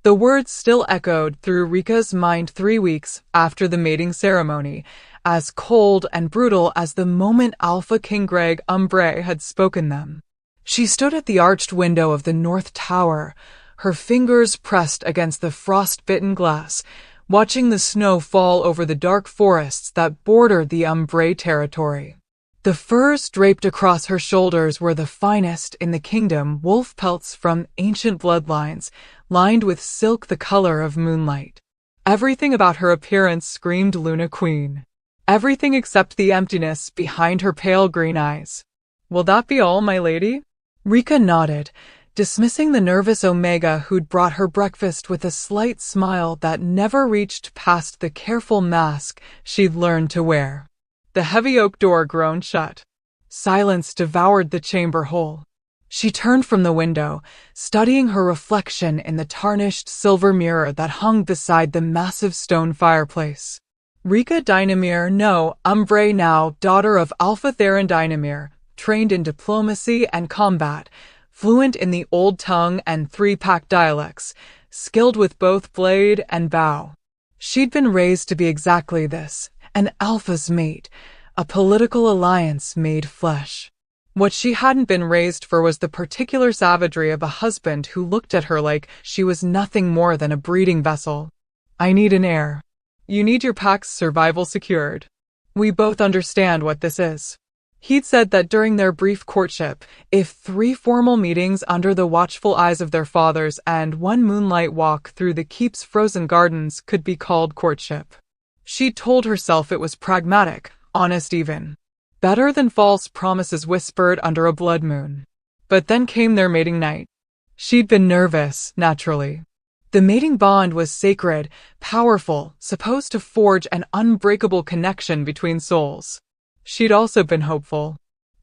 The words still echoed through Rika's mind 3 weeks after the mating ceremony, as cold and brutal as the moment Alpha King Greg Umbre had spoken them. She stood at the arched window of the North Tower, her fingers pressed against the frost-bitten glass, watching the snow fall over the dark forests that bordered the Umbre territory. The furs draped across her shoulders were the finest in the kingdom, wolf pelts from ancient bloodlines, lined with silk the color of moonlight. Everything about her appearance screamed Luna Queen. Everything except the emptiness behind her pale green eyes. "Will that be all, my lady?" Rika nodded, dismissing the nervous Omega who'd brought her breakfast with a slight smile that never reached past the careful mask she'd learned to wear. The heavy oak door groaned shut. Silence devoured the chamber whole. She turned from the window, studying her reflection in the tarnished silver mirror that hung beside the massive stone fireplace. Rika Dynamere, no, Umbre now, daughter of Alpha Theron Dynamere, trained in diplomacy and combat, fluent in the Old Tongue and three-pack dialects, skilled with both blade and bow. She'd been raised to be exactly this, an alpha's mate, a political alliance made flesh. What she hadn't been raised for was the particular savagery of a husband who looked at her like she was nothing more than a breeding vessel. "I need an heir. You need your pack's survival secured. We both understand what this is." He'd said that during their brief courtship, if 3 formal meetings under the watchful eyes of their fathers and 1 moonlight walk through the keep's frozen gardens could be called courtship. She'd told herself it was pragmatic, honest even. Better than false promises whispered under a blood moon. But then came their mating night. She'd been nervous, naturally. The mating bond was sacred, powerful, supposed to forge an unbreakable connection between souls. She'd also been hopeful.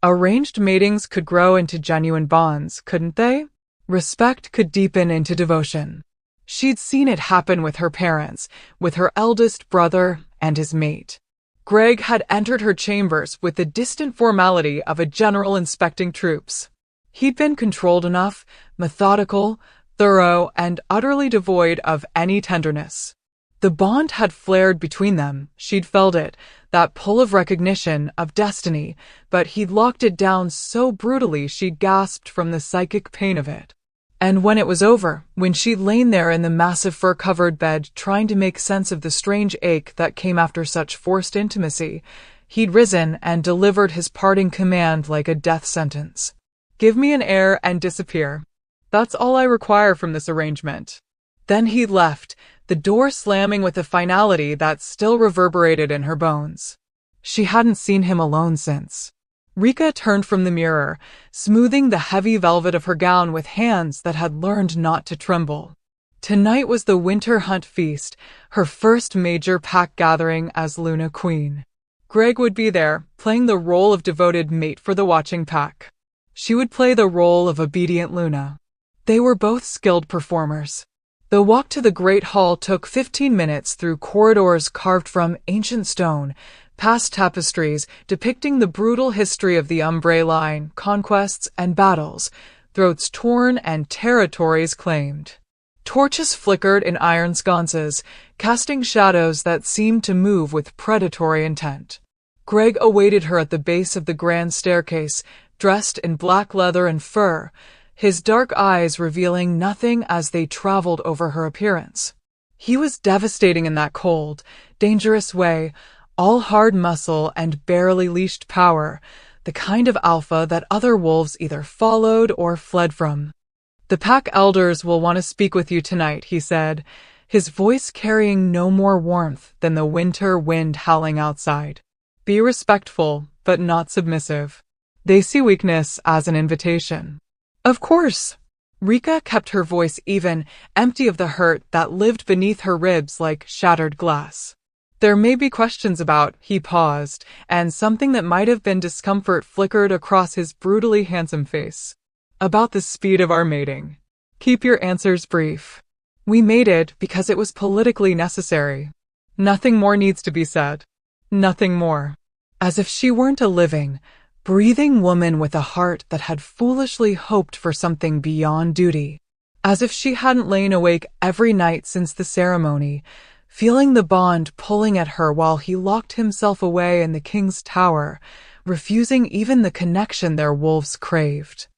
Arranged matings could grow into genuine bonds, couldn't they? Respect could deepen into devotion. She'd seen it happen with her parents, with her eldest brother and his mate. Greg had entered her chambers with the distant formality of a general inspecting troops. He'd been controlled enough, methodical, thorough, and utterly devoid of any tenderness. The bond had flared between them, she'd felt it, that pull of recognition, of destiny, but he'd locked it down so brutally she'd gasped from the psychic pain of it. And when it was over, when she'd lain there in the massive fur-covered bed trying to make sense of the strange ache that came after such forced intimacy, he'd risen and delivered his parting command like a death sentence. "Give me an heir and disappear. That's all I require from this arrangement." Then he'd left, the door slamming with a finality that still reverberated in her bones. She hadn't seen him alone since. Rika turned from the mirror, smoothing the heavy velvet of her gown with hands that had learned not to tremble. Tonight was the winter hunt feast, her first major pack gathering as Luna Queen. Greg would be there, playing the role of devoted mate for the watching pack. She would play the role of obedient Luna. They were both skilled performers. The walk to the Great Hall took 15 minutes through corridors carved from ancient stone, past tapestries depicting the brutal history of the Umbre line, conquests and battles, throats torn and territories claimed. Torches flickered in iron sconces, casting shadows that seemed to move with predatory intent. Greg awaited her at the base of the grand staircase, dressed in black leather and fur, his dark eyes revealing nothing as they traveled over her appearance. He was devastating in that cold, dangerous way, all hard muscle and barely leashed power, the kind of alpha that other wolves either followed or fled from. "The pack elders will want to speak with you tonight," he said, his voice carrying no more warmth than the winter wind howling outside. "Be respectful, but not submissive. They see weakness as an invitation." "Of course." Rika kept her voice even, empty of the hurt that lived beneath her ribs like shattered glass. "There may be questions about," he paused, and something that might have been discomfort flickered across his brutally handsome face. "About the speed of our mating. Keep your answers brief. We mated because it was politically necessary. Nothing more needs to be said. Nothing more." As if she weren't a living, breathing woman with a heart that had foolishly hoped for something beyond duty. as if she hadn't lain awake every night since the ceremony, feeling the bond pulling at her while he locked himself away in the king's tower, refusing even the connection their wolves craved.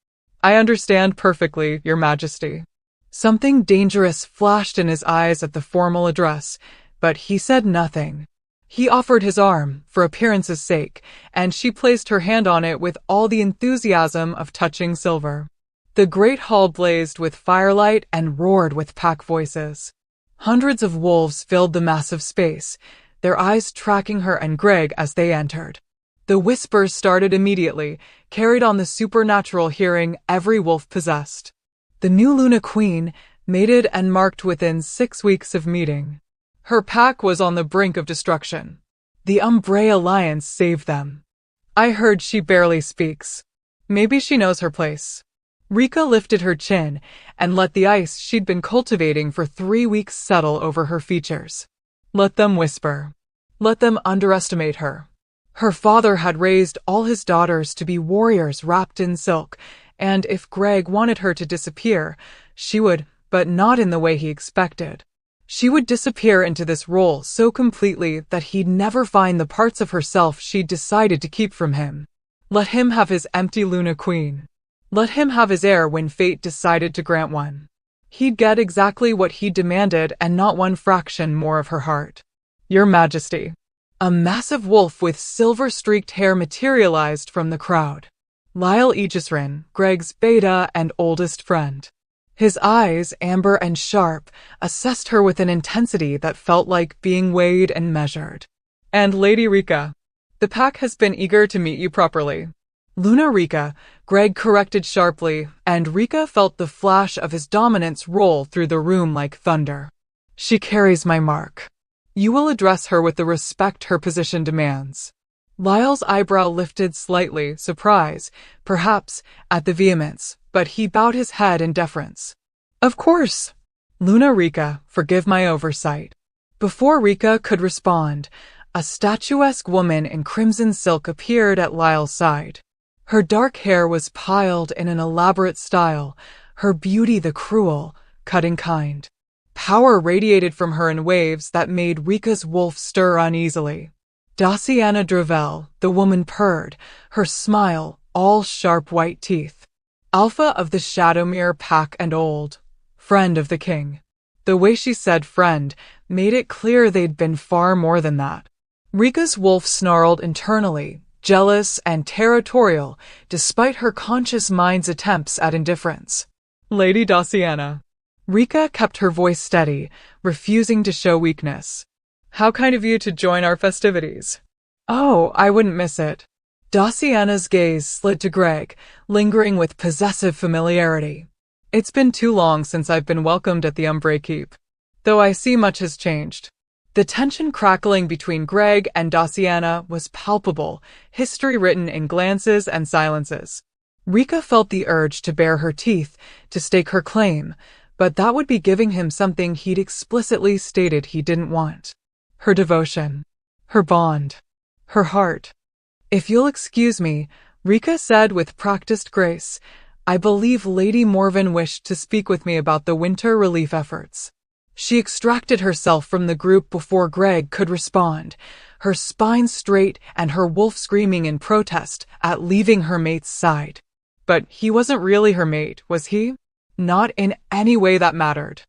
"I understand perfectly, Your Majesty." Something dangerous flashed in his eyes at the formal address, but he said nothing. He offered his arm, for appearance's sake, and she placed her hand on it with all the enthusiasm of touching silver. The great hall blazed with firelight and roared with pack voices. Hundreds of wolves filled the massive space, their eyes tracking her and Greg as they entered. The whispers started immediately, carried on the supernatural hearing every wolf possessed. The new Luna Queen, mated and marked within 6 weeks of meeting. Her pack was on the brink of destruction. The Umbrae Alliance saved them. I heard she barely speaks. Maybe she knows her place. Rika lifted her chin and let the ice she'd been cultivating for 3 weeks settle over her features. Let them whisper. Let them underestimate her. Her father had raised all his daughters to be warriors wrapped in silk, and if Greg wanted her to disappear, she would, but not in the way he expected. She would disappear into this role so completely that he'd never find the parts of herself she'd decided to keep from him. Let him have his empty Luna Queen. Let him have his heir when fate decided to grant one. He'd get exactly what he demanded and not one fraction more of her heart. Your Majesty. A massive wolf with silver-streaked hair materialized from the crowd. Lyle Aegisrin, Greg's beta and oldest friend. His eyes, amber and sharp, assessed her with an intensity that felt like being weighed and measured. And Lady Rika. The pack has been eager to meet you properly. Luna Rika, Greg corrected sharply, and Rika felt the flash of his dominance roll through the room like thunder. She carries my mark. You will address her with the respect her position demands. Lyle's eyebrow lifted slightly, surprise, perhaps, at the vehemence, but he bowed his head in deference. Of course. Luna Rika, forgive my oversight. Before Rika could respond, a statuesque woman in crimson silk appeared at Lyle's side. Her dark hair was piled in an elaborate style, her beauty the cruel, cutting kind. Power radiated from her in waves that made Rika's wolf stir uneasily. Daciana Dravel, the woman purred, her smile all sharp white teeth. Alpha of the Shadowmere pack and old. Friend of the king. The way she said friend made it clear they'd been far more than that. Rika's wolf snarled internally, jealous and territorial, despite her conscious mind's attempts at indifference. Lady Daciana. Rika kept her voice steady, refusing to show weakness. How kind of you to join our festivities. Oh, I wouldn't miss it. Daciana's gaze slid to Greg, lingering with possessive familiarity. It's been too long since I've been welcomed at the Umbrae Keep. Though I see much has changed. The tension crackling between Greg and Daciana was palpable, history written in glances and silences. Rika felt the urge to bare her teeth, to stake her claim, but that would be giving him something he'd explicitly stated he didn't want. Her devotion. Her bond. Her heart. If you'll excuse me, Rika said with practiced grace, I believe Lady Morven wished to speak with me about the winter relief efforts. She extracted herself from the group before Greg could respond, her spine straight and her wolf screaming in protest at leaving her mate's side. But he wasn't really her mate, was he? Not in any way that mattered.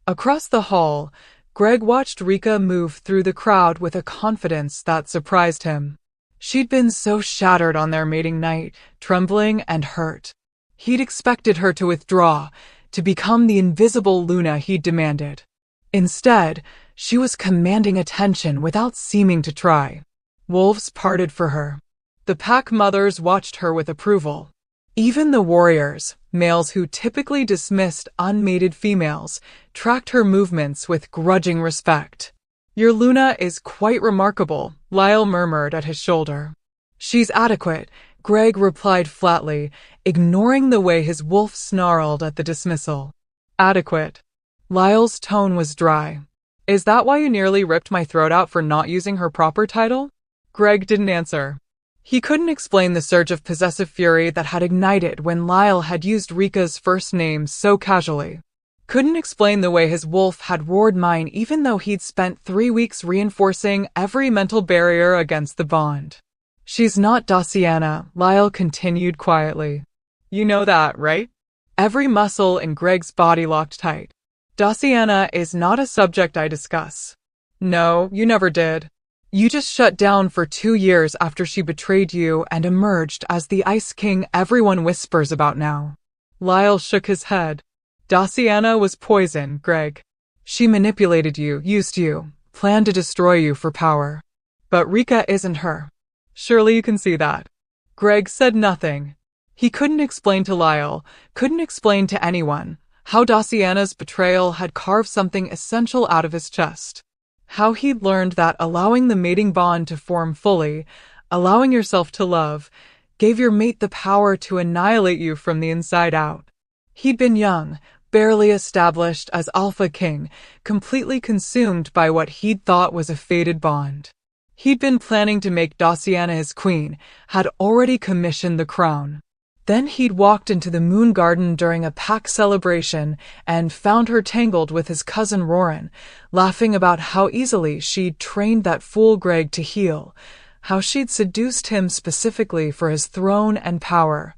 Across the hall, Greg watched Rika move through the crowd with a confidence that surprised him. She'd been so shattered on their mating night, trembling and hurt. He'd expected her to withdraw, to become the invisible Luna he'd demanded. Instead, she was commanding attention without seeming to try. Wolves parted for her. The pack mothers watched her with approval. Even the warriors, males who typically dismissed unmated females, tracked her movements with grudging respect. Your Luna is quite remarkable, Lyle murmured at his shoulder. She's adequate, Greg replied flatly, ignoring the way his wolf snarled at the dismissal. Adequate. Lyle's tone was dry. Is that why you nearly ripped my throat out for not using her proper title? Greg didn't answer. He couldn't explain the surge of possessive fury that had ignited when Lyle had used Rika's first name so casually. Couldn't explain the way his wolf had roared mine even though he'd spent 3 weeks reinforcing every mental barrier against the bond. She's not Daciana, Lyle continued quietly. You know that, right? Every muscle in Greg's body locked tight. Daciana is not a subject I discuss. No, you never did. You just shut down for 2 years after she betrayed you and emerged as the Ice King everyone whispers about now. Lyle shook his head. Daciana was poison, Greg. She manipulated you, used you, planned to destroy you for power. But Rika isn't her. Surely you can see that. Greg said nothing. He couldn't explain to Lyle, couldn't explain to anyone, how Daciana's betrayal had carved something essential out of his chest. How he'd learned that allowing the mating bond to form fully, allowing yourself to love, gave your mate the power to annihilate you from the inside out. He'd been young, barely established as Alpha King, completely consumed by what he'd thought was a fated bond. He'd been planning to make Daciana his queen, had already commissioned the crown. Then he'd walked into the Moon Garden during a pack celebration and found her tangled with his cousin Roran, laughing about how easily she'd trained that fool Greg to heal, how she'd seduced him specifically for his throne and power,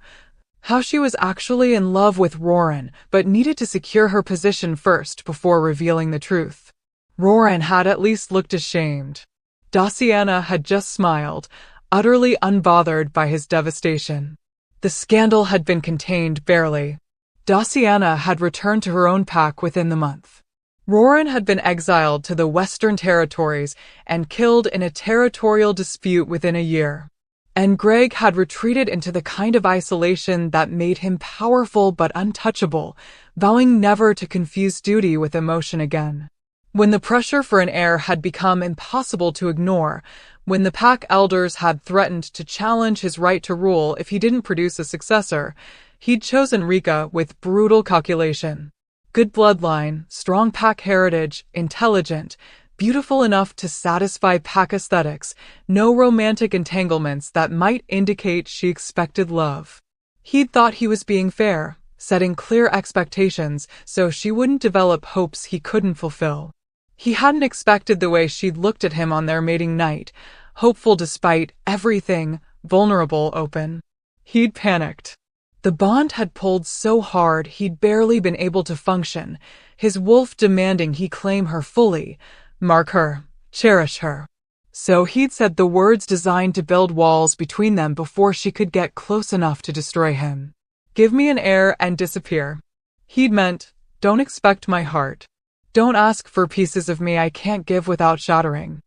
how she was actually in love with Roran but needed to secure her position first before revealing the truth. Roran had at least looked ashamed. Daciana had just smiled, utterly unbothered by his devastation. The scandal had been contained barely. Daciana had returned to her own pack within the month. Roran had been exiled to the Western Territories and killed in a territorial dispute within a year. And Greg had retreated into the kind of isolation that made him powerful but untouchable, vowing never to confuse duty with emotion again. When the pressure for an heir had become impossible to ignore, when the pack elders had threatened to challenge his right to rule if he didn't produce a successor, he'd chosen Rika with brutal calculation. Good bloodline, strong pack heritage, intelligent, beautiful enough to satisfy pack aesthetics, no romantic entanglements that might indicate she expected love. He'd thought he was being fair, setting clear expectations so she wouldn't develop hopes he couldn't fulfill. He hadn't expected the way she'd looked at him on their mating night, hopeful despite everything, vulnerable open. He'd panicked. The bond had pulled so hard he'd barely been able to function, his wolf demanding he claim her fully, mark her, cherish her. So he'd said the words designed to build walls between them before she could get close enough to destroy him. Give me an heir and disappear. He'd meant, don't expect my heart. Don't ask for pieces of me I can't give without shattering.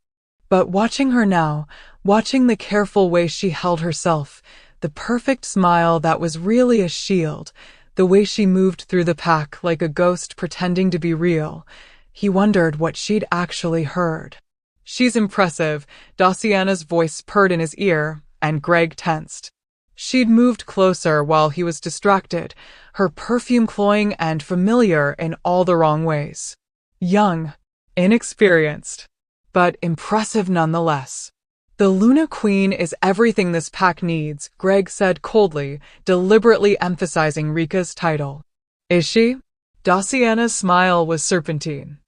But watching her now, watching the careful way she held herself, the perfect smile that was really a shield, the way she moved through the pack like a ghost pretending to be real, he wondered what she'd actually heard. She's impressive, Daciana's voice purred in his ear, and Greg tensed. She'd moved closer while he was distracted, her perfume cloying and familiar in all the wrong ways. Young, inexperienced, but impressive nonetheless. The Luna Queen is everything this pack needs, Greg said coldly, deliberately emphasizing Rika's title. Is she? Daciana's smile was serpentine.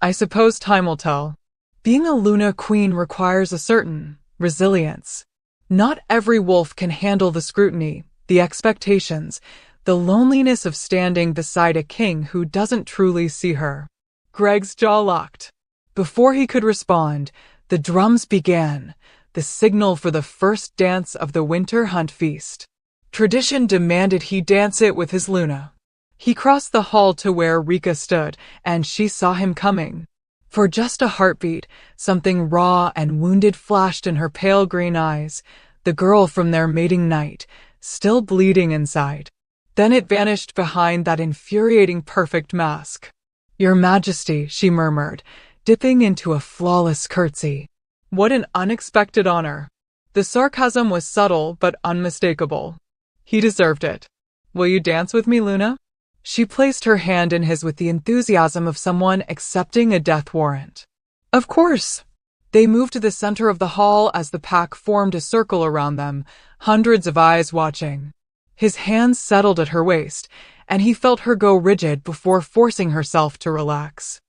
I suppose time will tell. Being a Luna Queen requires a certain resilience. Not every wolf can handle the scrutiny, the expectations, the loneliness of standing beside a king who doesn't truly see her. Greg's jaw locked. Before he could respond, the drums began, the signal for the first dance of the winter hunt feast. Tradition demanded he dance it with his Luna. He crossed the hall to where Rika stood, and she saw him coming. For just a heartbeat, something raw and wounded flashed in her pale green eyes, the girl from their mating night, still bleeding inside. Then it vanished behind that infuriating perfect mask. Your Majesty, she murmured, dipping into a flawless curtsy. What an unexpected honor. The sarcasm was subtle but unmistakable. He deserved it. Will you dance with me, Luna? She placed her hand in his with the enthusiasm of someone accepting a death warrant. Of course. They moved to the center of the hall as the pack formed a circle around them, hundreds of eyes watching. His hands settled at her waist, and he felt her go rigid before forcing herself to relax.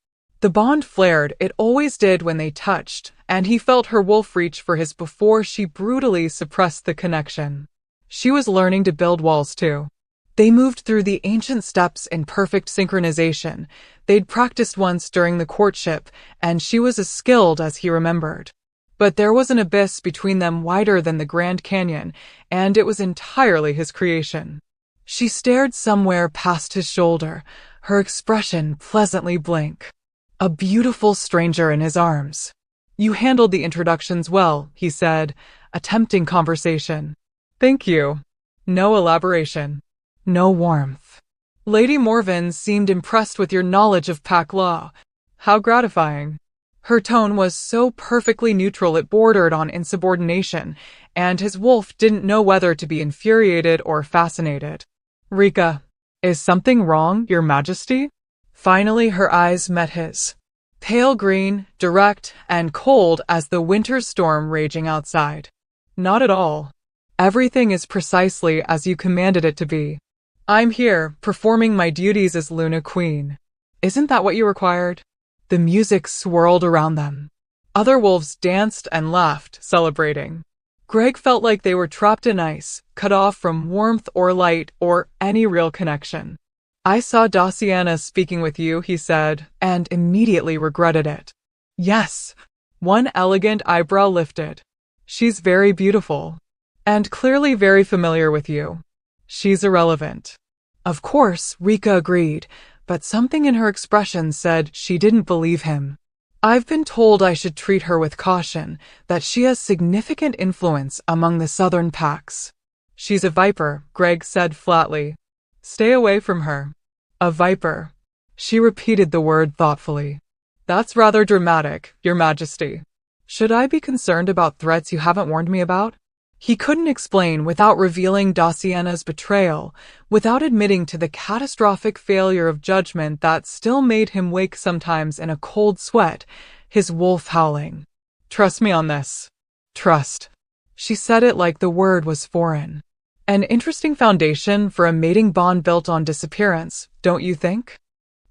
The bond flared, it always did when they touched, and he felt her wolf reach for his before she brutally suppressed the connection. She was learning to build walls too. They moved through the ancient steps in perfect synchronization. They'd practiced once during the courtship, and she was as skilled as he remembered. But there was an abyss between them wider than the Grand Canyon, and it was entirely his creation. She stared somewhere past his shoulder, her expression pleasantly blank. A beautiful stranger in his arms. "You handled the introductions well," he said, attempting conversation. "Thank you." No elaboration. No warmth. "Lady Morven seemed impressed with your knowledge of pack law. How gratifying." Her tone was so perfectly neutral it bordered on insubordination, and his wolf didn't know whether to be infuriated or fascinated. "Rika, is something wrong, Your Majesty?" Finally her eyes met his. Pale green, direct, and cold as the winter storm raging outside. "Not at all. Everything is precisely as you commanded it to be. I'm here, performing my duties as Luna Queen. Isn't that what you required?" The music swirled around them. Other wolves danced and laughed, celebrating. Greg felt like they were trapped in ice, cut off from warmth or light or any real connection. "I saw Daciana speaking with you," he said, and immediately regretted it. "Yes." One elegant eyebrow lifted. "She's very beautiful. And clearly very familiar with you." "She's irrelevant." Of course, Rika agreed, but something in her expression said she didn't believe him. "I've been told I should treat her with caution, that she has significant influence among the southern packs." "She's a viper," Greg said flatly. "Stay away from her." "A viper." She repeated the word thoughtfully. "That's rather dramatic, Your Majesty. Should I be concerned about threats you haven't warned me about?" He couldn't explain without revealing Daciana's betrayal, without admitting to the catastrophic failure of judgment that still made him wake sometimes in a cold sweat, his wolf howling. "Trust me on this." Trust. She said it like the word was foreign. An interesting foundation for a mating bond built on disappearance, don't you think?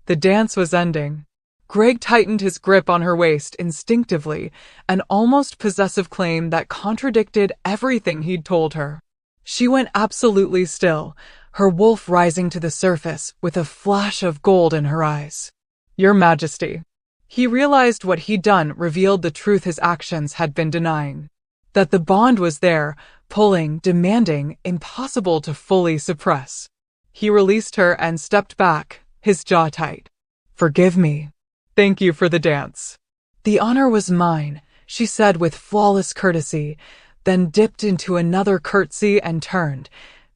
The dance was ending. Greg tightened his grip on her waist instinctively, an almost possessive claim that contradicted everything he'd told her. She went absolutely still, her wolf rising to the surface with a flash of gold in her eyes. "Your Majesty." He realized what he'd done revealed the truth his actions had been denying. That the bond was there, pulling, demanding, impossible to fully suppress. He released her and stepped back, his jaw tight. "Forgive me. Thank you for the dance." "The honor was mine," she said with flawless courtesy, then dipped into another curtsy and turned,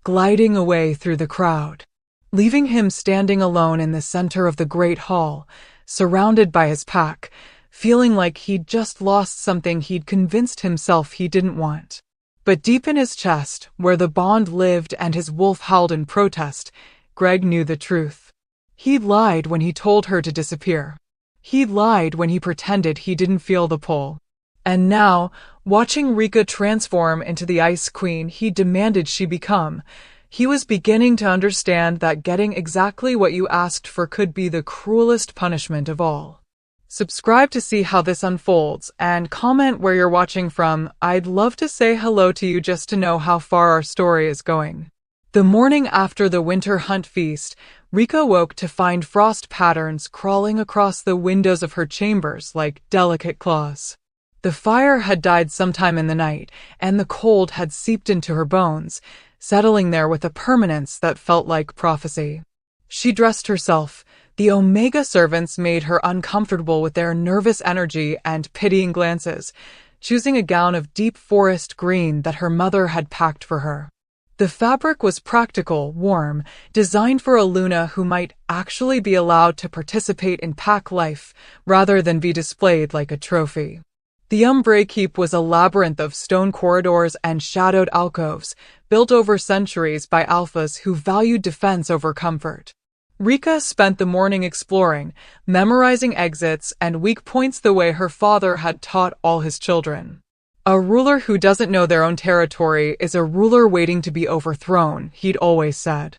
gliding away through the crowd, leaving him standing alone in the center of the great hall, surrounded by his pack, feeling like he'd just lost something he'd convinced himself he didn't want. But deep in his chest, where the bond lived and his wolf howled in protest, Greg knew the truth. He'd lied when he told her to disappear. He'd lied when he pretended he didn't feel the pull. And now, watching Rika transform into the Ice Queen he demanded she become, he was beginning to understand that getting exactly what you asked for could be the cruelest punishment of all. Subscribe to see how this unfolds, and comment where you're watching from. I'd love to say hello to you just to know how far our story is going. The morning after the winter hunt feast, Rika woke to find frost patterns crawling across the windows of her chambers like delicate claws. The fire had died sometime in the night, and the cold had seeped into her bones, settling there with a permanence that felt like prophecy. She dressed herself. The Omega servants made her uncomfortable with their nervous energy and pitying glances, choosing a gown of deep forest green that her mother had packed for her. The fabric was practical, warm, designed for a Luna who might actually be allowed to participate in pack life rather than be displayed like a trophy. The Umbrae Keep was a labyrinth of stone corridors and shadowed alcoves, built over centuries by alphas who valued defense over comfort. Rika spent the morning exploring, memorizing exits and weak points the way her father had taught all his children. A ruler who doesn't know their own territory is a ruler waiting to be overthrown, he'd always said.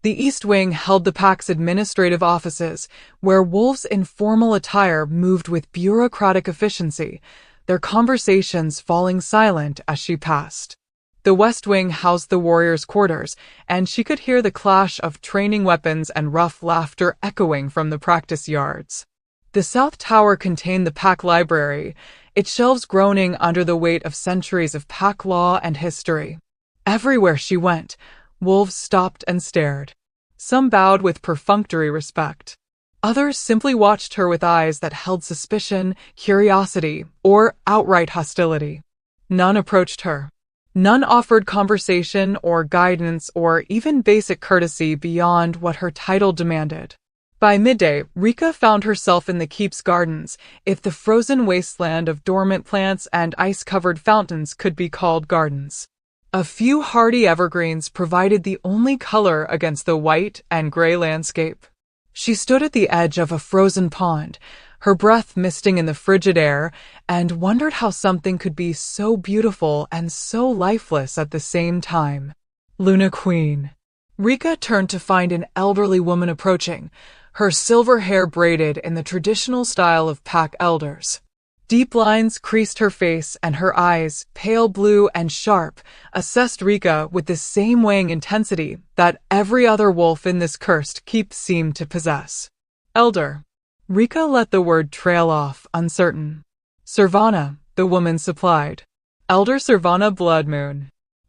The East Wing held the pack's administrative offices, where wolves in formal attire moved with bureaucratic efficiency, their conversations falling silent as she passed. The West Wing housed the warriors' quarters, and she could hear the clash of training weapons and rough laughter echoing from the practice yards. The South Tower contained the pack library, its shelves groaning under the weight of centuries of pack law and history. Everywhere she went, wolves stopped and stared. Some bowed with perfunctory respect. Others simply watched her with eyes that held suspicion, curiosity, or outright hostility. None approached her. None offered conversation or guidance or even basic courtesy beyond what her title demanded. By midday, Rika found herself in the keep's gardens, if the frozen wasteland of dormant plants and ice-covered fountains could be called gardens. A few hardy evergreens provided the only color against the white and gray landscape. She stood at the edge of a frozen pond, her breath misting in the frigid air, and wondered how something could be so beautiful and so lifeless at the same time. Luna Queen. Rika turned to find an elderly woman approaching, her silver hair braided in the traditional style of pack elders. Deep lines creased her face, and her eyes, pale blue and sharp, assessed Rika with the same weighing intensity that every other wolf in this cursed keep seemed to possess. Elder. Rika let the word trail off, uncertain. Servana, the woman supplied. Elder Servana Bloodmoon.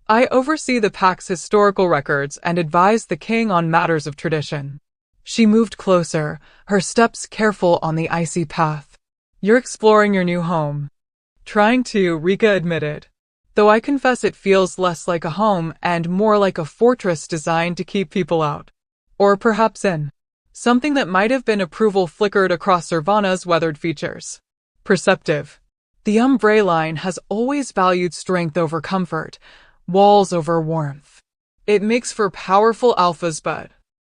I oversee the pack's historical records and advise the king on matters of tradition. She moved closer, her steps careful on the icy path. You're exploring your new home. Trying to, Rika admitted. Though I confess it feels less like a home and more like a fortress designed to keep people out. Or perhaps in. Something that might have been approval flickered across Servana's weathered features. Perceptive. The ombre line has always valued strength over comfort, walls over warmth. It makes for powerful alphas, but...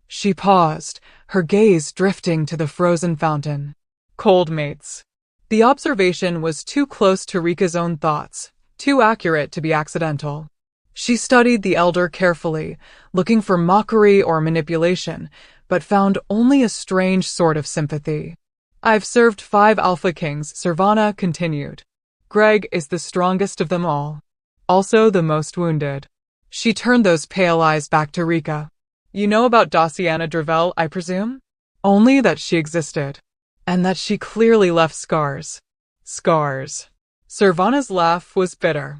She paused, her gaze drifting to the frozen fountain. Cold mates. The observation was too close to Rika's own thoughts, too accurate to be accidental. She studied the elder carefully, looking for mockery or manipulation, but found only a strange sort of sympathy. I've served 5 Alpha Kings, Servana continued. Greg is the strongest of them all. Also the most wounded. She turned those pale eyes back to Rika. You know about Daciana Dravel, I presume? Only that she existed. And that she clearly left scars. Scars. Servana's laugh was bitter.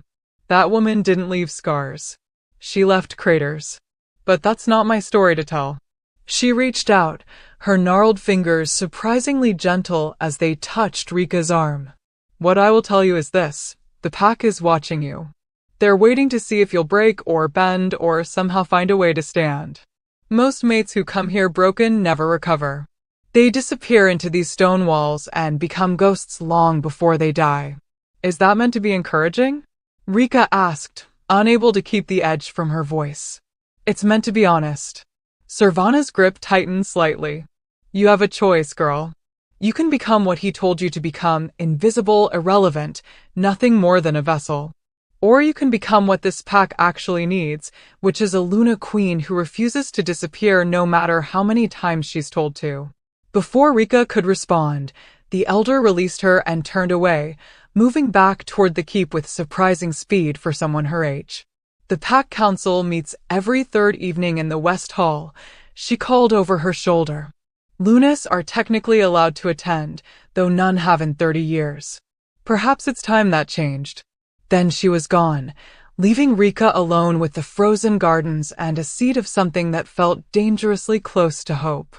That woman didn't leave scars. She left craters. But that's not my story to tell. She reached out, her gnarled fingers surprisingly gentle as they touched Rika's arm. What I will tell you is this, the pack is watching you. They're waiting to see if you'll break or bend or somehow find a way to stand. Most mates who come here broken never recover. They disappear into these stone walls and become ghosts long before they die. Is that meant to be encouraging? Rika asked, unable to keep the edge from her voice. It's meant to be honest. Servana's grip tightened slightly. You have a choice, girl. You can become what he told you to become, invisible, irrelevant, nothing more than a vessel. Or you can become what this pack actually needs, which is a Luna Queen who refuses to disappear no matter how many times she's told to. Before Rika could respond, the elder released her and turned away, moving back toward the keep with surprising speed for someone her age. The Pack Council meets every 3rd evening in the West Hall, she called over her shoulder. Lunas are technically allowed to attend, though none have in 30 years. Perhaps it's time that changed. Then she was gone, leaving Rika alone with the frozen gardens and a seed of something that felt dangerously close to hope.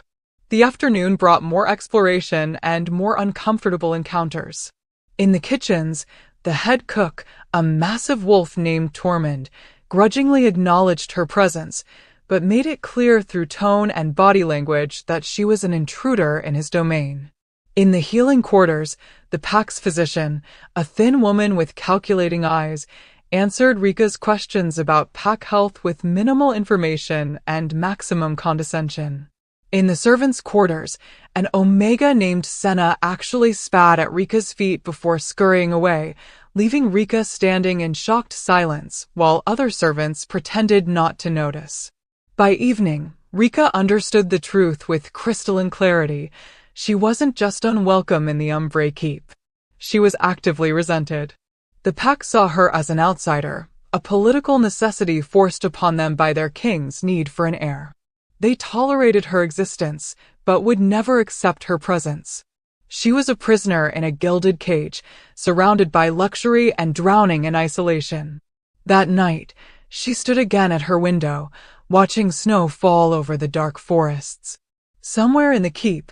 The afternoon brought more exploration and more uncomfortable encounters. In the kitchens, the head cook, a massive wolf named Tormund, grudgingly acknowledged her presence, but made it clear through tone and body language that she was an intruder in his domain. In the healing quarters, the pack's physician, a thin woman with calculating eyes, answered Rika's questions about pack health with minimal information and maximum condescension. In the servants' quarters, an Omega named Senna actually spat at Rika's feet before scurrying away, leaving Rika standing in shocked silence while other servants pretended not to notice. By evening, Rika understood the truth with crystalline clarity. She wasn't just unwelcome in the Umbrae Keep. She was actively resented. The pack saw her as an outsider, a political necessity forced upon them by their king's need for an heir. They tolerated her existence, but would never accept her presence. She was a prisoner in a gilded cage, surrounded by luxury and drowning in isolation. That night, she stood again at her window, watching snow fall over the dark forests. Somewhere in the keep,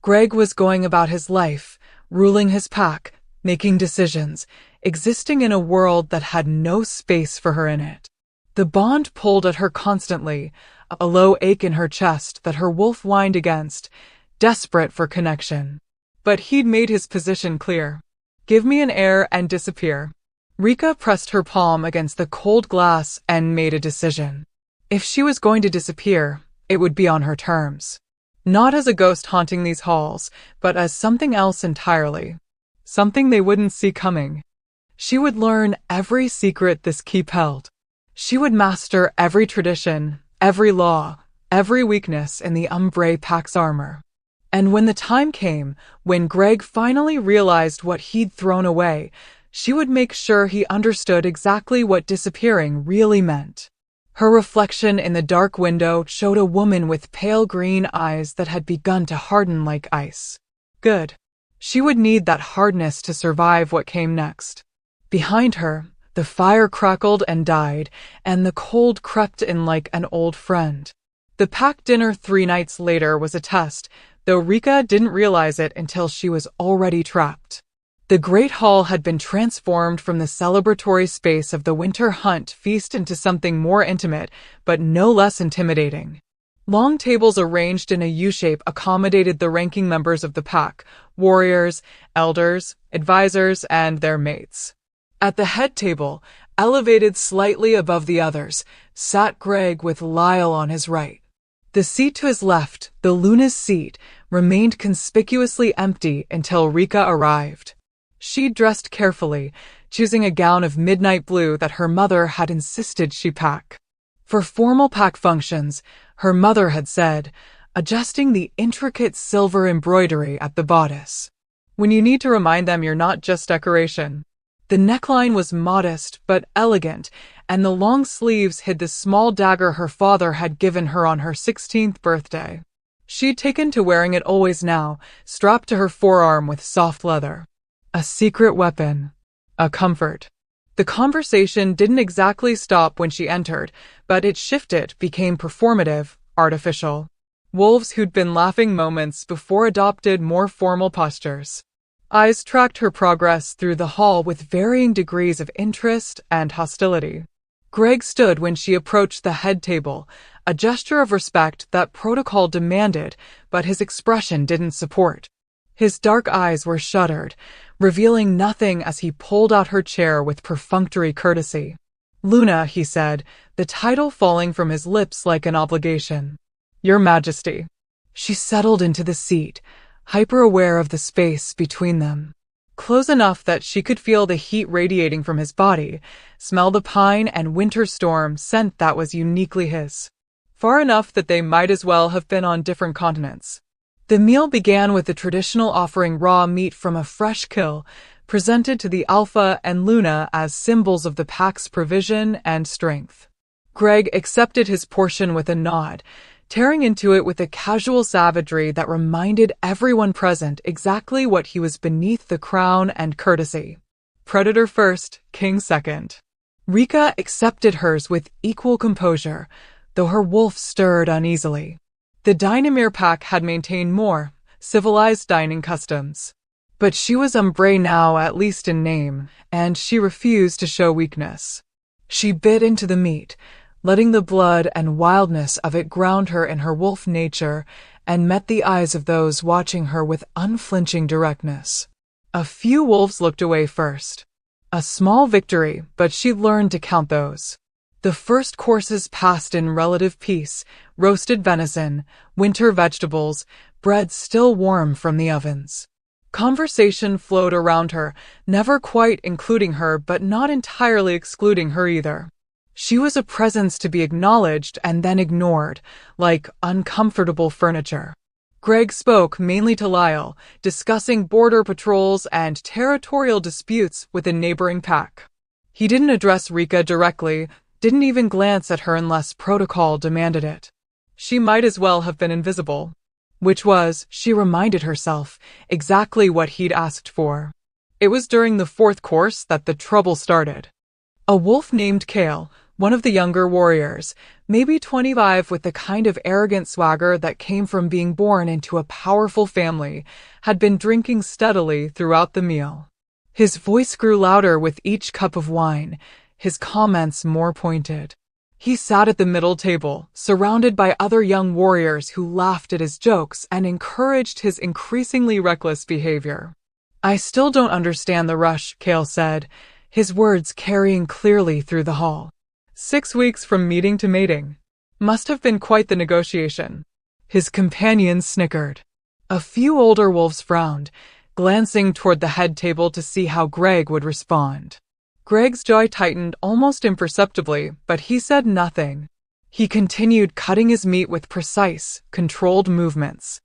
Greg was going about his life, ruling his pack, making decisions, existing in a world that had no space for her in it. The bond pulled at her constantly, a low ache in her chest that her wolf whined against, desperate for connection. But he'd made his position clear. Give me an heir and disappear. Rika pressed her palm against the cold glass and made a decision. If she was going to disappear, it would be on her terms. Not as a ghost haunting these halls, but as something else entirely. Something they wouldn't see coming. She would learn every secret this keep held. She would master every tradition, every law, every weakness in the Umbrae Pack's armor. And when the time came, when Greg finally realized what he'd thrown away, she would make sure he understood exactly what disappearing really meant. Her reflection in the dark window showed a woman with pale green eyes that had begun to harden like ice. Good. She would need that hardness to survive what came next. Behind her, the fire crackled and died, and the cold crept in like an old friend. The pack dinner 3 nights later was a test, though Rika didn't realize it until she was already trapped. The Great Hall had been transformed from the celebratory space of the winter hunt feast into something more intimate, but no less intimidating. Long tables arranged in a U-shape accommodated the ranking members of the pack, warriors, elders, advisors, and their mates. At the head table, elevated slightly above the others, sat Greg with Lyle on his right. The seat to his left, the Luna's seat, remained conspicuously empty until Rika arrived. She dressed carefully, choosing a gown of midnight blue that her mother had insisted she pack. For formal pack functions, her mother had said, adjusting the intricate silver embroidery at the bodice. When you need to remind them you're not just decoration. The neckline was modest but elegant, and the long sleeves hid the small dagger her father had given her on her 16th birthday. She'd taken to wearing it always now, strapped to her forearm with soft leather. A secret weapon. A comfort. The conversation didn't exactly stop when she entered, but it shifted, became performative, artificial. Wolves who'd been laughing moments before adopted more formal postures. Eyes tracked her progress through the hall with varying degrees of interest and hostility. Greg stood when she approached the head table, a gesture of respect that protocol demanded, but his expression didn't support. His dark eyes were shuttered, revealing nothing as he pulled out her chair with perfunctory courtesy. Luna, he said, the title falling from his lips like an obligation. Your Majesty. She settled into the seat, hyper-aware of the space between them. Close enough that she could feel the heat radiating from his body, smell the pine and winter storm scent that was uniquely his. Far enough that they might as well have been on different continents. The meal began with the traditional offering raw meat from a fresh kill, presented to the Alpha and Luna as symbols of the pack's provision and strength. Greg accepted his portion with a nod, tearing into it with a casual savagery that reminded everyone present exactly what he was beneath the crown and courtesy. Predator first, king second. Rika accepted hers with equal composure, though her wolf stirred uneasily. The Dynamere pack had maintained more civilized dining customs. But she was Umbrae now, at least in name, and she refused to show weakness. She bit into the meat, letting the blood and wildness of it ground her in her wolf nature, and met the eyes of those watching her with unflinching directness. A few wolves looked away first. A small victory, but she'd learned to count those. The first courses passed in relative peace: roasted venison, winter vegetables, bread still warm from the ovens. Conversation flowed around her, never quite including her but not entirely excluding her either. She was a presence to be acknowledged and then ignored, like uncomfortable furniture. Greg spoke mainly to Lyle, discussing border patrols and territorial disputes with a neighboring pack. He didn't address Rika directly, didn't even glance at her unless protocol demanded it. She might as well have been invisible. Which was, she reminded herself, exactly what he'd asked for. It was during the fourth course that the trouble started. A wolf named Kale, one of the younger warriors, maybe 25 with the kind of arrogant swagger that came from being born into a powerful family, had been drinking steadily throughout the meal. His voice grew louder with each cup of wine, his comments more pointed. He sat at the middle table, surrounded by other young warriors who laughed at his jokes and encouraged his increasingly reckless behavior. "I still don't understand the rush," Kale said, his words carrying clearly through the hall. 6 weeks from meeting to mating. Must have been quite the negotiation. His companions snickered. A few older wolves frowned, glancing toward the head table to see how Greg would respond. Greg's jaw tightened almost imperceptibly, but he said nothing. He continued cutting his meat with precise, controlled movements.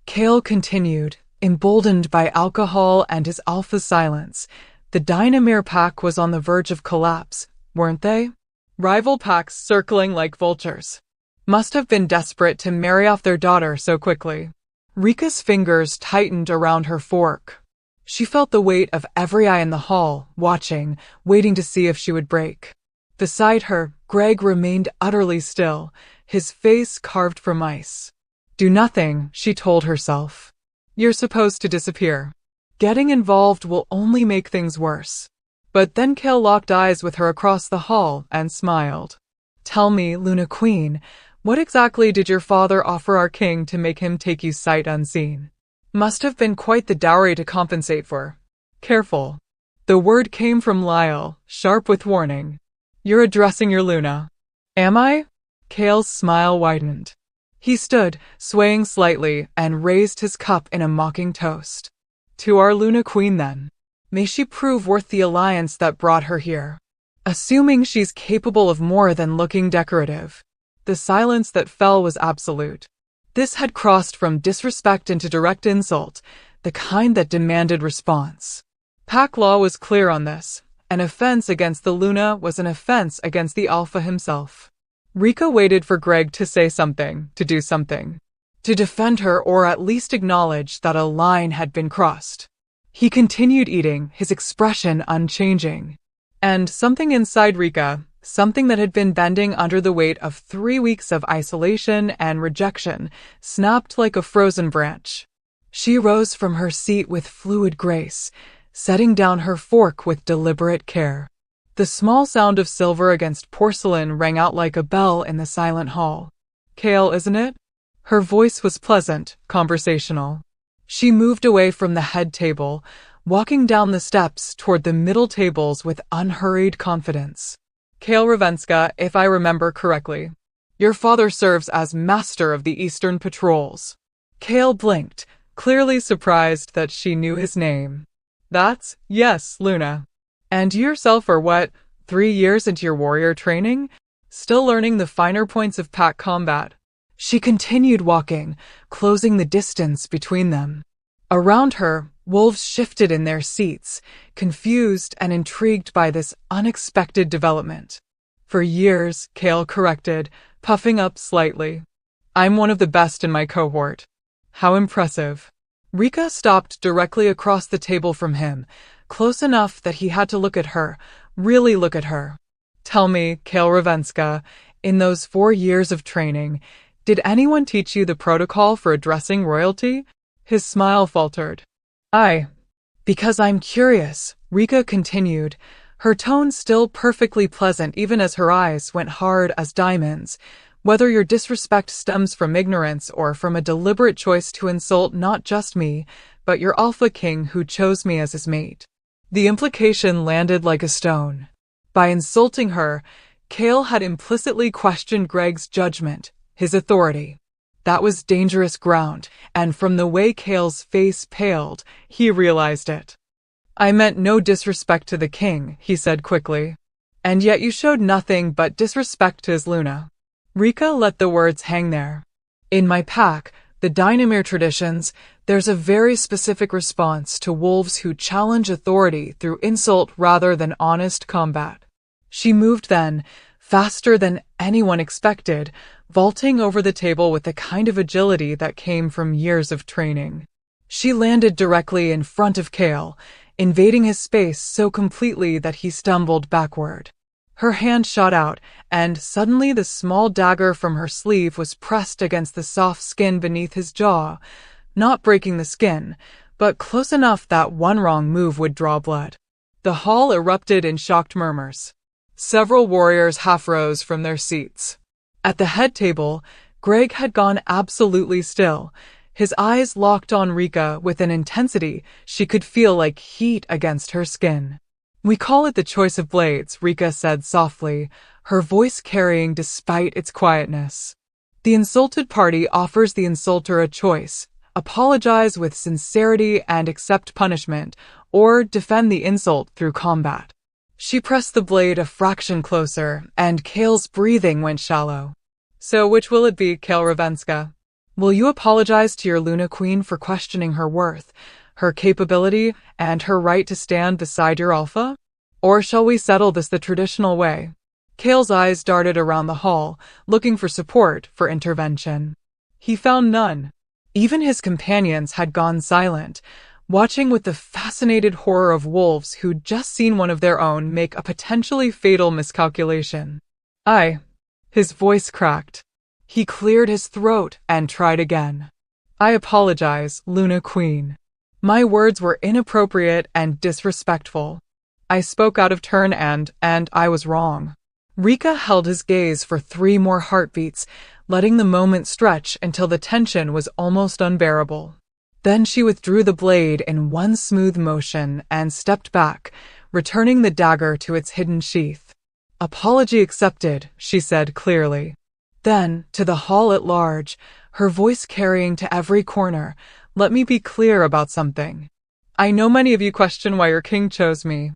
Kale continued, emboldened by alcohol and his alpha silence. The Dynamere pack was on the verge of collapse, weren't they? Rival packs circling like vultures. Must have been desperate to marry off their daughter so quickly. Rika's fingers tightened around her fork. She felt the weight of every eye in the hall, watching, waiting to see if she would break. Beside her, Greg remained utterly still, his face carved from ice. "Do nothing," she told herself. "You're supposed to disappear. Getting involved will only make things worse." But then Kale locked eyes with her across the hall and smiled. "Tell me, Luna Queen, what exactly did your father offer our king to make him take you sight unseen? Must have been quite the dowry to compensate for." "Careful." The word came from Lyle, sharp with warning. "You're addressing your Luna." "Am I?" Kale's smile widened. He stood, swaying slightly, and raised his cup in a mocking toast. "To our Luna Queen, then. May she prove worth the alliance that brought her here. Assuming she's capable of more than looking decorative." The silence that fell was absolute. This had crossed from disrespect into direct insult, the kind that demanded response. Pack law was clear on this. An offense against the Luna was an offense against the Alpha himself. Rika waited for Greg to say something, to do something. To defend her or at least acknowledge that a line had been crossed. He continued eating, his expression unchanging. And something inside Rika, something that had been bending under the weight of 3 weeks of isolation and rejection, snapped like a frozen branch. She rose from her seat with fluid grace, setting down her fork with deliberate care. The small sound of silver against porcelain rang out like a bell in the silent hall. "Kale, isn't it?" Her voice was pleasant, conversational. She moved away from the head table, walking down the steps toward the middle tables with unhurried confidence. "Kale Ravenska, if I remember correctly. Your father serves as master of the Eastern Patrols." Kale blinked, clearly surprised that she knew his name. Yes, Luna. "And you yourself are what, 3 years into your warrior training? Still learning the finer points of pack combat." She continued walking, closing the distance between them. Around her, wolves shifted in their seats, confused and intrigued by this unexpected development. "For years," Kale corrected, puffing up slightly. "I'm one of the best in my cohort." "How impressive." Rika stopped directly across the table from him, close enough that he had to look at her, really look at her. "Tell me, Kale Ravenska, in those 4 years of training, did anyone teach you the protocol for addressing royalty?" His smile faltered. Because I'm curious," Rika continued, her tone still perfectly pleasant even as her eyes went hard as diamonds, "whether your disrespect stems from ignorance or from a deliberate choice to insult not just me, but your Alpha King who chose me as his mate." The implication landed like a stone. By insulting her, Kale had implicitly questioned Greg's judgment, his authority. That was dangerous ground, and from the way Kale's face paled, he realized it. "I meant no disrespect to the king," he said quickly. And yet you showed nothing but disrespect to his Luna. Rika let the words hang there. In my pack, the Dynamere traditions, there's a very specific response to wolves who challenge authority through insult rather than honest combat. She moved then, faster than anyone expected, vaulting over the table with the kind of agility that came from years of training. She landed directly in front of Kale, invading his space so completely that he stumbled backward. Her hand shot out, and suddenly the small dagger from her sleeve was pressed against the soft skin beneath his jaw, not breaking the skin, but close enough that one wrong move would draw blood. The hall erupted in shocked murmurs. Several warriors half rose from their seats. At the head table, Greg had gone absolutely still, his eyes locked on Rika with an intensity she could feel like heat against her skin. We call it the choice of blades, Rika said softly, her voice carrying despite its quietness. The insulted party offers the insulter a choice: apologize with sincerity and accept punishment, or defend the insult through combat. She pressed the blade a fraction closer, and Kale's breathing went shallow. So which will it be, Kale Ravenska? Will you apologize to your Luna Queen for questioning her worth, her capability, and her right to stand beside your alpha? Or shall we settle this the traditional way? Kale's eyes darted around the hall, looking for support, for intervention. He found none. Even his companions had gone silent, watching with the fascinated horror of wolves who'd just seen one of their own make a potentially fatal miscalculation. His voice cracked. He cleared his throat and tried again. I apologize, Luna Queen. My words were inappropriate and disrespectful. I spoke out of turn and I was wrong. Rika held his gaze for 3 more heartbeats, letting the moment stretch until the tension was almost unbearable. Then she withdrew the blade in one smooth motion and stepped back, returning the dagger to its hidden sheath. Apology accepted, she said clearly. Then, to the hall at large, her voice carrying to every corner, let me be clear about something. I know many of you question why your king chose me.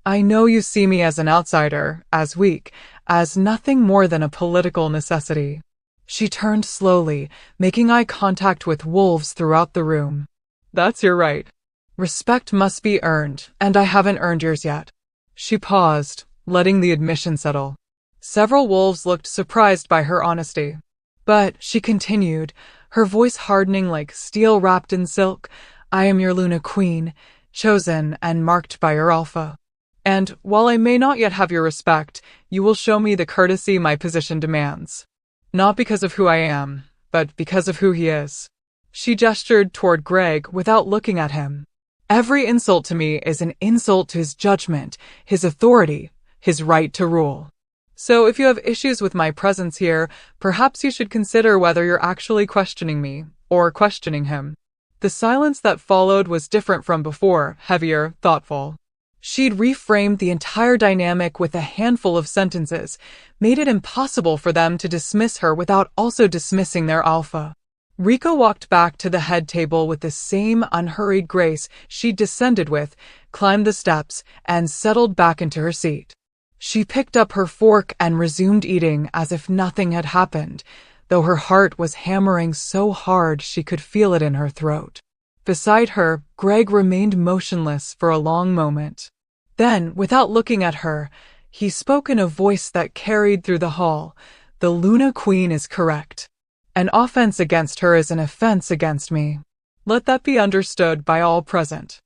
I know you see me as an outsider, as weak, as nothing more than a political necessity. She turned slowly, making eye contact with wolves throughout the room. That's your right. Respect must be earned, and I haven't earned yours yet. She paused, letting the admission settle. Several wolves looked surprised by her honesty. But, she continued, her voice hardening like steel wrapped in silk, I am your Luna Queen, chosen and marked by your alpha. And, while I may not yet have your respect, you will show me the courtesy my position demands. Not because of who I am, but because of who he is. She gestured toward Greg without looking at him. Every insult to me is an insult to his judgment, his authority, his right to rule. So if you have issues with my presence here, perhaps you should consider whether you're actually questioning me, or questioning him. The silence that followed was different from before, heavier, thoughtful. She'd reframed the entire dynamic with a handful of sentences, made it impossible for them to dismiss her without also dismissing their alpha. Rika walked back to the head table with the same unhurried grace she'd descended with, climbed the steps, and settled back into her seat. She picked up her fork and resumed eating as if nothing had happened, though her heart was hammering so hard she could feel it in her throat. Beside her, Greg remained motionless for a long moment. Then, without looking at her, he spoke in a voice that carried through the hall. The Luna Queen is correct. An offense against her is an offense against me. Let that be understood by all present.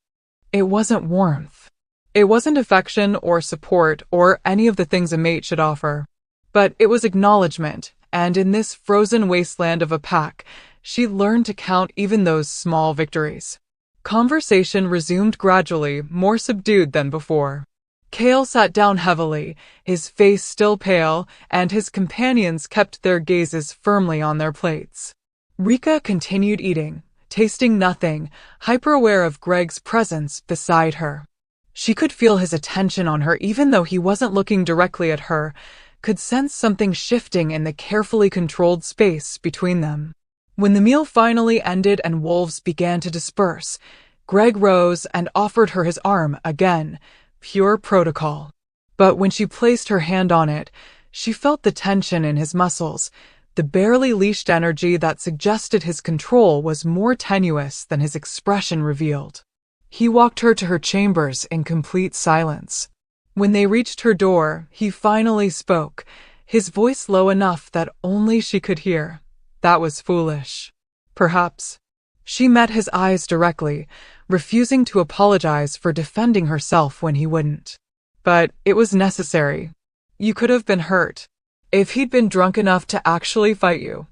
It wasn't warmth. It wasn't affection or support or any of the things a mate should offer. But it was acknowledgement, and in this frozen wasteland of a pack, she learned to count even those small victories. Conversation resumed gradually, more subdued than before. Kale sat down heavily, his face still pale, and his companions kept their gazes firmly on their plates. Rika continued eating, tasting nothing, hyper-aware of Greg's presence beside her. She could feel his attention on her even though he wasn't looking directly at her, could sense something shifting in the carefully controlled space between them. When the meal finally ended and wolves began to disperse, Greg rose and offered her his arm again, pure protocol. But when she placed her hand on it, she felt the tension in his muscles. The barely leashed energy that suggested his control was more tenuous than his expression revealed. He walked her to her chambers in complete silence. When they reached her door, he finally spoke, his voice low enough that only she could hear. That was foolish. Perhaps. She met his eyes directly, refusing to apologize for defending herself when he wouldn't. But it was necessary. You could have been hurt. If he'd been drunk enough to actually fight you,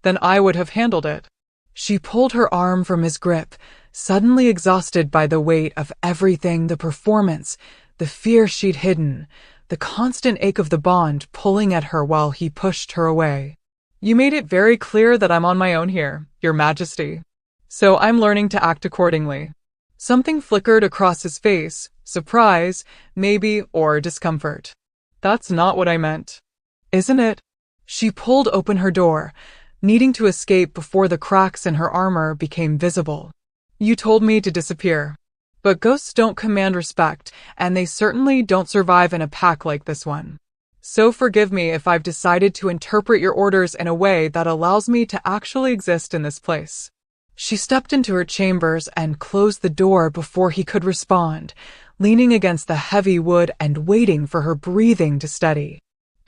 then I would have handled it. She pulled her arm from his grip, suddenly exhausted by the weight of everything, the performance, the fear she'd hidden, the constant ache of the bond pulling at her while he pushed her away. You made it very clear that I'm on my own here, Your Majesty. So I'm learning to act accordingly. Something flickered across his face, surprise, maybe, or discomfort. That's not what I meant. Isn't it? She pulled open her door, needing to escape before the cracks in her armor became visible. You told me to disappear. But ghosts don't command respect, and they certainly don't survive in a pack like this one. So forgive me if I've decided to interpret your orders in a way that allows me to actually exist in this place. She stepped into her chambers and closed the door before he could respond, leaning against the heavy wood and waiting for her breathing to steady.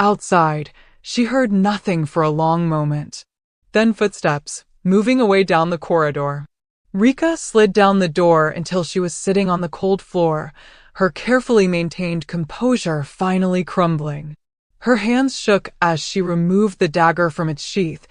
Outside, she heard nothing for a long moment. Then footsteps, moving away down the corridor. Rika slid down the door until she was sitting on the cold floor, her carefully maintained composure finally crumbling. Her hands shook as she removed the dagger from its sheath,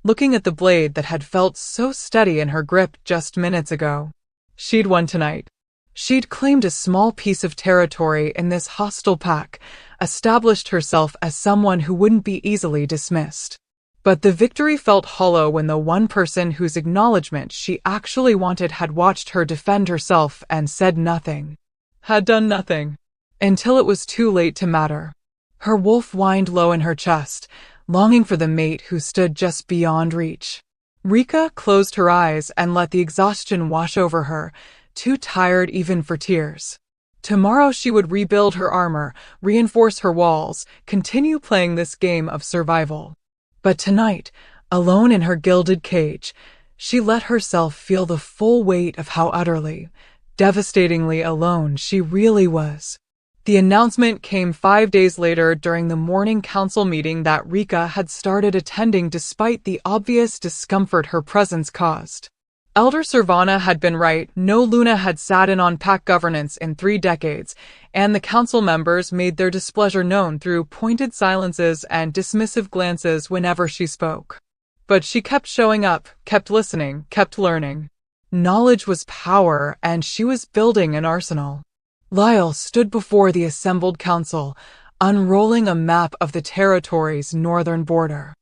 looking at the blade that had felt so steady in her grip just minutes ago. She'd won tonight. She'd claimed a small piece of territory in this hostile pack, established herself as someone who wouldn't be easily dismissed. But the victory felt hollow when the one person whose acknowledgement she actually wanted had watched her defend herself and said nothing. Had done nothing. Until it was too late to matter. Her wolf whined low in her chest, longing for the mate who stood just beyond reach. Rika closed her eyes and let the exhaustion wash over her, too tired even for tears. Tomorrow she would rebuild her armor, reinforce her walls, continue playing this game of survival. But tonight, alone in her gilded cage, she let herself feel the full weight of how utterly, devastatingly alone she really was. The announcement came 5 days later during the morning council meeting that Rika had started attending despite the obvious discomfort her presence caused. Elder Servana had been right, no Luna had sat in on pack governance in 3 decades, and the council members made their displeasure known through pointed silences and dismissive glances whenever she spoke. But she kept showing up, kept listening, kept learning. Knowledge was power, and she was building an arsenal. Lyle stood before the assembled council, unrolling a map of the territory's northern border.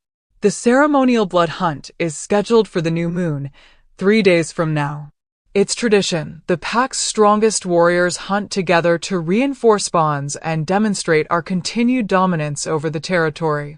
The ceremonial blood hunt is scheduled for the new moon, 3 days from now. It's tradition. The pack's strongest warriors hunt together to reinforce bonds and demonstrate our continued dominance over the territory.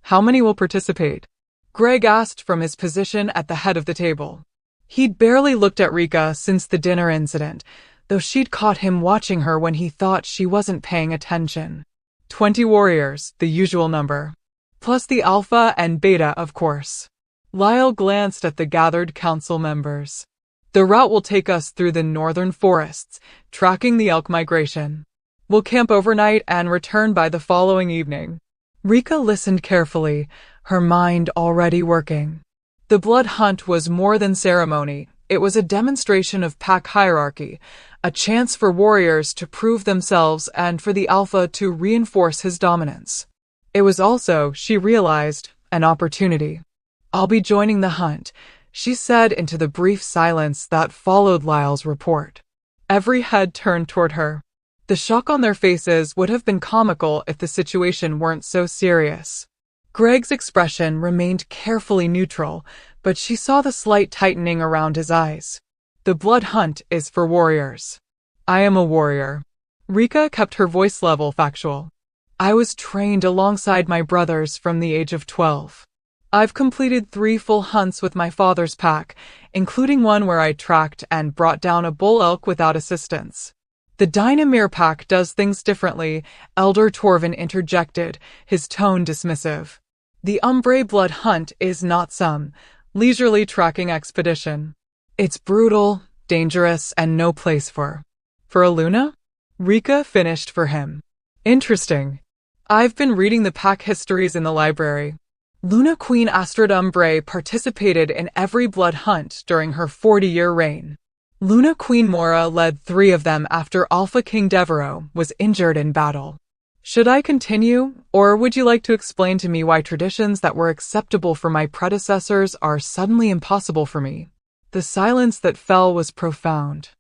How many will participate? Greg asked from his position at the head of the table. He'd barely looked at Rika since the dinner incident, though she'd caught him watching her when he thought she wasn't paying attention. 20 warriors, the usual number. Plus the alpha and beta, of course. Lyle glanced at the gathered council members. The route will take us through the northern forests, tracking the elk migration. We'll camp overnight and return by the following evening. Rika listened carefully, her mind already working. The blood hunt was more than ceremony. It was a demonstration of pack hierarchy, a chance for warriors to prove themselves and for the alpha to reinforce his dominance. It was also, she realized, an opportunity. I'll be joining the hunt, she said into the brief silence that followed Lyle's report. Every head turned toward her. The shock on their faces would have been comical if the situation weren't so serious. Greg's expression remained carefully neutral, but she saw the slight tightening around his eyes. The blood hunt is for warriors. I am a warrior. Rika kept her voice level factual. I was trained alongside my brothers from the age of 12. I've completed 3 full hunts with my father's pack, including one where I tracked and brought down a bull elk without assistance. The Dynamere pack does things differently, Elder Torvin interjected, his tone dismissive. The Umbrae blood hunt is not some leisurely tracking expedition. It's brutal, dangerous, and no place for a Luna? Rika finished for him. Interesting. I've been reading the pack histories in the library. Luna Queen Astrid Umbrae participated in every blood hunt during her 40-year reign. Luna Queen Mora led 3 of them after Alpha King Devereaux was injured in battle. Should I continue, or would you like to explain to me why traditions that were acceptable for my predecessors are suddenly impossible for me? The silence that fell was profound.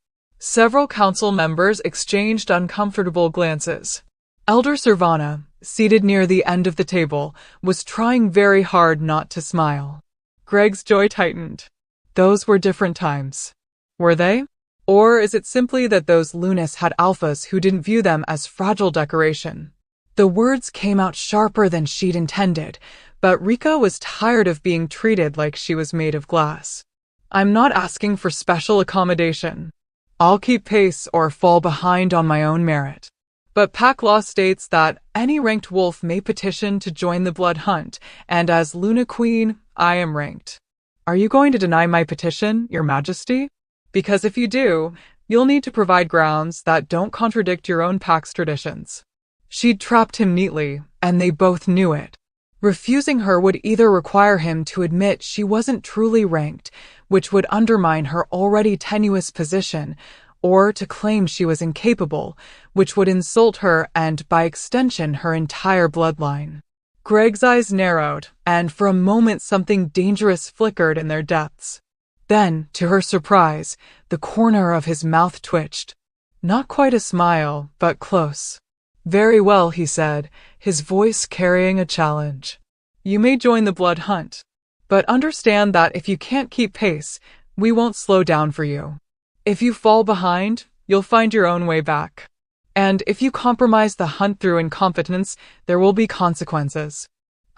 Several council members exchanged uncomfortable glances. Elder Servana, seated near the end of the table, was trying very hard not to smile. Greg's joy tightened. Those were different times. Were they? Or is it simply that those Lunas had alphas who didn't view them as fragile decoration? The words came out sharper than she'd intended, but Rika was tired of being treated like she was made of glass. I'm not asking for special accommodation. I'll keep pace or fall behind on my own merit. But pack law states that any ranked wolf may petition to join the blood hunt, and as Luna Queen, I am ranked. Are you going to deny my petition, Your Majesty? Because if you do, you'll need to provide grounds that don't contradict your own pack's traditions. She'd trapped him neatly, and they both knew it. Refusing her would either require him to admit she wasn't truly ranked, which would undermine her already tenuous position, or to claim she was incapable, which would insult her and, by extension, her entire bloodline. Greg's eyes narrowed, and for a moment something dangerous flickered in their depths. Then, to her surprise, the corner of his mouth twitched. Not quite a smile, but close. Very well, he said, his voice carrying a challenge. You may join the blood hunt, but understand that if you can't keep pace, we won't slow down for you. If you fall behind, you'll find your own way back. And if you compromise the hunt through incompetence, there will be consequences.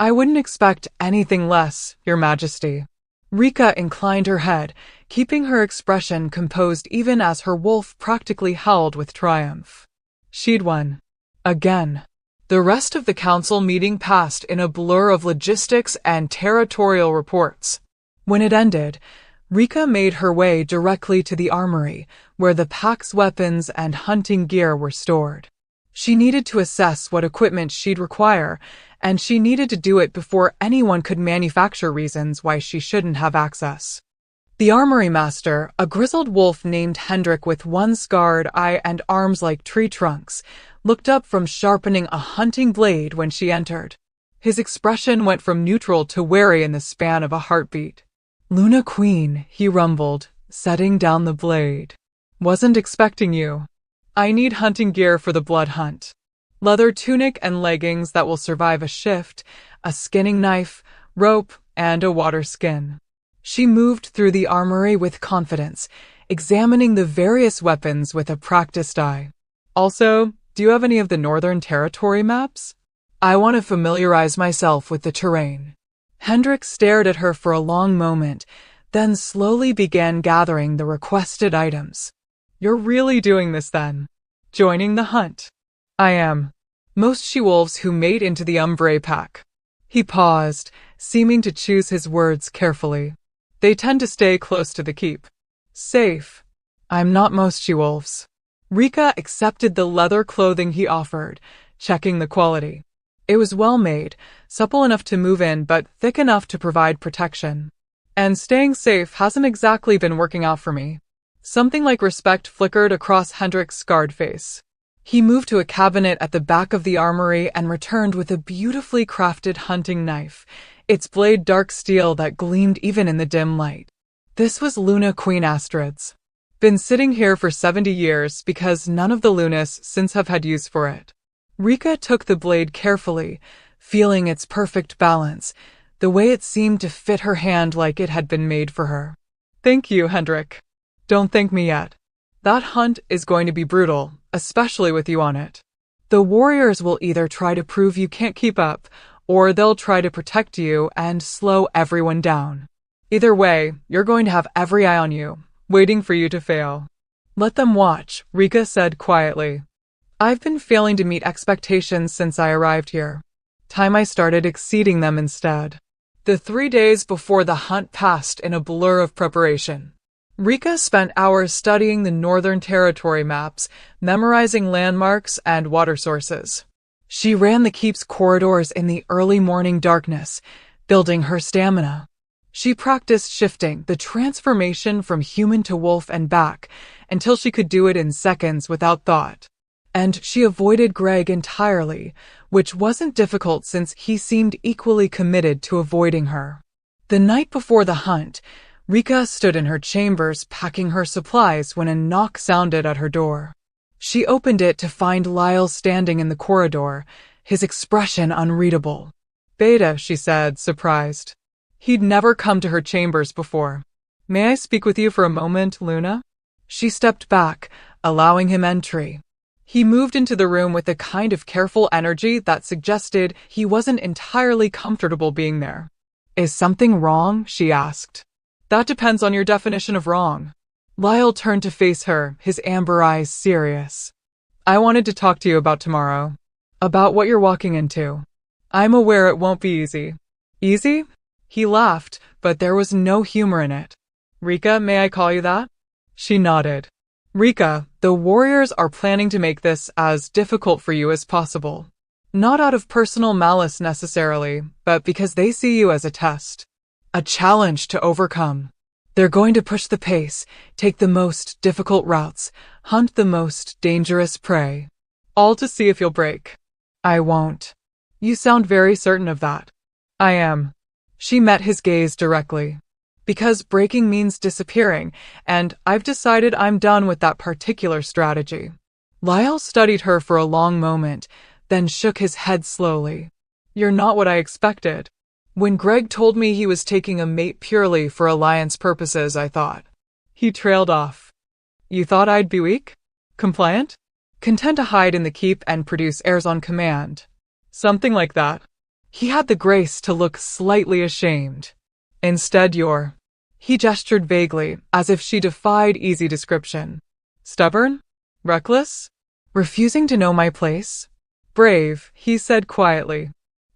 I wouldn't expect anything less, Your Majesty. Rika inclined her head, keeping her expression composed even as her wolf practically howled with triumph. She'd won. Again. The rest of the council meeting passed in a blur of logistics and territorial reports. When it ended, Rika made her way directly to the armory, where the pack's weapons and hunting gear were stored. She needed to assess what equipment she'd require, and she needed to do it before anyone could manufacture reasons why she shouldn't have access. The armory master, a grizzled wolf named Hendrik with one scarred eye and arms like tree trunks, looked up from sharpening a hunting blade when she entered. His expression went from neutral to wary in the span of a heartbeat. Luna Queen, he rumbled, setting down the blade. Wasn't expecting you. I need hunting gear for the blood hunt. Leather tunic and leggings that will survive a shift, a skinning knife, rope, and a water skin. She moved through the armory with confidence, examining the various weapons with a practiced eye. Also, do you have any of the Northern Territory maps? I want to familiarize myself with the terrain. Hendrik stared at her for a long moment, then slowly began gathering the requested items. You're really doing this then? Joining the hunt? I am. Most she-wolves who mate into the Umbrae pack. He paused, seeming to choose his words carefully. They tend to stay close to the keep. Safe. I'm not most she-wolves. Rika accepted the leather clothing he offered, checking the quality. It was well made, supple enough to move in but thick enough to provide protection. And staying safe hasn't exactly been working out for me. Something like respect flickered across Hendrik's scarred face. He moved to a cabinet at the back of the armory and returned with a beautifully crafted hunting knife, its blade dark steel that gleamed even in the dim light. This was Luna Queen Astrid's. Been sitting here for 70 years because none of the Lunas since have had use for it. Rika took the blade carefully, feeling its perfect balance, the way it seemed to fit her hand like it had been made for her. Thank you, Hendrik. Don't thank me yet. That hunt is going to be brutal, especially with you on it. The warriors will either try to prove you can't keep up, or they'll try to protect you and slow everyone down. Either way, you're going to have every eye on you, waiting for you to fail. Let them watch, Rika said quietly. I've been failing to meet expectations since I arrived here. Time I started exceeding them instead. The 3 days before the hunt passed in a blur of preparation. Rika spent hours studying the Northern Territory maps, memorizing landmarks and water sources. She ran the keep's corridors in the early morning darkness, building her stamina. She practiced shifting, the transformation from human to wolf and back, until she could do it in seconds without thought. And she avoided Greg entirely, which wasn't difficult since he seemed equally committed to avoiding her. The night before the hunt, Rika stood in her chambers packing her supplies when a knock sounded at her door. She opened it to find Lyle standing in the corridor, his expression unreadable. Beta, she said, surprised. He'd never come to her chambers before. May I speak with you for a moment, Luna? She stepped back, allowing him entry. He moved into the room with a kind of careful energy that suggested he wasn't entirely comfortable being there. Is something wrong? She asked. That depends on your definition of wrong. Lyle turned to face her, his amber eyes serious. I wanted to talk to you about tomorrow. About what you're walking into. I'm aware it won't be easy. Easy? He laughed, but there was no humor in it. Rika, may I call you that? She nodded. Rika, the warriors are planning to make this as difficult for you as possible. Not out of personal malice necessarily, but because they see you as a test. A challenge to overcome. They're going to push the pace, take the most difficult routes, hunt the most dangerous prey. All to see if you'll break. I won't. You sound very certain of that. I am. She met his gaze directly. Because breaking means disappearing, and I've decided I'm done with that particular strategy. Lyle studied her for a long moment, then shook his head slowly. You're not what I expected. When Greg told me he was taking a mate purely for alliance purposes, I thought. He trailed off. You thought I'd be weak? Compliant? Content to hide in the keep and produce heirs on command. Something like that. He had the grace to look slightly ashamed. Instead, you're... He gestured vaguely, as if she defied easy description. Stubborn? Reckless? Refusing to know my place? Brave, he said quietly.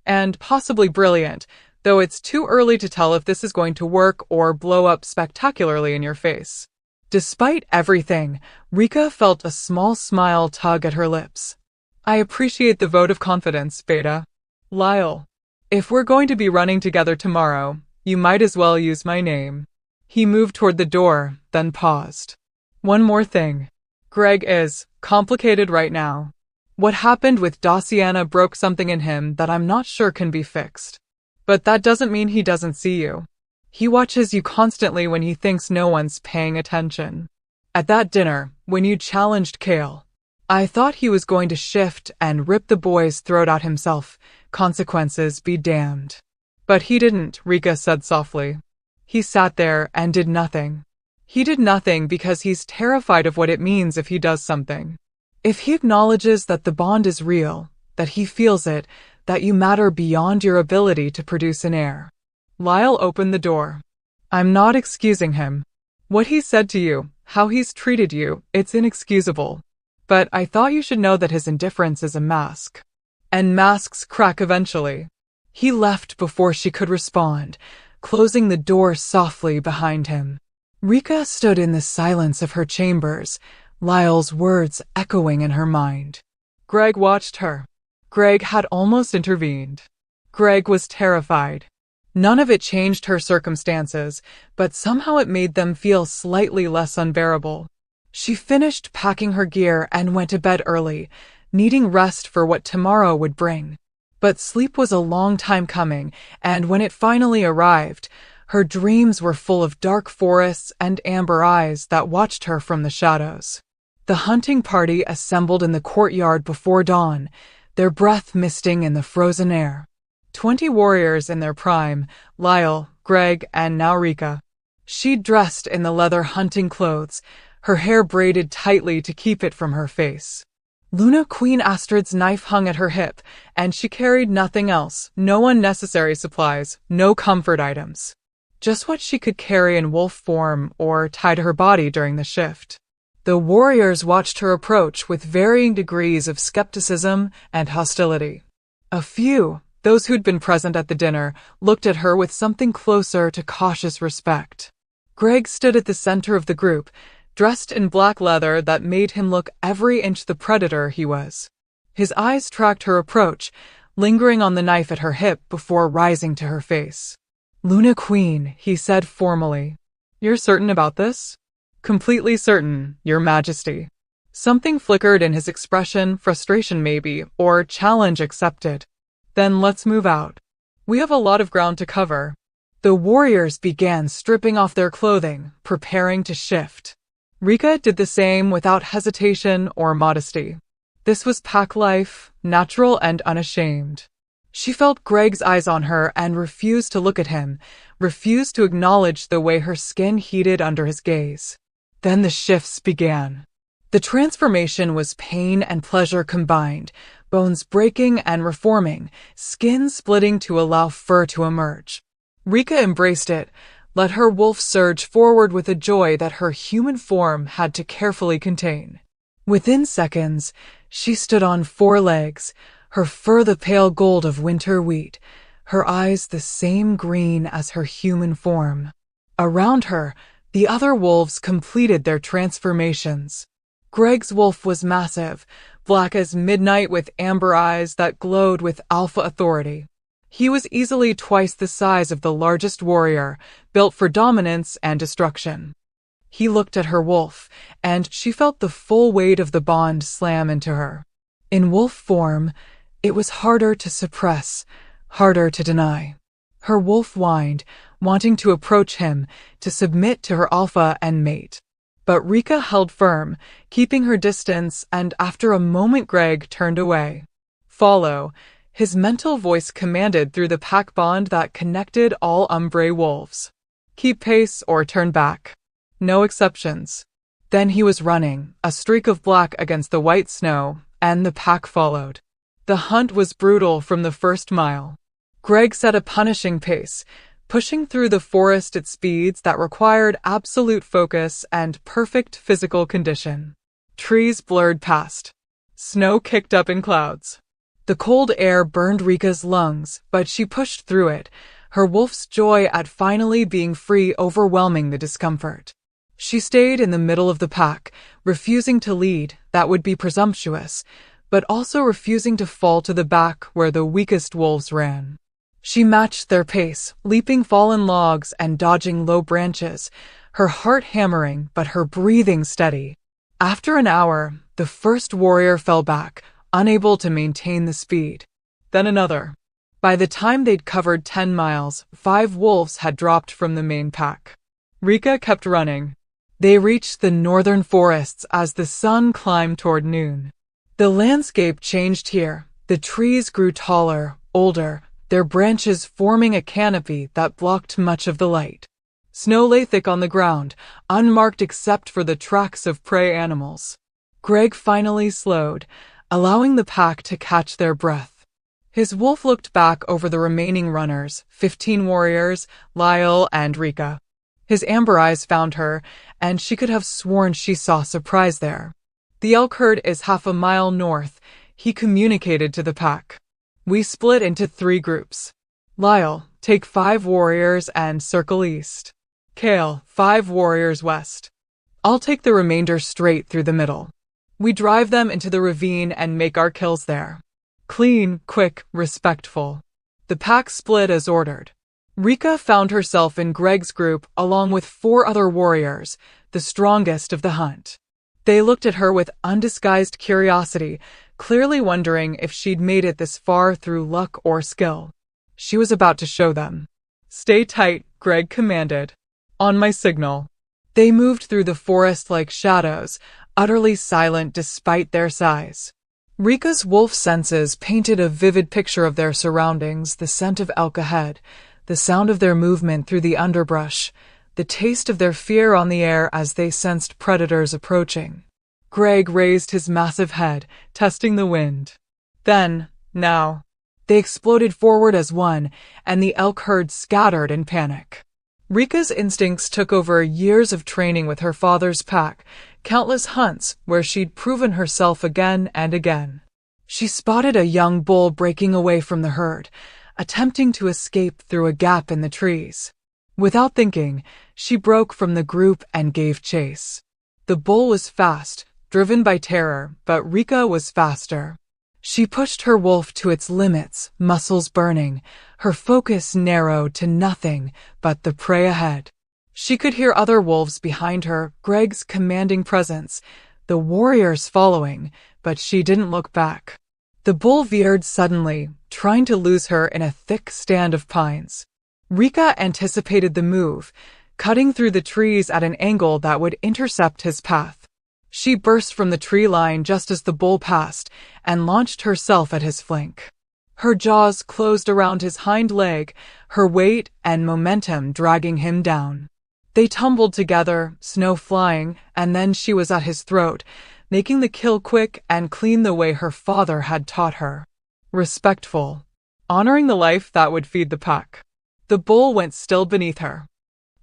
And possibly brilliant, though it's too early to tell if this is going to work or blow up spectacularly in your face. Despite everything, Rika felt a small smile tug at her lips. I appreciate the vote of confidence, Beta. Lyle, if we're going to be running together tomorrow, you might as well use my name. He moved toward the door, then paused. One more thing. Greg is complicated right now. What happened with Daciana broke something in him that I'm not sure can be fixed. But that doesn't mean he doesn't see you. He watches you constantly when he thinks no one's paying attention. At that dinner, when you challenged Kale, I thought he was going to shift and rip the boy's throat out himself. Consequences be damned. But he didn't, Rika said softly. He sat there and did nothing. He did nothing because he's terrified of what it means if he does something. If he acknowledges that the bond is real, that he feels it, that you matter beyond your ability to produce an heir. Lyle opened the door. I'm not excusing him. What he said to you, how he's treated you, it's inexcusable. But I thought you should know that his indifference is a mask. And masks crack eventually. He left before she could respond, closing the door softly behind him. Rika stood in the silence of her chambers, Lyle's words echoing in her mind. Greg watched her. Greg had almost intervened. Greg was terrified. None of it changed her circumstances, but somehow it made them feel slightly less unbearable. She finished packing her gear and went to bed early, needing rest for what tomorrow would bring. But sleep was a long time coming, and when it finally arrived, her dreams were full of dark forests and amber eyes that watched her from the shadows. The hunting party assembled in the courtyard before dawn, their breath misting in the frozen air. 20 warriors in their prime, Lyle, Greg, and now Rika. She'd dressed in the leather hunting clothes, her hair braided tightly to keep it from her face. Luna Queen Astrid's knife hung at her hip, and she carried nothing else, no unnecessary supplies, no comfort items. Just what she could carry in wolf form or tie to her body during the shift. The warriors watched her approach with varying degrees of skepticism and hostility. A few, those who'd been present at the dinner, looked at her with something closer to cautious respect. Greg stood at the center of the group, dressed in black leather that made him look every inch the predator he was. His eyes tracked her approach, lingering on the knife at her hip before rising to her face. "Luna Queen," he said formally. "You're certain about this?" "Completely certain, Your Majesty." Something flickered in his expression, frustration maybe, or challenge accepted. "Then let's move out. We have a lot of ground to cover." The warriors began stripping off their clothing, preparing to shift. Rika did the same without hesitation or modesty. This was pack life, natural and unashamed. She felt Greg's eyes on her and refused to look at him, refused to acknowledge the way her skin heated under his gaze. Then the shifts began. The transformation was pain and pleasure combined, bones breaking and reforming, skin splitting to allow fur to emerge. Rika embraced it, let her wolf surge forward with a joy that her human form had to carefully contain. Within seconds, she stood on 4 legs, her fur the pale gold of winter wheat, her eyes the same green as her human form. Around her, the other wolves completed their transformations. Greg's wolf was massive, black as midnight with amber eyes that glowed with alpha authority. He was easily twice the size of the largest warrior, built for dominance and destruction. He looked at her wolf, and she felt the full weight of the bond slam into her. In wolf form, it was harder to suppress, harder to deny. Her wolf whined, wanting to approach him, to submit to her alpha and mate. But Rika held firm, keeping her distance, and after a moment Greg turned away. "Follow," his mental voice commanded through the pack bond that connected all Umbrae wolves. "Keep pace or turn back. No exceptions." Then he was running, a streak of black against the white snow, and the pack followed. The hunt was brutal from the first mile. Greg set a punishing pace, pushing through the forest at speeds that required absolute focus and perfect physical condition. Trees blurred past. Snow kicked up in clouds. The cold air burned Rika's lungs, but she pushed through it, her wolf's joy at finally being free overwhelming the discomfort. She stayed in the middle of the pack, refusing to lead, that would be presumptuous, but also refusing to fall to the back where the weakest wolves ran. She matched their pace, leaping fallen logs and dodging low branches, her heart hammering but her breathing steady. After an hour, the first warrior fell back, unable to maintain the speed. Then another. By the time they'd covered 10 miles, 5 wolves had dropped from the main pack. Rika kept running. They reached the northern forests as the sun climbed toward noon. The landscape changed here. The trees grew taller, older, their branches forming a canopy that blocked much of the light. Snow lay thick on the ground, unmarked except for the tracks of prey animals. Greg finally slowed, allowing the pack to catch their breath. His wolf looked back over the remaining runners, 15 warriors, Lyle and Rika. His amber eyes found her, and she could have sworn she saw surprise there. "The elk herd is half a mile north," he communicated to the pack. "We split into 3 groups. Lyle, take 5 warriors and circle east. Kale, 5 warriors west. I'll take the remainder straight through the middle. We drive them into the ravine and make our kills there. Clean, quick, respectful." The pack split as ordered. Rika found herself in Greg's group along with 4 other warriors, the strongest of the hunt. They looked at her with undisguised curiosity, clearly wondering if she'd made it this far through luck or skill. She was about to show them. "Stay tight," Greg commanded. "On my signal." They moved through the forest like shadows, utterly silent despite their size. Rika's wolf senses painted a vivid picture of their surroundings, the scent of elk ahead, the sound of their movement through the underbrush, the taste of their fear on the air as they sensed predators approaching. Greg raised his massive head, testing the wind. Then, now. They exploded forward as one, and the elk herd scattered in panic. Rika's instincts took over years of training with her father's pack, countless hunts where she'd proven herself again and again. She spotted a young bull breaking away from the herd, attempting to escape through a gap in the trees. Without thinking, she broke from the group and gave chase. The bull was fast, driven by terror, but Rika was faster. She pushed her wolf to its limits, muscles burning, her focus narrowed to nothing but the prey ahead. She could hear other wolves behind her, Greg's commanding presence, the warriors following, but she didn't look back. The bull veered suddenly, trying to lose her in a thick stand of pines. Rika anticipated the move, cutting through the trees at an angle that would intercept his path. She burst from the tree line just as the bull passed and launched herself at his flank. Her jaws closed around his hind leg, her weight and momentum dragging him down. They tumbled together, snow flying, and then she was at his throat, making the kill quick and clean the way her father had taught her. Respectful, honoring the life that would feed the pack. The bull went still beneath her.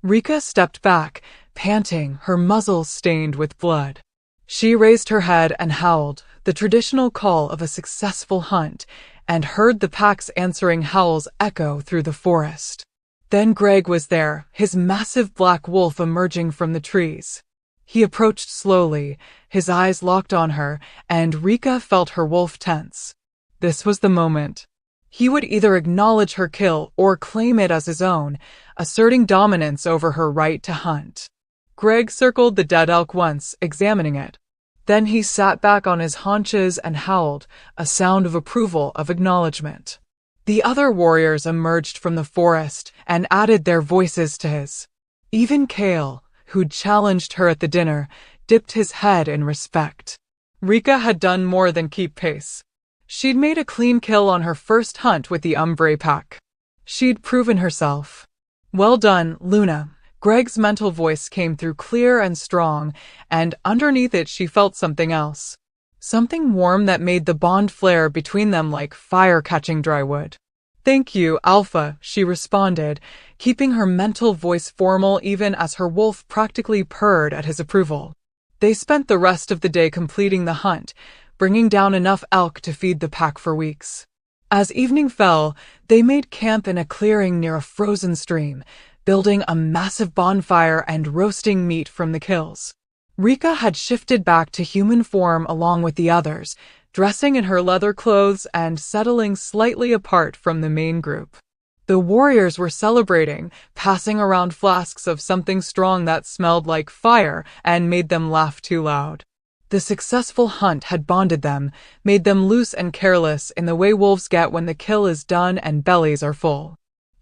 Rika stepped back, panting, her muzzle stained with blood. She raised her head and howled, the traditional call of a successful hunt, and heard the pack's answering howls echo through the forest. Then Greg was there, his massive black wolf emerging from the trees. He approached slowly, his eyes locked on her, and Rika felt her wolf tense. This was the moment. He would either acknowledge her kill or claim it as his own, asserting dominance over her right to hunt. Greg circled the dead elk once, examining it. Then he sat back on his haunches and howled, a sound of approval, of acknowledgement. The other warriors emerged from the forest and added their voices to his. Even Kale, who'd challenged her at the dinner, dipped his head in respect. Rika had done more than keep pace. She'd made a clean kill on her first hunt with the Umbre pack. She'd proven herself. Well done, Luna. Greg's mental voice came through clear and strong, and underneath it she felt something else. Something warm that made the bond flare between them like fire catching dry wood. Thank you, Alpha, she responded, keeping her mental voice formal even as her wolf practically purred at his approval. They spent the rest of the day completing the hunt, bringing down enough elk to feed the pack for weeks. As evening fell, they made camp in a clearing near a frozen stream, building a massive bonfire and roasting meat from the kills. Rika had shifted back to human form along with the others, dressing in her leather clothes and settling slightly apart from the main group. The warriors were celebrating, passing around flasks of something strong that smelled like fire and made them laugh too loud. The successful hunt had bonded them, made them loose and careless in the way wolves get when the kill is done and bellies are full.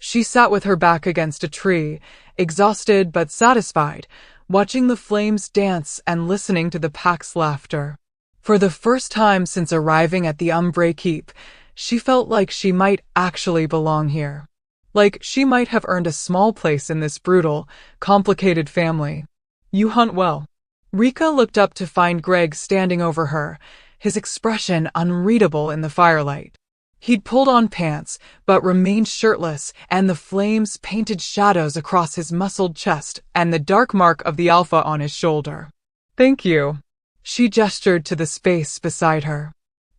She sat with her back against a tree, exhausted but satisfied, watching the flames dance and listening to the pack's laughter. For the first time since arriving at the Umbre Keep, she felt like she might actually belong here. Like she might have earned a small place in this brutal, complicated family. You hunt well. Rika looked up to find Greg standing over her, his expression unreadable in the firelight. He'd pulled on pants, but remained shirtless, and the flames painted shadows across his muscled chest and the dark mark of the alpha on his shoulder. Thank you. She gestured to the space beside her.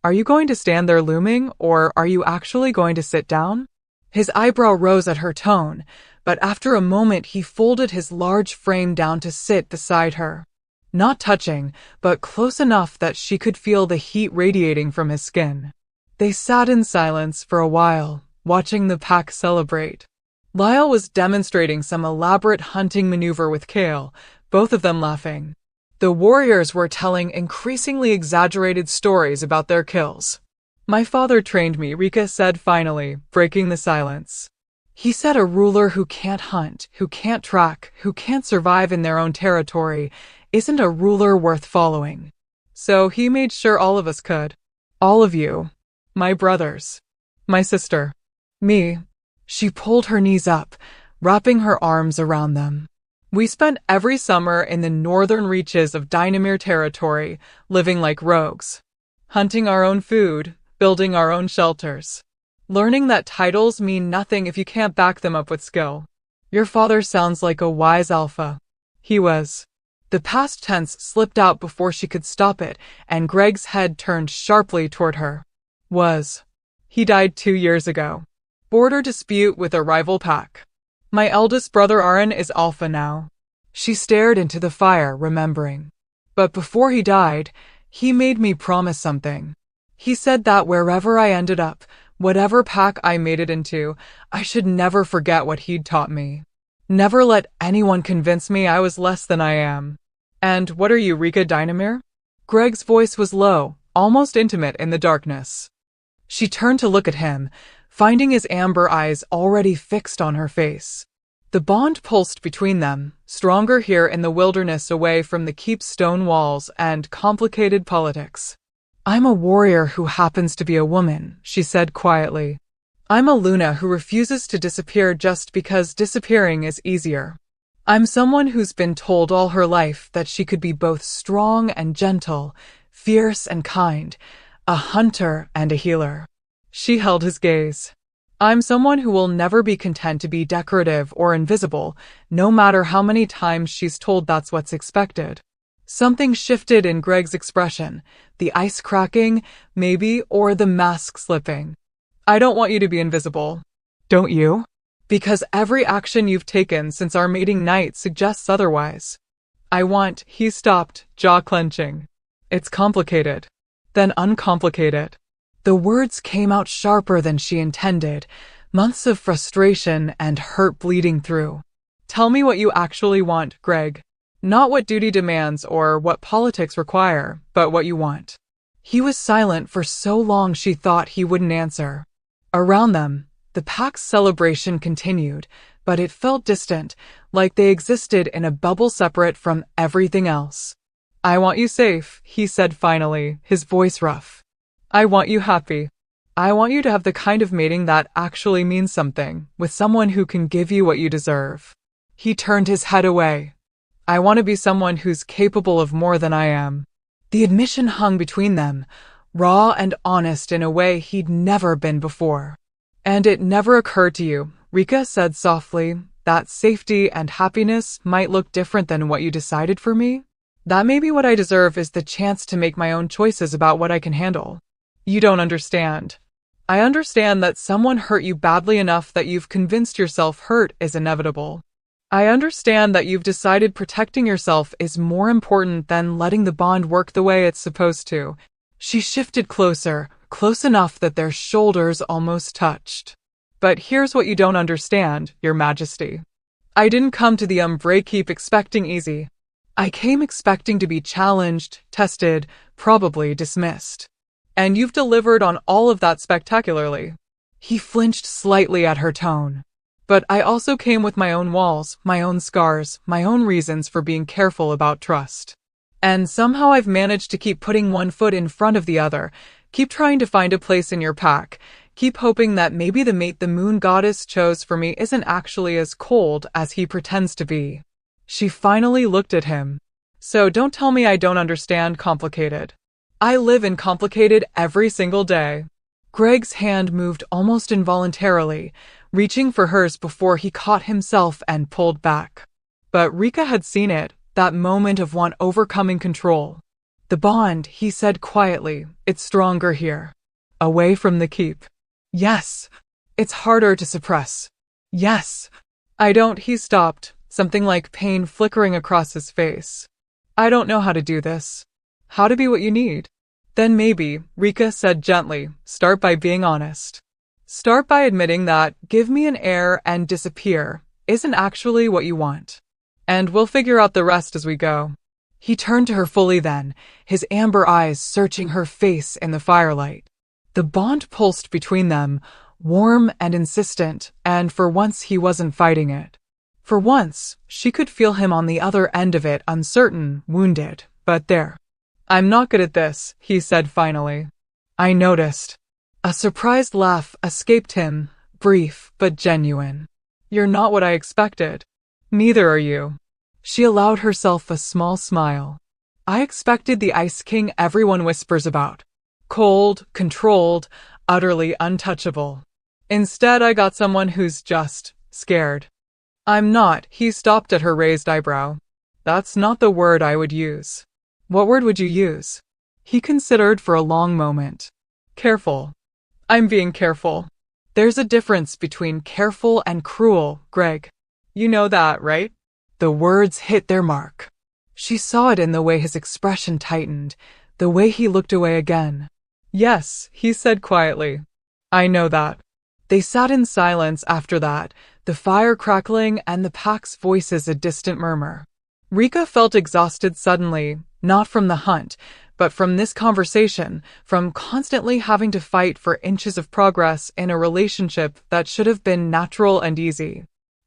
Are you going to stand there looming, or are you actually going to sit down? His eyebrow rose at her tone, but after a moment he folded his large frame down to sit beside her. Not touching, but close enough that she could feel the heat radiating from his skin. They sat in silence for a while, watching the pack celebrate. Lyle was demonstrating some elaborate hunting maneuver with Kale, both of them laughing. The warriors were telling increasingly exaggerated stories about their kills. My father trained me, Rika said finally, breaking the silence. He said a ruler who can't hunt, who can't track, who can't survive in their own territory, isn't a ruler worth following. So he made sure all of us could. All of you. My brothers. My sister. Me. She pulled her knees up, wrapping her arms around them. We spent every summer in the northern reaches of Dynamere territory, living like rogues. Hunting our own food, building our own shelters. Learning that titles mean nothing if you can't back them up with skill. Your father sounds like a wise alpha. He was. The past tense slipped out before she could stop it, and Greg's head turned sharply toward her. Was. He died 2 years ago. Border dispute with a rival pack. My eldest brother Aaron is alpha now. She stared into the fire, remembering. But before he died, he made me promise something. He said that wherever I ended up, whatever pack I made it into, I should never forget what he'd taught me. Never let anyone convince me I was less than I am. And what are you, Rika Dynamir? Greg's voice was low, almost intimate in the darkness. She turned to look at him, finding his amber eyes already fixed on her face. The bond pulsed between them, stronger here in the wilderness away from the keep's stone walls and complicated politics. I'm a warrior who happens to be a woman, she said quietly. I'm a Luna who refuses to disappear just because disappearing is easier. I'm someone who's been told all her life that she could be both strong and gentle, fierce and kind, a hunter and a healer. She held his gaze. I'm someone who will never be content to be decorative or invisible, no matter how many times she's told that's what's expected. Something shifted in Greg's expression, the ice cracking, maybe, or the mask slipping. I don't want you to be invisible. Don't you? Because every action you've taken since our mating night suggests otherwise. He stopped, jaw clenching. It's complicated. Then uncomplicate it. The words came out sharper than she intended, months of frustration and hurt bleeding through. Tell me what you actually want, Greg. Not what duty demands or what politics require, but what you want. He was silent for so long she thought he wouldn't answer. Around them, the pack's celebration continued, but it felt distant, like they existed in a bubble separate from everything else. I want you safe, he said finally, his voice rough. I want you happy. I want you to have the kind of mating that actually means something, with someone who can give you what you deserve. He turned his head away. I want to be someone who's capable of more than I am. The admission hung between them, raw and honest in a way he'd never been before. And it never occurred to you, Rika said softly, that safety and happiness might look different than what you decided for me? That maybe what I deserve is the chance to make my own choices about what I can handle. You don't understand. I understand that someone hurt you badly enough that you've convinced yourself hurt is inevitable. I understand that you've decided protecting yourself is more important than letting the bond work the way it's supposed to. She shifted closer, close enough that their shoulders almost touched. But here's what you don't understand, Your Majesty. I didn't come to the Umbrae Keep expecting easy. I came expecting to be challenged, tested, probably dismissed. And you've delivered on all of that spectacularly. He flinched slightly at her tone. But I also came with my own walls, my own scars, my own reasons for being careful about trust. And somehow I've managed to keep putting one foot in front of the other, keep trying to find a place in your pack, keep hoping that maybe the mate the moon goddess chose for me isn't actually as cold as he pretends to be. She finally looked at him. So don't tell me I don't understand complicated. I live in complicated every single day. Greg's hand moved almost involuntarily, reaching for hers before he caught himself and pulled back. But Rika had seen it, that moment of one overcoming control. The bond, he said quietly, it's stronger here. Away from the keep. Yes. It's harder to suppress. Yes. He stopped, something like pain flickering across his face. I don't know how to do this. How to be what you need. Then maybe, Rika said gently, start by being honest. Start by admitting that give me an heir and disappear isn't actually what you want. And we'll figure out the rest as we go. He turned to her fully then, his amber eyes searching her face in the firelight. The bond pulsed between them, warm and insistent, and for once he wasn't fighting it. For once, she could feel him on the other end of it, uncertain, wounded, but there. I'm not good at this, he said finally. I noticed. A surprised laugh escaped him, brief but genuine. You're not what I expected. Neither are you. She allowed herself a small smile. I expected the Ice King everyone whispers about. Cold, controlled, utterly untouchable. Instead, I got someone who's just scared. I'm not. He stopped at her raised eyebrow. That's not the word I would use. What word would you use? He considered for a long moment. Careful. I'm being careful. There's a difference between careful and cruel, Greg. You know that, right? The words hit their mark. She saw it in the way his expression tightened, the way he looked away again. Yes, he said quietly. I know that. They sat in silence after that, the fire crackling and the pack's voices a distant murmur. Rika felt exhausted suddenly, not from the hunt, but from this conversation, from constantly having to fight for inches of progress in a relationship that should have been natural and easy.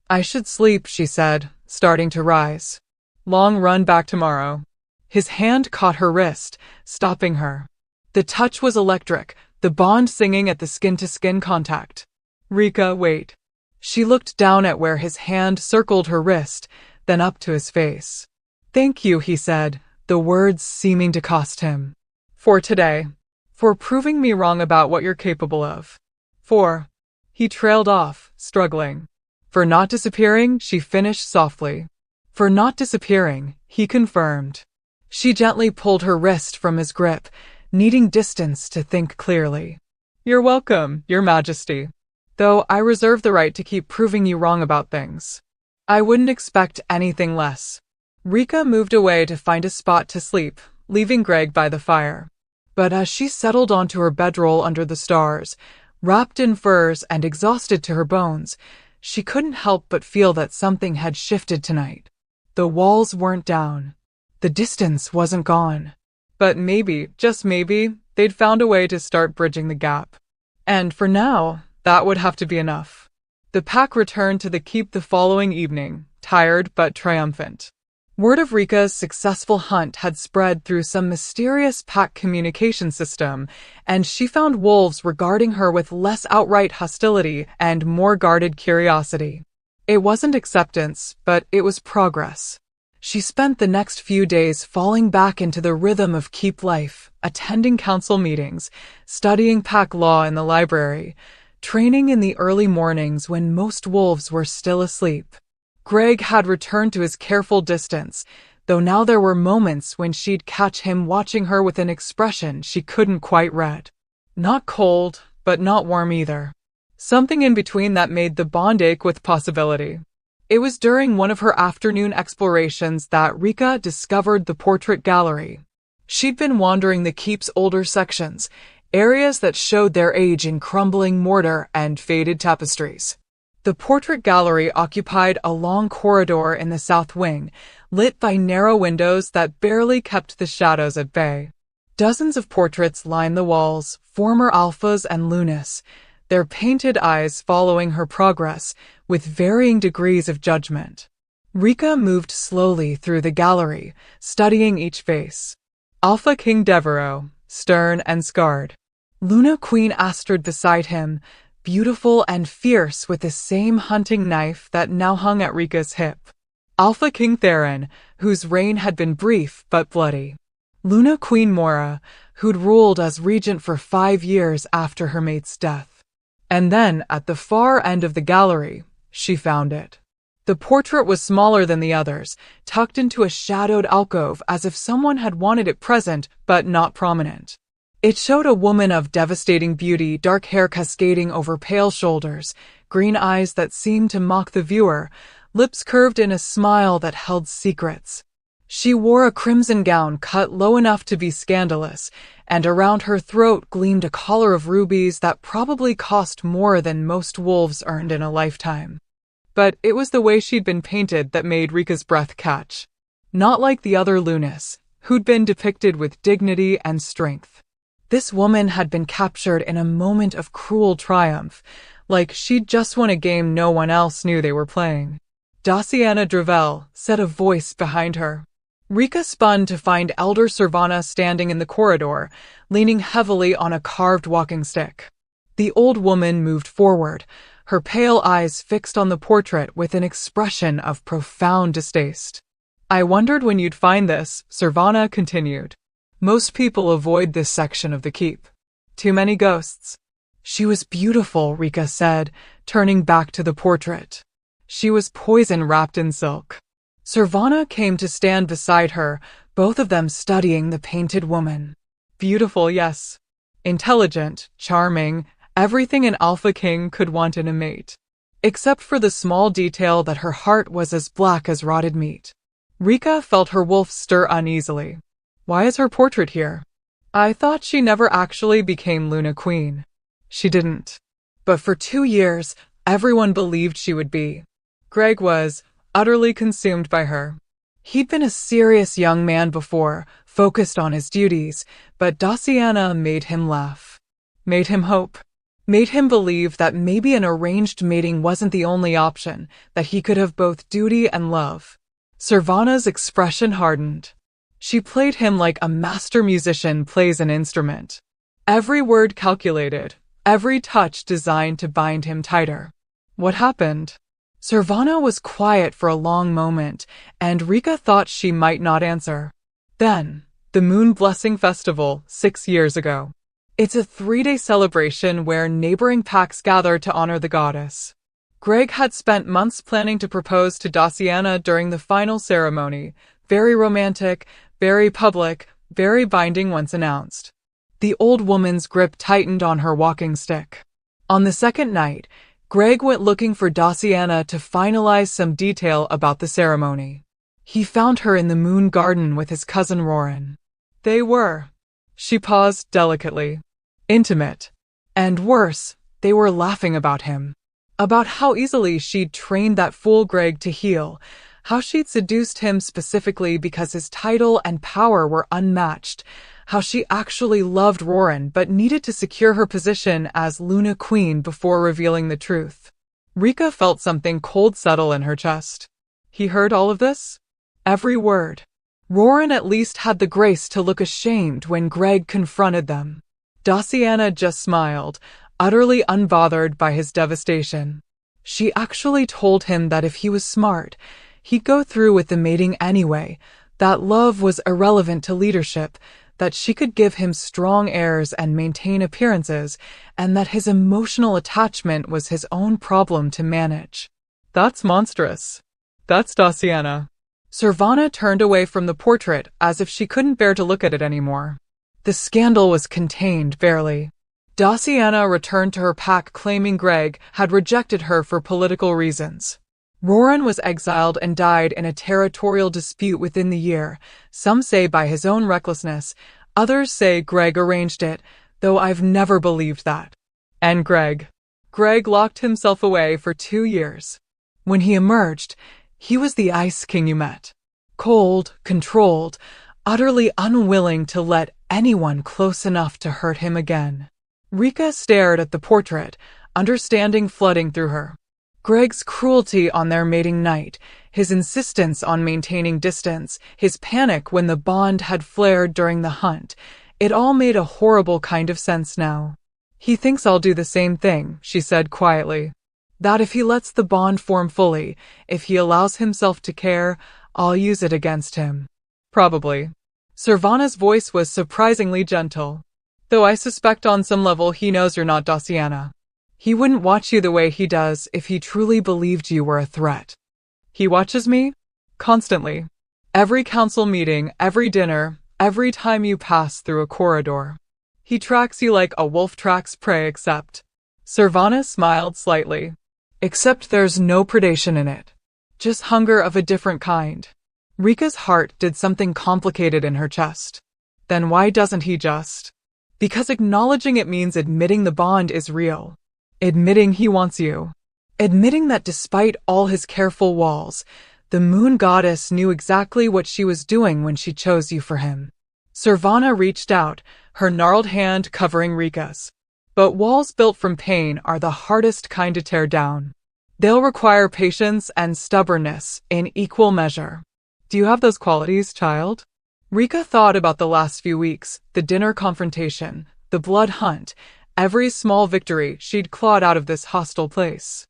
I should sleep, she said, starting to rise. Long run back tomorrow. His hand caught her wrist, stopping her. The touch was electric, the bond singing at the skin-to-skin contact. Rika, wait. She looked down at where his hand circled her wrist, then up to his face. Thank you, he said, the words seeming to cost him. For today. For proving me wrong about what you're capable of. For. He trailed off, struggling. For not disappearing, she finished softly. For not disappearing, he confirmed. She gently pulled her wrist from his grip, needing distance to think clearly. You're welcome, Your Majesty. Though I reserve the right to keep proving you wrong about things. I wouldn't expect anything less. Rika moved away to find a spot to sleep, leaving Greg by the fire. But as she settled onto her bedroll under the stars, wrapped in furs and exhausted to her bones, she couldn't help but feel that something had shifted tonight. The walls weren't down. The distance wasn't gone. But maybe, just maybe, they'd found a way to start bridging the gap. And for now, that would have to be enough. The pack returned to the keep the following evening, tired but triumphant. Word of Rika's successful hunt had spread through some mysterious pack communication system, and she found wolves regarding her with less outright hostility and more guarded curiosity. It wasn't acceptance, but it was progress. She spent the next few days falling back into the rhythm of keep life, attending council meetings, studying pack law in the library, training in the early mornings when most wolves were still asleep. Greg had returned to his careful distance, though now there were moments when she'd catch him watching her with an expression she couldn't quite read. Not cold, but not warm either. Something in between that made the bond ache with possibility. It was during one of her afternoon explorations that Rika discovered the portrait gallery. She'd been wandering the keep's older sections, areas that showed their age in crumbling mortar and faded tapestries. The portrait gallery occupied a long corridor in the south wing, lit by narrow windows that barely kept the shadows at bay. Dozens of portraits lined the walls, former alphas and lunas, their painted eyes following her progress with varying degrees of judgment. Rika moved slowly through the gallery, studying each face. Alpha King Devereaux, stern and scarred. Luna Queen Astrid beside him, beautiful and fierce with the same hunting knife that now hung at Rika's hip. Alpha King Theron, whose reign had been brief but bloody. Luna Queen Mora, who'd ruled as regent for 5 years after her mate's death. And then, at the far end of the gallery, she found it. The portrait was smaller than the others, tucked into a shadowed alcove as if someone had wanted it present but not prominent. It showed a woman of devastating beauty, dark hair cascading over pale shoulders, green eyes that seemed to mock the viewer, lips curved in a smile that held secrets. She wore a crimson gown cut low enough to be scandalous, and around her throat gleamed a collar of rubies that probably cost more than most wolves earned in a lifetime. But it was the way she'd been painted that made Rika's breath catch. Not like the other Lunas, who'd been depicted with dignity and strength. This woman had been captured in a moment of cruel triumph, like she'd just won a game no one else knew they were playing. Daciana Dravel, said a voice behind her. Rika spun to find Elder Servana standing in the corridor, leaning heavily on a carved walking stick. The old woman moved forward, her pale eyes fixed on the portrait with an expression of profound distaste. I wondered when you'd find this, Servana continued. Most people avoid this section of the keep. Too many ghosts. She was beautiful, Rika said, turning back to the portrait. She was poison wrapped in silk. Servana came to stand beside her, both of them studying the painted woman. Beautiful, yes. Intelligent, charming, everything an alpha king could want in a mate. Except for the small detail that her heart was as black as rotted meat. Rika felt her wolf stir uneasily. Why is her portrait here? I thought she never actually became Luna Queen. She didn't. But for 2 years, everyone believed she would be. Greg was utterly consumed by her. He'd been a serious young man before, focused on his duties, but Daciana made him laugh. Made him hope. Made him believe that maybe an arranged mating wasn't the only option, that he could have both duty and love. Servana's expression hardened. She played him like a master musician plays an instrument. Every word calculated, every touch designed to bind him tighter. What happened? Servana was quiet for a long moment, and Rika thought she might not answer. Then, the Moon Blessing Festival, 6 years ago. It's a 3-day celebration where neighboring packs gather to honor the goddess. Greg had spent months planning to propose to Daciana during the final ceremony. Very romantic, very public, very binding once announced. The old woman's grip tightened on her walking stick. On the second night, Greg went looking for Daciana to finalize some detail about the ceremony. He found her in the moon garden with his cousin Roran. They were, she paused delicately, intimate. And worse, they were laughing about him. About how easily she'd trained that fool Greg to heal, how she'd seduced him specifically because his title and power were unmatched, how she actually loved Roran but needed to secure her position as Luna Queen before revealing the truth. Rika felt something cold settle in her chest. He heard all of this? Every word. Roran at least had the grace to look ashamed when Greg confronted them. Daciana just smiled, utterly unbothered by his devastation. She actually told him that if he was smart, he'd go through with the mating anyway, that love was irrelevant to leadership, that she could give him strong airs and maintain appearances, and that his emotional attachment was his own problem to manage. That's monstrous. That's Daciana. Servana turned away from the portrait as if she couldn't bear to look at it anymore. The scandal was contained barely. Daciana returned to her pack claiming Greg had rejected her for political reasons. Roran was exiled and died in a territorial dispute within the year, some say by his own recklessness, others say Greg arranged it, though I've never believed that. And Greg locked himself away for 2 years. When he emerged, he was the Ice King you met. Cold, controlled, utterly unwilling to let anyone close enough to hurt him again. Rika stared at the portrait, understanding flooding through her. Greg's cruelty on their mating night, his insistence on maintaining distance, his panic when the bond had flared during the hunt, it all made a horrible kind of sense now. He thinks I'll do the same thing, she said quietly. That if he lets the bond form fully, if he allows himself to care, I'll use it against him. Probably. Servana's voice was surprisingly gentle. Though I suspect on some level he knows you're not Daciana. He wouldn't watch you the way he does if he truly believed you were a threat. He watches me? Constantly. Every council meeting, every dinner, every time you pass through a corridor. He tracks you like a wolf tracks prey except... Servana smiled slightly. Except there's no predation in it. Just hunger of a different kind. Rika's heart did something complicated in her chest. Then why doesn't he just? Because acknowledging it means admitting the bond is real. Admitting he wants you. Admitting that despite all his careful walls, the moon goddess knew exactly what she was doing when she chose you for him. Servana reached out, her gnarled hand covering Rika's. But walls built from pain are the hardest kind to tear down. They'll require patience and stubbornness in equal measure. Do you have those qualities, child? Rika thought about the last few weeks, the dinner confrontation, the blood hunt, every small victory she'd clawed out of this hostile place.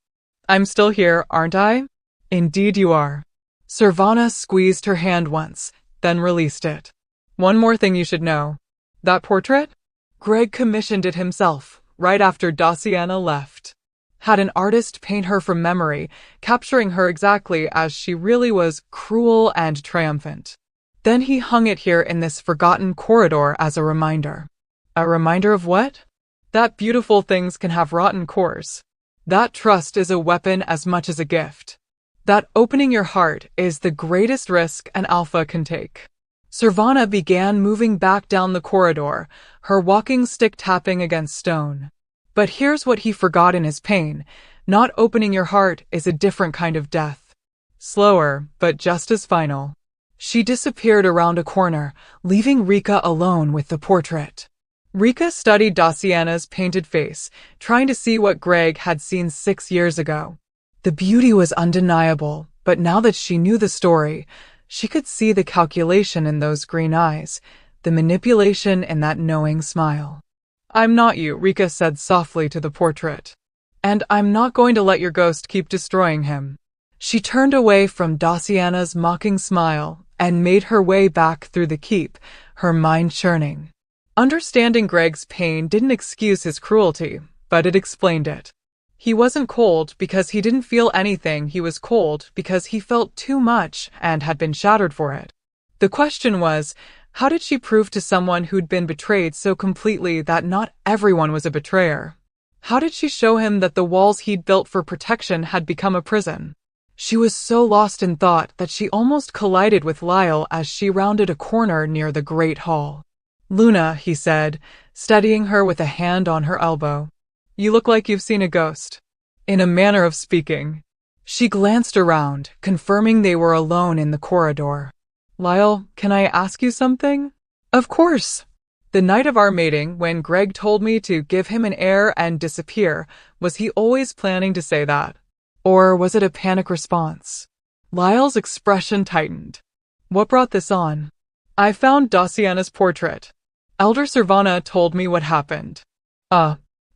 I'm still here, aren't I? Indeed you are. Servana squeezed her hand once, then released it. One more thing you should know. That portrait? Greg commissioned it himself, right after Daciana left. Had an artist paint her from memory, capturing her exactly as she really was, cruel and triumphant. Then he hung it here in this forgotten corridor as a reminder. A reminder of what? That beautiful things can have rotten cores. That trust is a weapon as much as a gift. That opening your heart is the greatest risk an alpha can take. Servana began moving back down the corridor, her walking stick tapping against stone. But here's what he forgot in his pain. Not opening your heart is a different kind of death. Slower, but just as final. She disappeared around a corner, leaving Rika alone with the portrait. Rika studied Daciana's painted face, trying to see what Greg had seen 6 years ago. The beauty was undeniable, but now that she knew the story, she could see the calculation in those green eyes, the manipulation in that knowing smile. "I'm not you," Rika said softly to the portrait. "And I'm not going to let your ghost keep destroying him." She turned away from Daciana's mocking smile and made her way back through the keep, her mind churning. Understanding Greg's pain didn't excuse his cruelty, but it explained it. He wasn't cold because he didn't feel anything, he was cold because he felt too much and had been shattered for it. The question was, how did she prove to someone who'd been betrayed so completely that not everyone was a betrayer? How did she show him that the walls he'd built for protection had become a prison? She was so lost in thought that she almost collided with Lyle as she rounded a corner near the Great Hall. "Luna," he said, steadying her with a hand on her elbow. "You look like you've seen a ghost." In a manner of speaking. She glanced around, confirming they were alone in the corridor. "Lyle, can I ask you something?" "Of course." The night of our mating, when Greg told me to give him an heir and disappear, was he always planning to say that? Or was it a panic response? Lyle's expression tightened. "What brought this on?" "I found Daciana's portrait. Elder Servana told me what happened."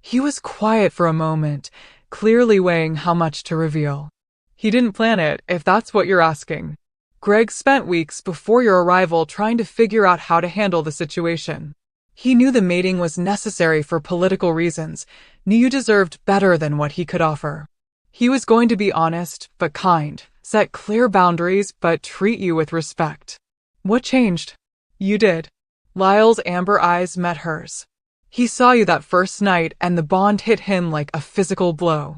He was quiet for a moment, clearly weighing how much to reveal. "He didn't plan it, if that's what you're asking. Greg spent weeks before your arrival trying to figure out how to handle the situation. He knew the mating was necessary for political reasons, knew you deserved better than what he could offer. He was going to be honest, but kind, set clear boundaries, but treat you with respect." "What changed?" "You did." Lyle's amber eyes met hers. "He saw you that first night, and the bond hit him like a physical blow.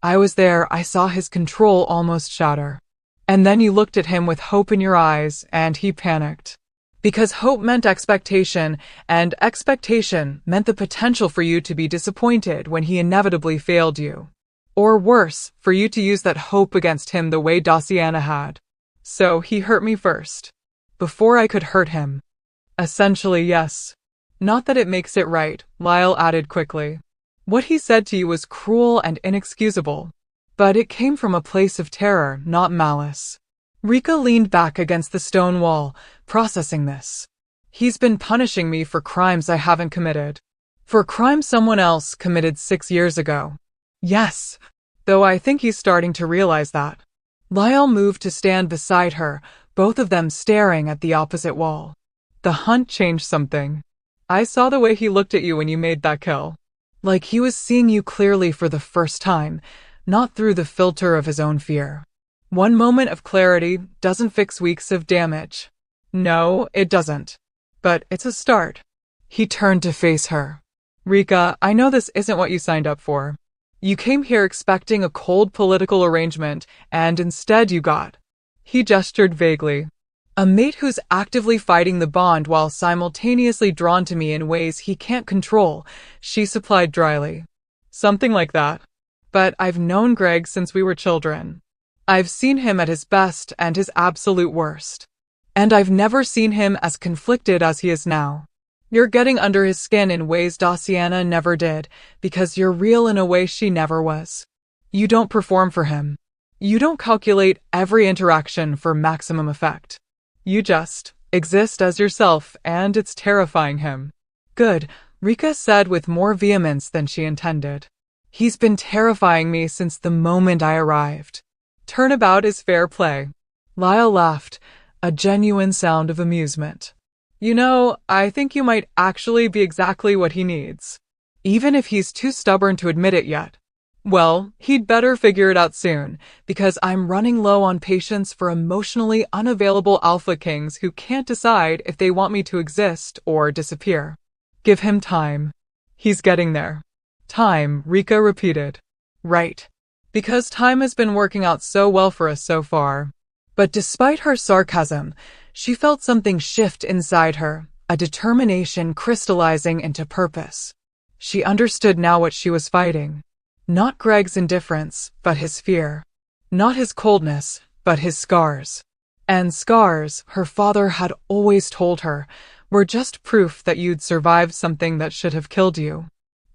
I was there, I saw his control almost shatter. And then you looked at him with hope in your eyes, and he panicked. Because hope meant expectation, and expectation meant the potential for you to be disappointed when he inevitably failed you. Or worse, for you to use that hope against him the way Daciana had. So he hurt me first. Before I could hurt him." "Essentially, yes. Not that it makes it right," Lyle added quickly. "What he said to you was cruel and inexcusable. But it came from a place of terror, not malice." Rika leaned back against the stone wall, processing this. "He's been punishing me for crimes I haven't committed. For crimes someone else committed 6 years ago." "Yes. Though I think he's starting to realize that." Lyle moved to stand beside her, both of them staring at the opposite wall. "The hunt changed something. I saw the way he looked at you when you made that kill. Like he was seeing you clearly for the first time, not through the filter of his own fear. One moment of clarity doesn't fix weeks of damage. No, it doesn't. But it's a start." He turned to face her. "Rika, I know this isn't what you signed up for. You came here expecting a cold political arrangement, and instead you got..." He gestured vaguely. "A mate who's actively fighting the bond while simultaneously drawn to me in ways he can't control," she supplied dryly. "Something like that. But I've known Greg since we were children. I've seen him at his best and his absolute worst. And I've never seen him as conflicted as he is now. You're getting under his skin in ways Daciana never did, because you're real in a way she never was. You don't perform for him. You don't calculate every interaction for maximum effect. You just exist as yourself, and it's terrifying him." "Good," Rika said with more vehemence than she intended. "He's been terrifying me since the moment I arrived." "Turnabout is fair play." Lyle laughed, a genuine sound of amusement. "You know, I think you might actually be exactly what he needs. Even if he's too stubborn to admit it yet." Well, he'd better figure it out soon, because I'm running low on patience for emotionally unavailable alpha kings who can't decide if they want me to exist or disappear. Give him time. He's getting there. Time, Rika repeated. Right. Because time has been working out so well for us so far. But despite her sarcasm, she felt something shift inside her, a determination crystallizing into purpose. She understood now what she was fighting. Not Greg's indifference, but his fear. Not his coldness, but his scars. And scars, her father had always told her, were just proof that you'd survived something that should have killed you.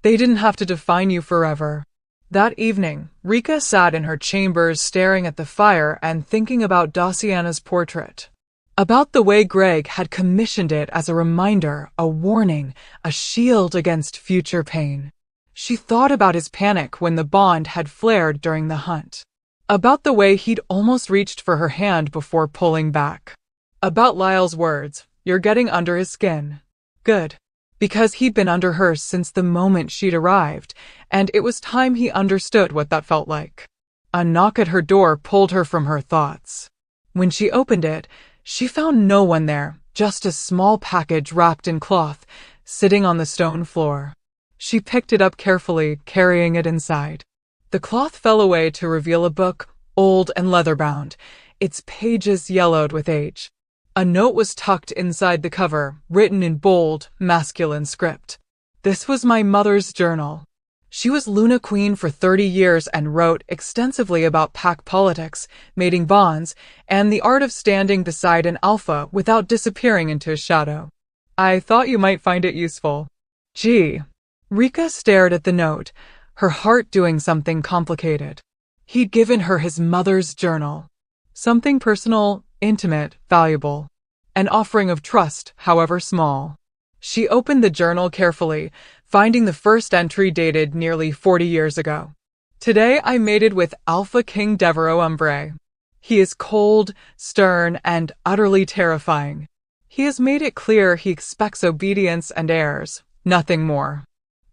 They didn't have to define you forever. That evening, Rika sat in her chambers staring at the fire and thinking about Daciana's portrait. About the way Greg had commissioned it as a reminder, a warning, a shield against future pain. She thought about his panic when the bond had flared during the hunt. About the way he'd almost reached for her hand before pulling back. About Lyle's words, "You're getting under his skin." Good. Because he'd been under hers since the moment she'd arrived, and it was time he understood what that felt like. A knock at her door pulled her from her thoughts. When she opened it, she found no one there, just a small package wrapped in cloth, sitting on the stone floor. She picked it up carefully, carrying it inside. The cloth fell away to reveal a book, old and leather-bound, its pages yellowed with age. A note was tucked inside the cover, written in bold, masculine script. This was my mother's journal. She was Luna Queen for 30 years and wrote extensively about pack politics, mating bonds, and the art of standing beside an alpha without disappearing into a shadow. I thought you might find it useful. Gee. Rika stared at the note, her heart doing something complicated. He'd given her his mother's journal. Something personal, intimate, valuable. An offering of trust, however small. She opened the journal carefully, finding the first entry dated nearly 40 years ago. Today I mated with Alpha King Devereaux Umbre. He is cold, stern, and utterly terrifying. He has made it clear he expects obedience and heirs, nothing more.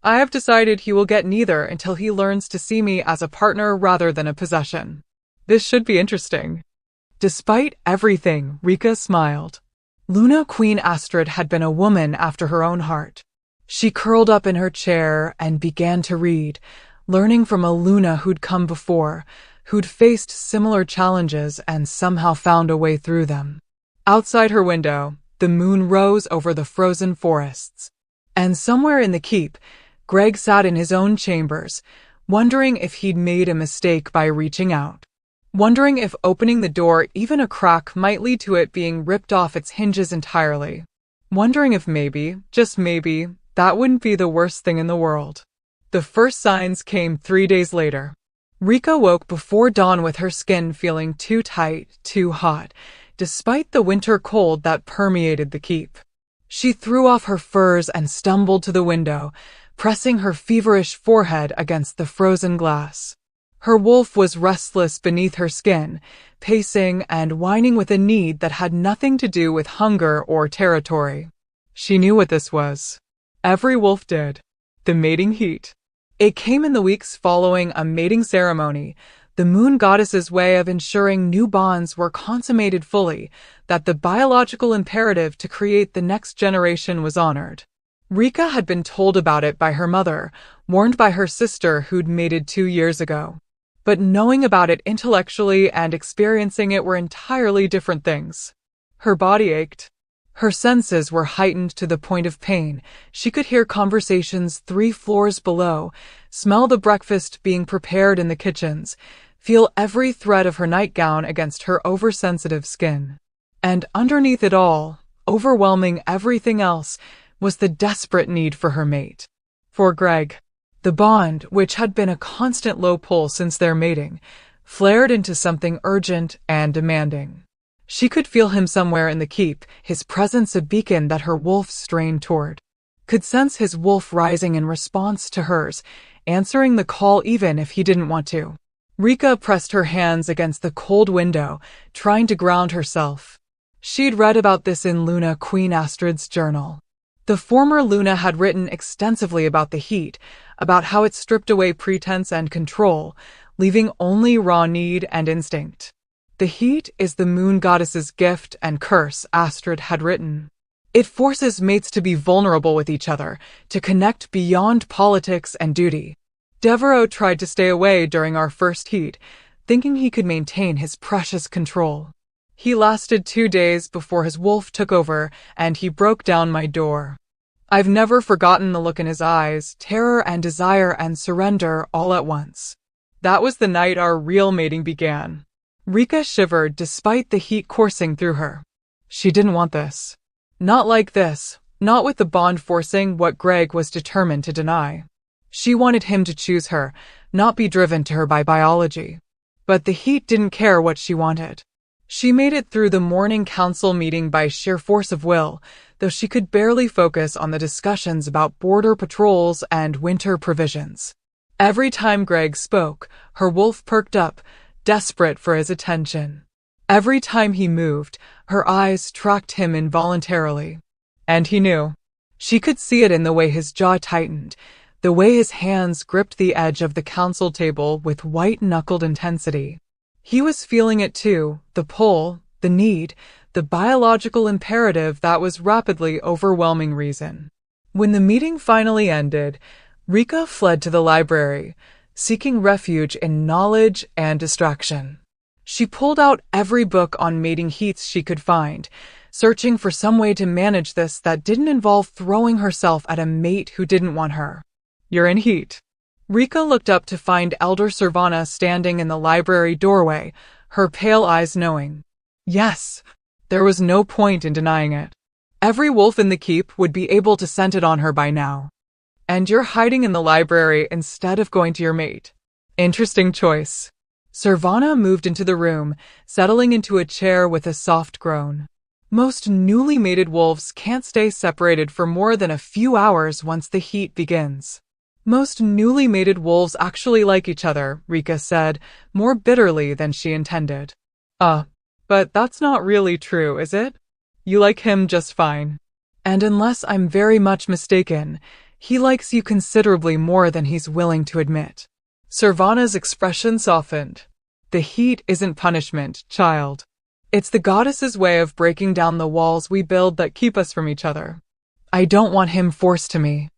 I have decided he will get neither until he learns to see me as a partner rather than a possession. This should be interesting. Despite everything, Rika smiled. Luna Queen Astrid had been a woman after her own heart. She curled up in her chair and began to read, learning from a Luna who'd come before, who'd faced similar challenges and somehow found a way through them. Outside her window, the moon rose over the frozen forests. And somewhere in the keep, Greg sat in his own chambers, wondering if he'd made a mistake by reaching out. Wondering if opening the door even a crack might lead to it being ripped off its hinges entirely. Wondering if maybe, just maybe, that wouldn't be the worst thing in the world. The first signs came 3 days later. Rika woke before dawn with her skin feeling too tight, too hot, despite the winter cold that permeated the keep. She threw off her furs and stumbled to the window, pressing her feverish forehead against the frozen glass. Her wolf was restless beneath her skin, pacing and whining with a need that had nothing to do with hunger or territory. She knew what this was. Every wolf did. The mating heat. It came in the weeks following a mating ceremony, the moon goddess's way of ensuring new bonds were consummated fully, that the biological imperative to create the next generation was honored. Rika had been told about it by her mother, warned by her sister who'd mated 2 years ago. But knowing about it intellectually and experiencing it were entirely different things. Her body ached. Her senses were heightened to the point of pain. She could hear conversations 3 floors below, smell the breakfast being prepared in the kitchens, feel every thread of her nightgown against her oversensitive skin. And underneath it all, overwhelming everything else, was the desperate need for her mate. For Greg. The bond, which had been a constant low pull since their mating, flared into something urgent and demanding. She could feel him somewhere in the keep, his presence a beacon that her wolf strained toward. Could sense his wolf rising in response to hers, answering the call even if he didn't want to. Rika pressed her hands against the cold window, trying to ground herself. She'd read about this in Luna Queen Astrid's journal. The former Luna had written extensively about the heat, about how it stripped away pretense and control, leaving only raw need and instinct. The heat is the moon goddess's gift and curse, Astrid had written. It forces mates to be vulnerable with each other, to connect beyond politics and duty. Devereaux tried to stay away during our first heat, thinking he could maintain his precious control. He lasted 2 days before his wolf took over, and he broke down my door. I've never forgotten the look in his eyes, terror and desire and surrender all at once. That was the night our real mating began. Rika shivered despite the heat coursing through her. She didn't want this. Not like this, not with the bond forcing what Greg was determined to deny. She wanted him to choose her, not be driven to her by biology. But the heat didn't care what she wanted. She made it through the morning council meeting by sheer force of will, though she could barely focus on the discussions about border patrols and winter provisions. Every time Greg spoke, her wolf perked up, desperate for his attention. Every time he moved, her eyes tracked him involuntarily. And he knew. She could see it in the way his jaw tightened, the way his hands gripped the edge of the council table with white-knuckled intensity. He was feeling it too, the pull, the need, the biological imperative that was rapidly overwhelming reason. When the meeting finally ended, Rika fled to the library, seeking refuge in knowledge and distraction. She pulled out every book on mating heats she could find, searching for some way to manage this that didn't involve throwing herself at a mate who didn't want her. You're in heat. Rika looked up to find Elder Servana standing in the library doorway, her pale eyes knowing. Yes, there was no point in denying it. Every wolf in the keep would be able to scent it on her by now. And you're hiding in the library instead of going to your mate. Interesting choice. Servana moved into the room, settling into a chair with a soft groan. Most newly mated wolves can't stay separated for more than a few hours once the heat begins. Most newly mated wolves actually like each other, Rika said, more bitterly than she intended. But that's not really true, is it? You like him just fine. And unless I'm very much mistaken, he likes you considerably more than he's willing to admit. Servana's expression softened. The heat isn't punishment, child. It's the goddess's way of breaking down the walls we build that keep us from each other. I don't want him forced to me.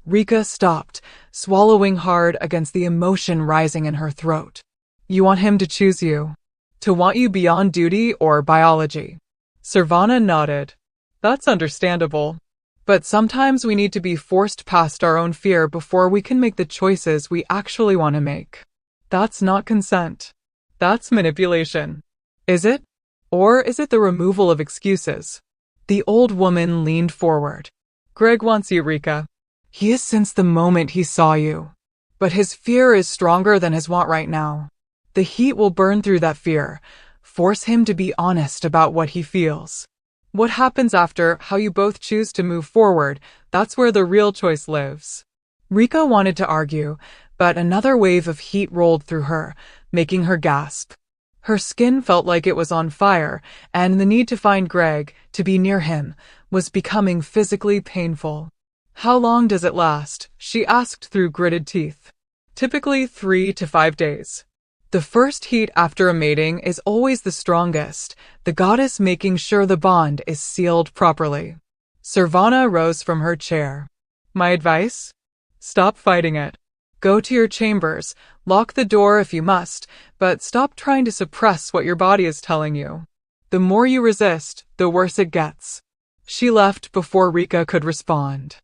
Rika stopped, swallowing hard against the emotion rising in her throat. You want him to choose you. To want you beyond duty or biology. Servana nodded. That's understandable. But sometimes we need to be forced past our own fear before we can make the choices we actually want to make. That's not consent. That's manipulation. Is it? Or is it the removal of excuses? The old woman leaned forward. Greg wants you, Rika. He is since the moment he saw you. But his fear is stronger than his want right now. The heat will burn through that fear, force him to be honest about what he feels. What happens after, how you both choose to move forward, that's where the real choice lives. Rika wanted to argue, but another wave of heat rolled through her, making her gasp. Her skin felt like it was on fire, and the need to find Greg, to be near him, was becoming physically painful. How long does it last? She asked through gritted teeth. Typically 3 to 5 days. The first heat after a mating is always the strongest, the goddess making sure the bond is sealed properly. Servana rose from her chair. My advice? Stop fighting it. Go to your chambers, lock the door if you must, but stop trying to suppress what your body is telling you. The more you resist, the worse it gets. She left before Rika could respond.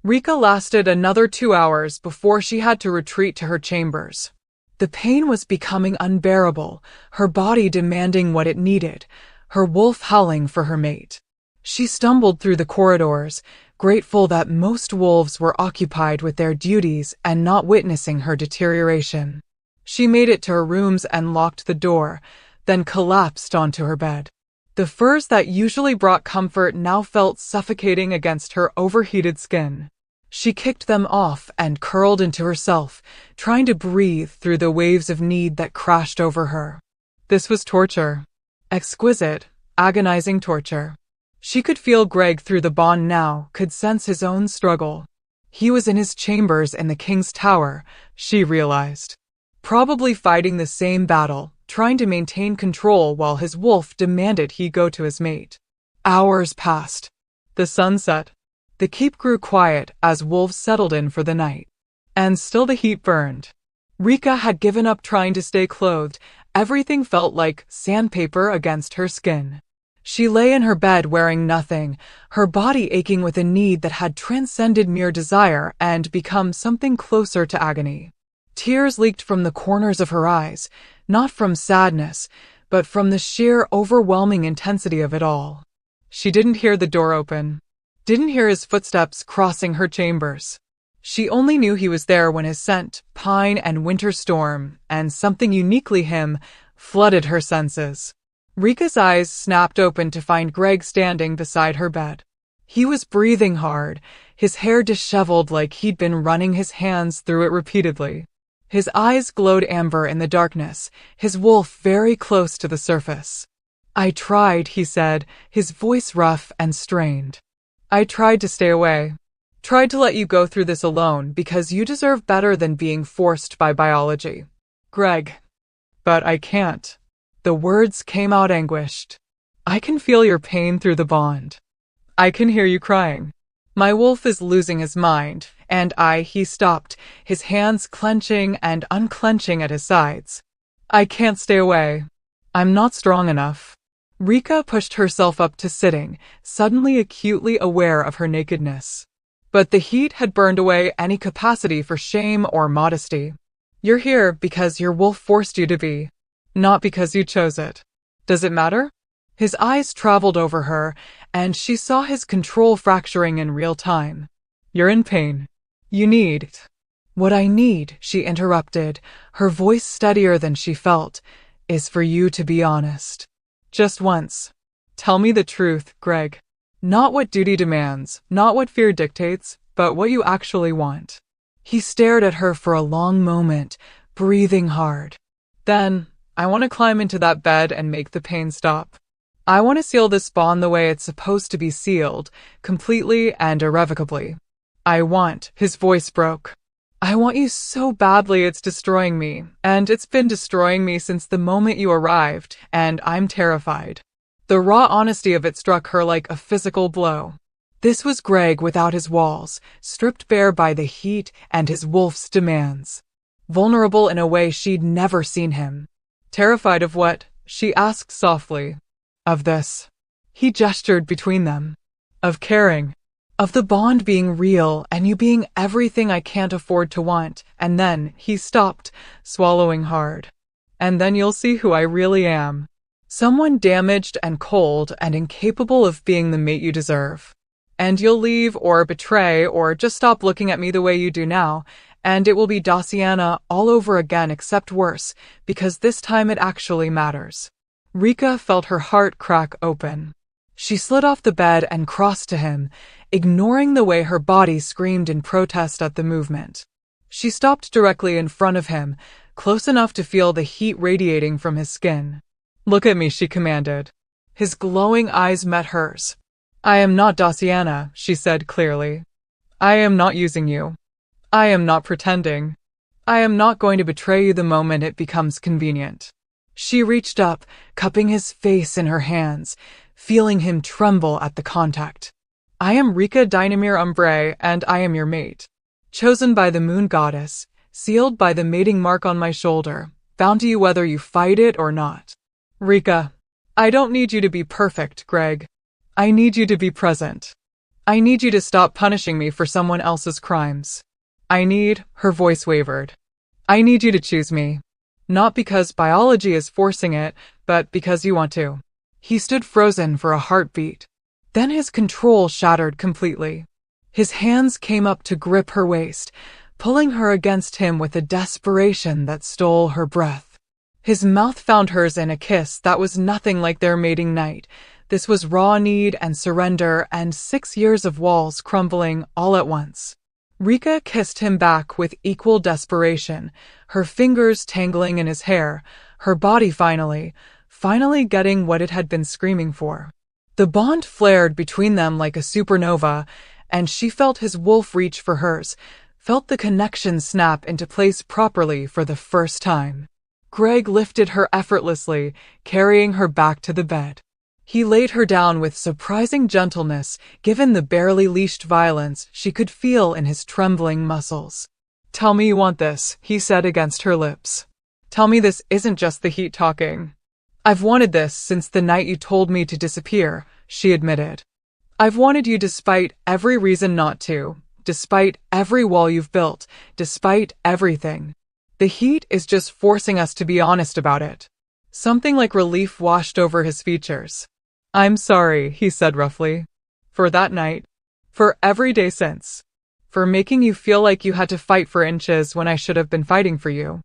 Rika lasted another 2 hours before she had to retreat to her chambers. The pain was becoming unbearable, her body demanding what it needed, her wolf howling for her mate. She stumbled through the corridors, grateful that most wolves were occupied with their duties and not witnessing her deterioration. She made it to her rooms and locked the door, then collapsed onto her bed. The furs that usually brought comfort now felt suffocating against her overheated skin. She kicked them off and curled into herself, trying to breathe through the waves of need that crashed over her. This was torture. Exquisite, agonizing torture. She could feel Greg through the bond now, could sense his own struggle. He was in his chambers in the king's tower, she realized. Probably fighting the same battle, trying to maintain control while his wolf demanded he go to his mate. Hours passed. The sun set. The keep grew quiet as wolves settled in for the night. And still the heat burned. Rika had given up trying to stay clothed. Everything felt like sandpaper against her skin. She lay in her bed wearing nothing, her body aching with a need that had transcended mere desire and become something closer to agony. Tears leaked from the corners of her eyes, not from sadness, but from the sheer overwhelming intensity of it all. She didn't hear the door open, didn't hear his footsteps crossing her chambers. She only knew he was there when his scent, pine and winter storm, and something uniquely him, flooded her senses. Rika's eyes snapped open to find Greg standing beside her bed. He was breathing hard, his hair disheveled like he'd been running his hands through it repeatedly. His eyes glowed amber in the darkness, his wolf very close to the surface. "I tried," he said, his voice rough and strained. "I tried to stay away. Tried to let you go through this alone because you deserve better than being forced by biology. Greg. But I can't." The words came out anguished. "I can feel your pain through the bond. I can hear you crying. My wolf is losing his mind, and he stopped, his hands clenching and unclenching at his sides. "I can't stay away. I'm not strong enough." Rika pushed herself up to sitting, suddenly acutely aware of her nakedness. But the heat had burned away any capacity for shame or modesty. "You're here because your wolf forced you to be. Not because you chose it. Does it matter?" His eyes traveled over her, and she saw his control fracturing in real time. "You're in pain. You need it." "What I need," she interrupted, her voice steadier than she felt, "is for you to be honest. Just once. Tell me the truth, Greg. Not what duty demands, not what fear dictates, but what you actually want." He stared at her for a long moment, breathing hard. "Then, I want to climb into that bed and make the pain stop. I want to seal this bond the way it's supposed to be sealed, completely and irrevocably. His voice broke. "I want you so badly it's destroying me, and it's been destroying me since the moment you arrived, and I'm terrified." The raw honesty of it struck her like a physical blow. This was Greg without his walls, stripped bare by the heat and his wolf's demands. Vulnerable in a way she'd never seen him. "Terrified of what?" she asked softly. "Of this." He gestured between them. "Of caring. Of the bond being real and you being everything I can't afford to want." And then he stopped, swallowing hard. "And then you'll see who I really am. Someone damaged and cold and incapable of being the mate you deserve. And you'll leave or betray or just stop looking at me the way you do now, and it will be Daciana all over again except worse, because this time it actually matters." Rika felt her heart crack open. She slid off the bed and crossed to him, ignoring the way her body screamed in protest at the movement. She stopped directly in front of him, close enough to feel the heat radiating from his skin. "Look at me," she commanded. His glowing eyes met hers. "I am not Daciana," she said clearly. "I am not using you. I am not pretending. I am not going to betray you the moment it becomes convenient." She reached up, cupping his face in her hands, feeling him tremble at the contact. "I am Rika Dynamir Umbrae, and I am your mate. Chosen by the moon goddess, sealed by the mating mark on my shoulder, bound to you whether you fight it or not. Rika, I don't need you to be perfect, Greg. I need you to be present. I need you to stop punishing me for someone else's crimes. Her voice wavered. I need you to choose me. Not because biology is forcing it, but because you want to." He stood frozen for a heartbeat. Then his control shattered completely. His hands came up to grip her waist, pulling her against him with a desperation that stole her breath. His mouth found hers in a kiss that was nothing like their mating night. This was raw need and surrender and 6 years of walls crumbling all at once. Rika kissed him back with equal desperation, her fingers tangling in his hair, her body finally getting what it had been screaming for. The bond flared between them like a supernova, and she felt his wolf reach for hers, felt the connection snap into place properly for the first time. Greg lifted her effortlessly, carrying her back to the bed. He laid her down with surprising gentleness, given the barely leashed violence she could feel in his trembling muscles. "Tell me you want this," he said against her lips. "Tell me this isn't just the heat talking." "I've wanted this since the night you told me to disappear," she admitted. "I've wanted you despite every reason not to, despite every wall you've built, despite everything. The heat is just forcing us to be honest about it." Something like relief washed over his features. "I'm sorry," he said roughly. "For that night. For every day since. For making you feel like you had to fight for inches when I should have been fighting for you."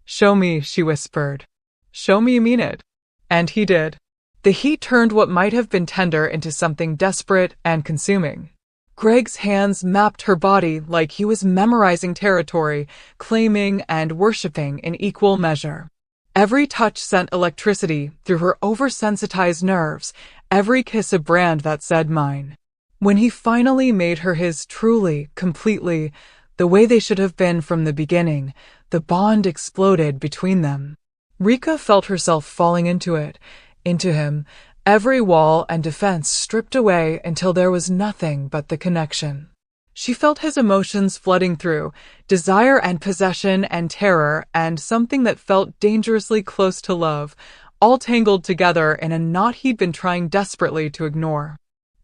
"Show me," she whispered. "Show me you mean it." And he did. The heat turned what might have been tender into something desperate and consuming. Greg's hands mapped her body like he was memorizing territory, claiming and worshipping in equal measure. Every touch sent electricity through her oversensitized nerves, every kiss a brand that said mine. When he finally made her his truly, completely, the way they should have been from the beginning, the bond exploded between them. Rika felt herself falling into it, into him, every wall and defense stripped away until there was nothing but the connection. She felt his emotions flooding through, desire and possession and terror and something that felt dangerously close to love, all tangled together in a knot he'd been trying desperately to ignore.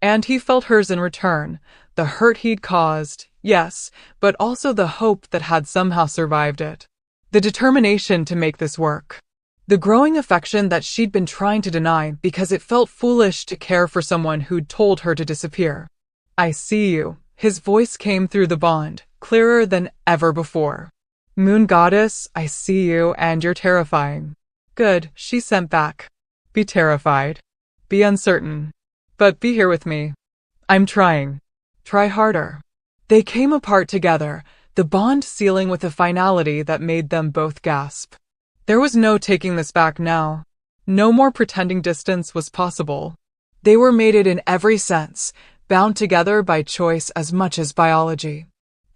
And he felt hers in return, the hurt he'd caused, yes, but also the hope that had somehow survived it. The determination to make this work. The growing affection that she'd been trying to deny because it felt foolish to care for someone who'd told her to disappear. "I see you." His voice came through the bond, clearer than ever before. "Moon goddess, I see you, and you're terrifying." "Good," she sent back. "Be terrified. Be uncertain. But be here with me. I'm trying. Try harder." They came apart together, the bond sealing with a finality that made them both gasp. There was no taking this back now. No more pretending distance was possible. They were mated in every sense, bound together by choice as much as biology.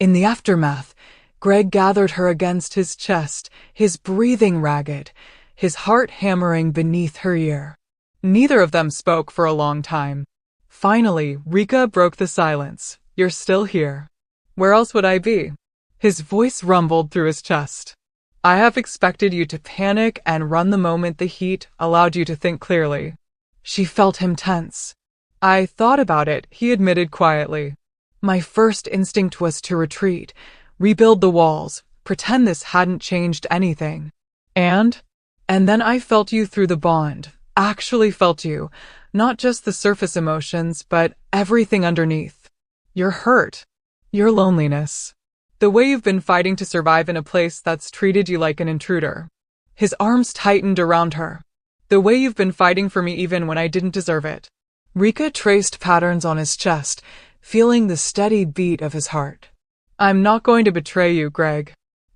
In the aftermath, Greg gathered her against his chest, his breathing ragged, his heart hammering beneath her ear. Neither of them spoke for a long time. Finally, Rika broke the silence. "You're still here. Where else would I be?" His voice rumbled through his chest. "I have expected you to panic and run the moment the heat allowed you to think clearly." She felt him tense. "I thought about it," he admitted quietly. "My first instinct was to retreat, rebuild the walls, pretend this hadn't changed anything. And then I felt you through the bond, actually felt you, not just the surface emotions, but everything underneath. Your hurt, your loneliness. The way you've been fighting to survive in a place that's treated you like an intruder." His arms tightened around her. "The way you've been fighting for me even when I didn't deserve it." Rika traced patterns on his chest, feeling the steady beat of his heart. "I'm not going to betray you, Greg.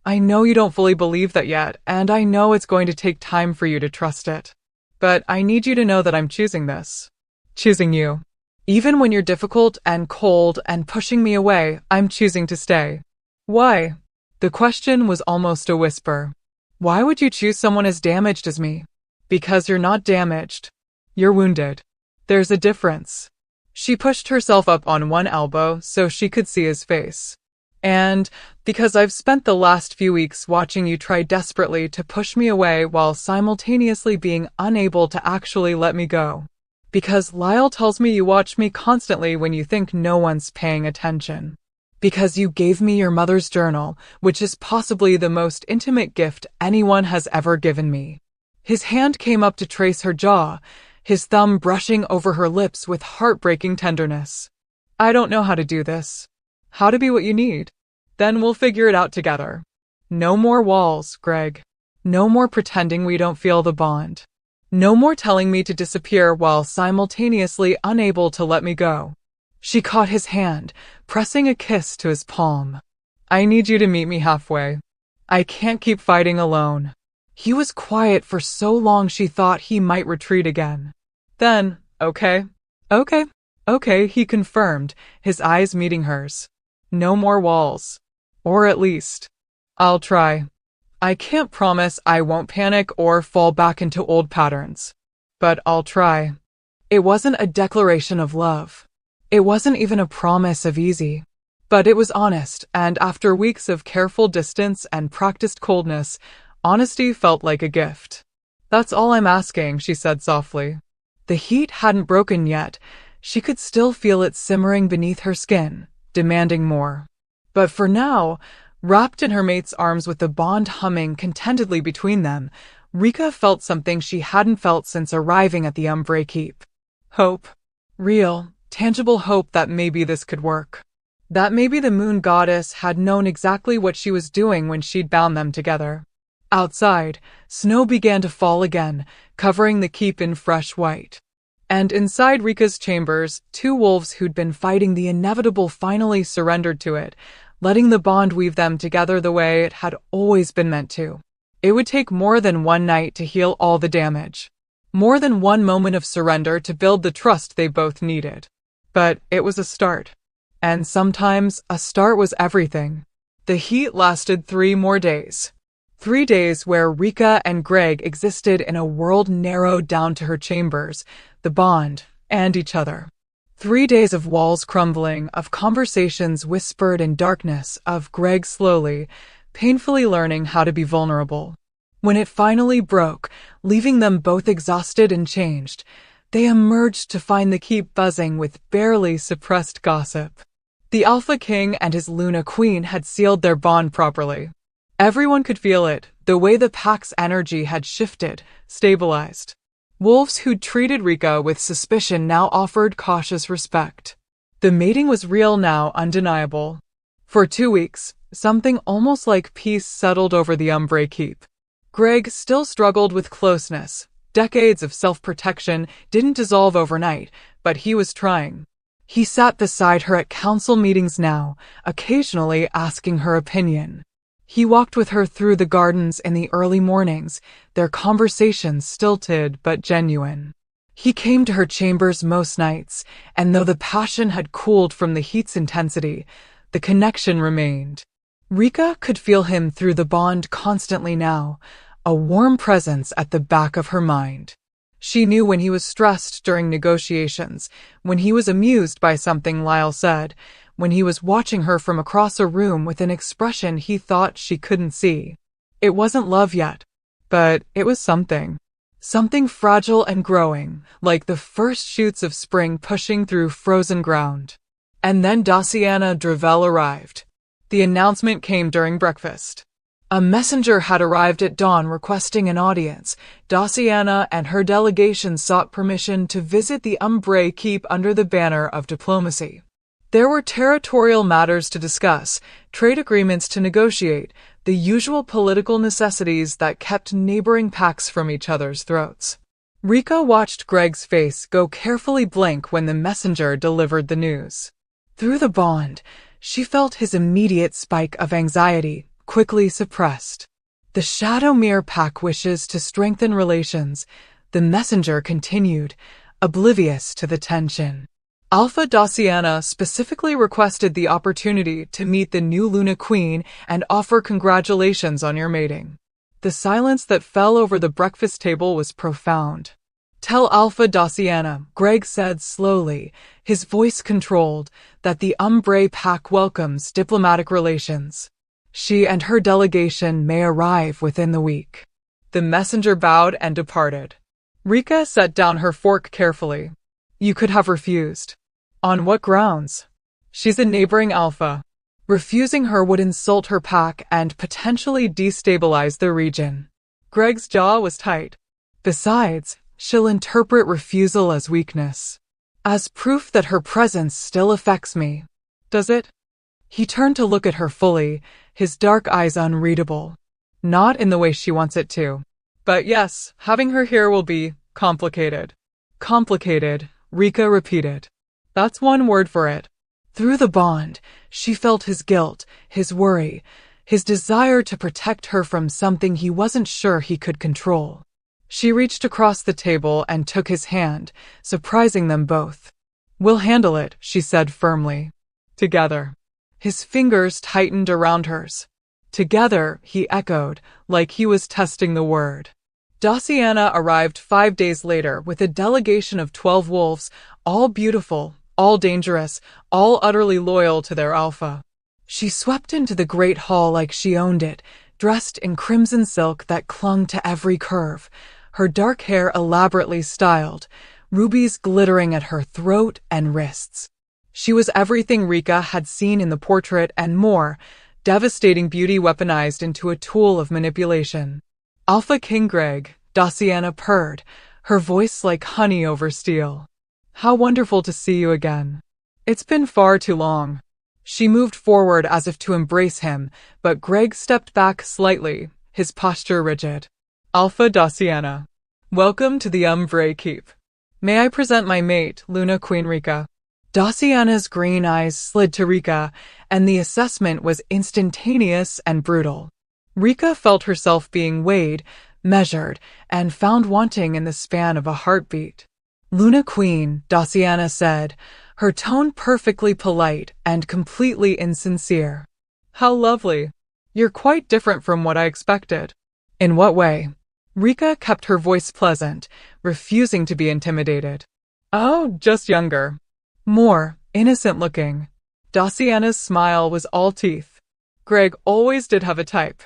I know you don't fully believe that yet, and I know it's going to take time for you to trust it. But I need you to know that I'm choosing this. Choosing you. Even when you're difficult and cold and pushing me away, I'm choosing to stay." "Why?" The question was almost a whisper. "Why would you choose someone as damaged as me?" "Because you're not damaged. You're wounded. There's a difference." She pushed herself up on one elbow so she could see his face. "And because I've spent the last few weeks watching you try desperately to push me away while simultaneously being unable to actually let me go. Because Lyle tells me you watch me constantly when you think no one's paying attention. Because you gave me your mother's journal, which is possibly the most intimate gift anyone has ever given me." His hand came up to trace her jaw, his thumb brushing over her lips with heartbreaking tenderness. "I don't know how to do this. How to be what you need. Then we'll figure it out together. No more walls, Greg. No more pretending we don't feel the bond. No more telling me to disappear while simultaneously unable to let me go." She caught his hand, pressing a kiss to his palm. "I need you to meet me halfway. I can't keep fighting alone." He was quiet for so long she thought he might retreat again. "Then, okay. Okay, okay, he confirmed, his eyes meeting hers. No more walls. Or at least, I'll try. I can't promise I won't panic or fall back into old patterns. But I'll try. It wasn't a declaration of love. It wasn't even a promise of easy. But it was honest, and after weeks of careful distance and practiced coldness, honesty felt like a gift. That's all I'm asking, she said softly. The heat hadn't broken yet. She could still feel it simmering beneath her skin, demanding more. But for now, wrapped in her mate's arms with the bond humming contentedly between them, Rika felt something she hadn't felt since arriving at the Umbrae Keep. Hope. Real, tangible hope that maybe this could work. That maybe the moon goddess had known exactly what she was doing when she'd bound them together. Outside, snow began to fall again, covering the keep in fresh white. And inside Rika's chambers, two wolves who'd been fighting the inevitable finally surrendered to it, letting the bond weave them together the way it had always been meant to. It would take more than one night to heal all the damage. More than one moment of surrender to build the trust they both needed. But it was a start. And sometimes a start was everything. The heat lasted 3 more days. 3 days where Rika and Greg existed in a world narrowed down to her chambers, the bond, and each other. 3 days of walls crumbling, of conversations whispered in darkness, of Greg slowly, painfully learning how to be vulnerable. When it finally broke, leaving them both exhausted and changed, they emerged to find the keep buzzing with barely suppressed gossip. The Alpha King and his Luna Queen had sealed their bond properly. Everyone could feel it, the way the pack's energy had shifted, stabilized. Wolves who'd treated Rika with suspicion now offered cautious respect. The mating was real now, undeniable. For 2 weeks, something almost like peace settled over the Umbrae Keep. Greg still struggled with closeness. Decades of self-protection didn't dissolve overnight, but he was trying. He sat beside her at council meetings now, occasionally asking her opinion. He walked with her through the gardens in the early mornings, their conversations stilted but genuine. He came to her chambers most nights, and though the passion had cooled from the heat's intensity, the connection remained. Rika could feel him through the bond constantly now, a warm presence at the back of her mind. She knew when he was stressed during negotiations, when he was amused by something Lyle said, when he was watching her from across a room with an expression he thought she couldn't see. It wasn't love yet, but it was something. Something fragile and growing, like the first shoots of spring pushing through frozen ground. And then Daciana Dravel arrived. The announcement came during breakfast. A messenger had arrived at dawn requesting an audience. Daciana and her delegation sought permission to visit the Umbrae Keep under the banner of diplomacy. There were territorial matters to discuss, trade agreements to negotiate, the usual political necessities that kept neighboring packs from each other's throats. Rika watched Greg's face go carefully blank when the messenger delivered the news. Through the bond, she felt his immediate spike of anxiety, quickly suppressed. The Shadowmere pack wishes to strengthen relations, the messenger continued, oblivious to the tension. Alpha Daciana specifically requested the opportunity to meet the new Luna Queen and offer congratulations on your mating. The silence that fell over the breakfast table was profound. Tell Alpha Daciana, Greg said slowly, his voice controlled, that the Umbrae pack welcomes diplomatic relations. She and her delegation may arrive within the week. The messenger bowed and departed. Rika set down her fork carefully. You could have refused. On what grounds? She's a neighboring alpha. Refusing her would insult her pack and potentially destabilize the region. Greg's jaw was tight. Besides, she'll interpret refusal as weakness. As proof that her presence still affects me. Does it? He turned to look at her fully, his dark eyes unreadable. Not in the way she wants it to. But yes, having her here will be complicated. Complicated, Rika repeated. That's one word for it. Through the bond, she felt his guilt, his worry, his desire to protect her from something he wasn't sure he could control. She reached across the table and took his hand, surprising them both. We'll handle it, she said firmly. Together. His fingers tightened around hers. Together, he echoed, like he was testing the word. Daciana arrived 5 days later with a delegation of 12 wolves, all beautiful, all dangerous, all utterly loyal to their alpha. She swept into the great hall like she owned it, dressed in crimson silk that clung to every curve, her dark hair elaborately styled, rubies glittering at her throat and wrists. She was everything Rika had seen in the portrait and more, devastating beauty weaponized into a tool of manipulation. Alpha King Greg, Daciana purred, her voice like honey over steel. How wonderful to see you again. It's been far too long. She moved forward as if to embrace him, but Greg stepped back slightly, his posture rigid. Alpha Daciana. Welcome to the Umbrae Keep. May I present my mate, Luna Queen Rika? Daciana's green eyes slid to Rika, and the assessment was instantaneous and brutal. Rika felt herself being weighed, measured, and found wanting in the span of a heartbeat. Luna Queen, Daciana said, her tone perfectly polite and completely insincere. How lovely. You're quite different from what I expected. In what way? Rika kept her voice pleasant, refusing to be intimidated. Oh, just younger. More innocent-looking. Daciana's smile was all teeth. Greg always did have a type.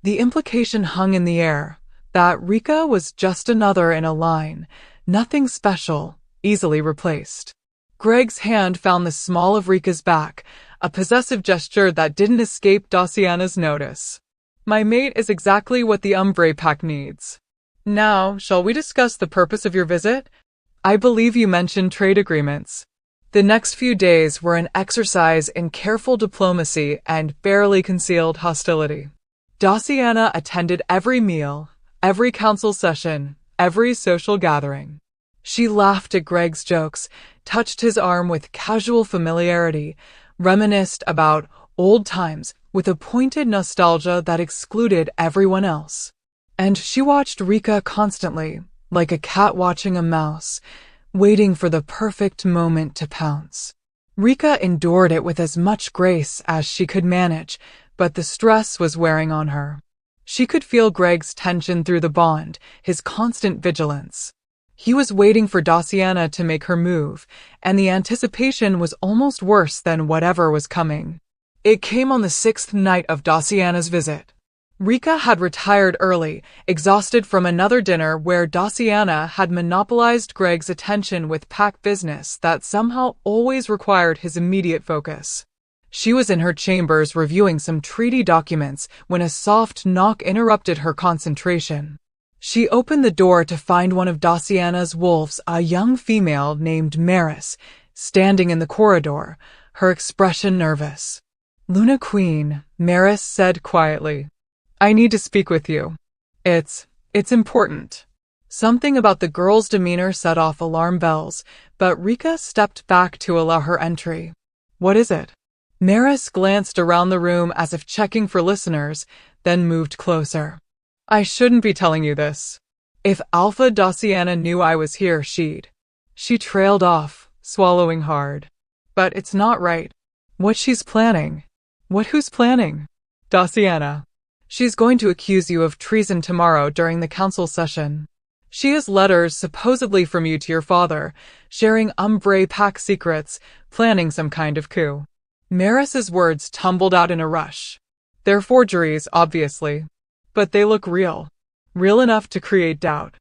The implication hung in the air, that Rika was just another in a line, nothing special, easily replaced. Greg's hand found the small of Rika's back, a possessive gesture that didn't escape Daciana's notice. My mate is exactly what the Umbrae pack needs. Now, shall we discuss the purpose of your visit? I believe you mentioned trade agreements. The next few days were an exercise in careful diplomacy and barely concealed hostility. Daciana attended every meal, every council session, every social gathering. She laughed at Greg's jokes, touched his arm with casual familiarity, reminisced about old times with a pointed nostalgia that excluded everyone else. And she watched Rika constantly, like a cat watching a mouse, waiting for the perfect moment to pounce. Rika endured it with as much grace as she could manage, but the stress was wearing on her. She could feel Greg's tension through the bond, his constant vigilance. He was waiting for Daciana to make her move, and the anticipation was almost worse than whatever was coming. It came on the 6th night of Daciana's visit. Rika had retired early, exhausted from another dinner where Daciana had monopolized Greg's attention with pack business that somehow always required his immediate focus. She was in her chambers reviewing some treaty documents when a soft knock interrupted her concentration. She opened the door to find one of Daciana's wolves, a young female named Maris, standing in the corridor, her expression nervous. Luna Queen, Maris said quietly. I need to speak with you. It's important. Something about the girl's demeanor set off alarm bells, but Rika stepped back to allow her entry. What is it? Maris glanced around the room as if checking for listeners, then moved closer. I shouldn't be telling you this. If Alpha Daciana knew I was here, she'd. She trailed off, swallowing hard. But it's not right. What she's planning? Who's planning? Daciana. She's going to accuse you of treason tomorrow during the council session. She has letters supposedly from you to your father, sharing Umbrae pack secrets, planning some kind of coup. Maris's words tumbled out in a rush. They're forgeries, obviously. But they look real. Real enough to create doubt.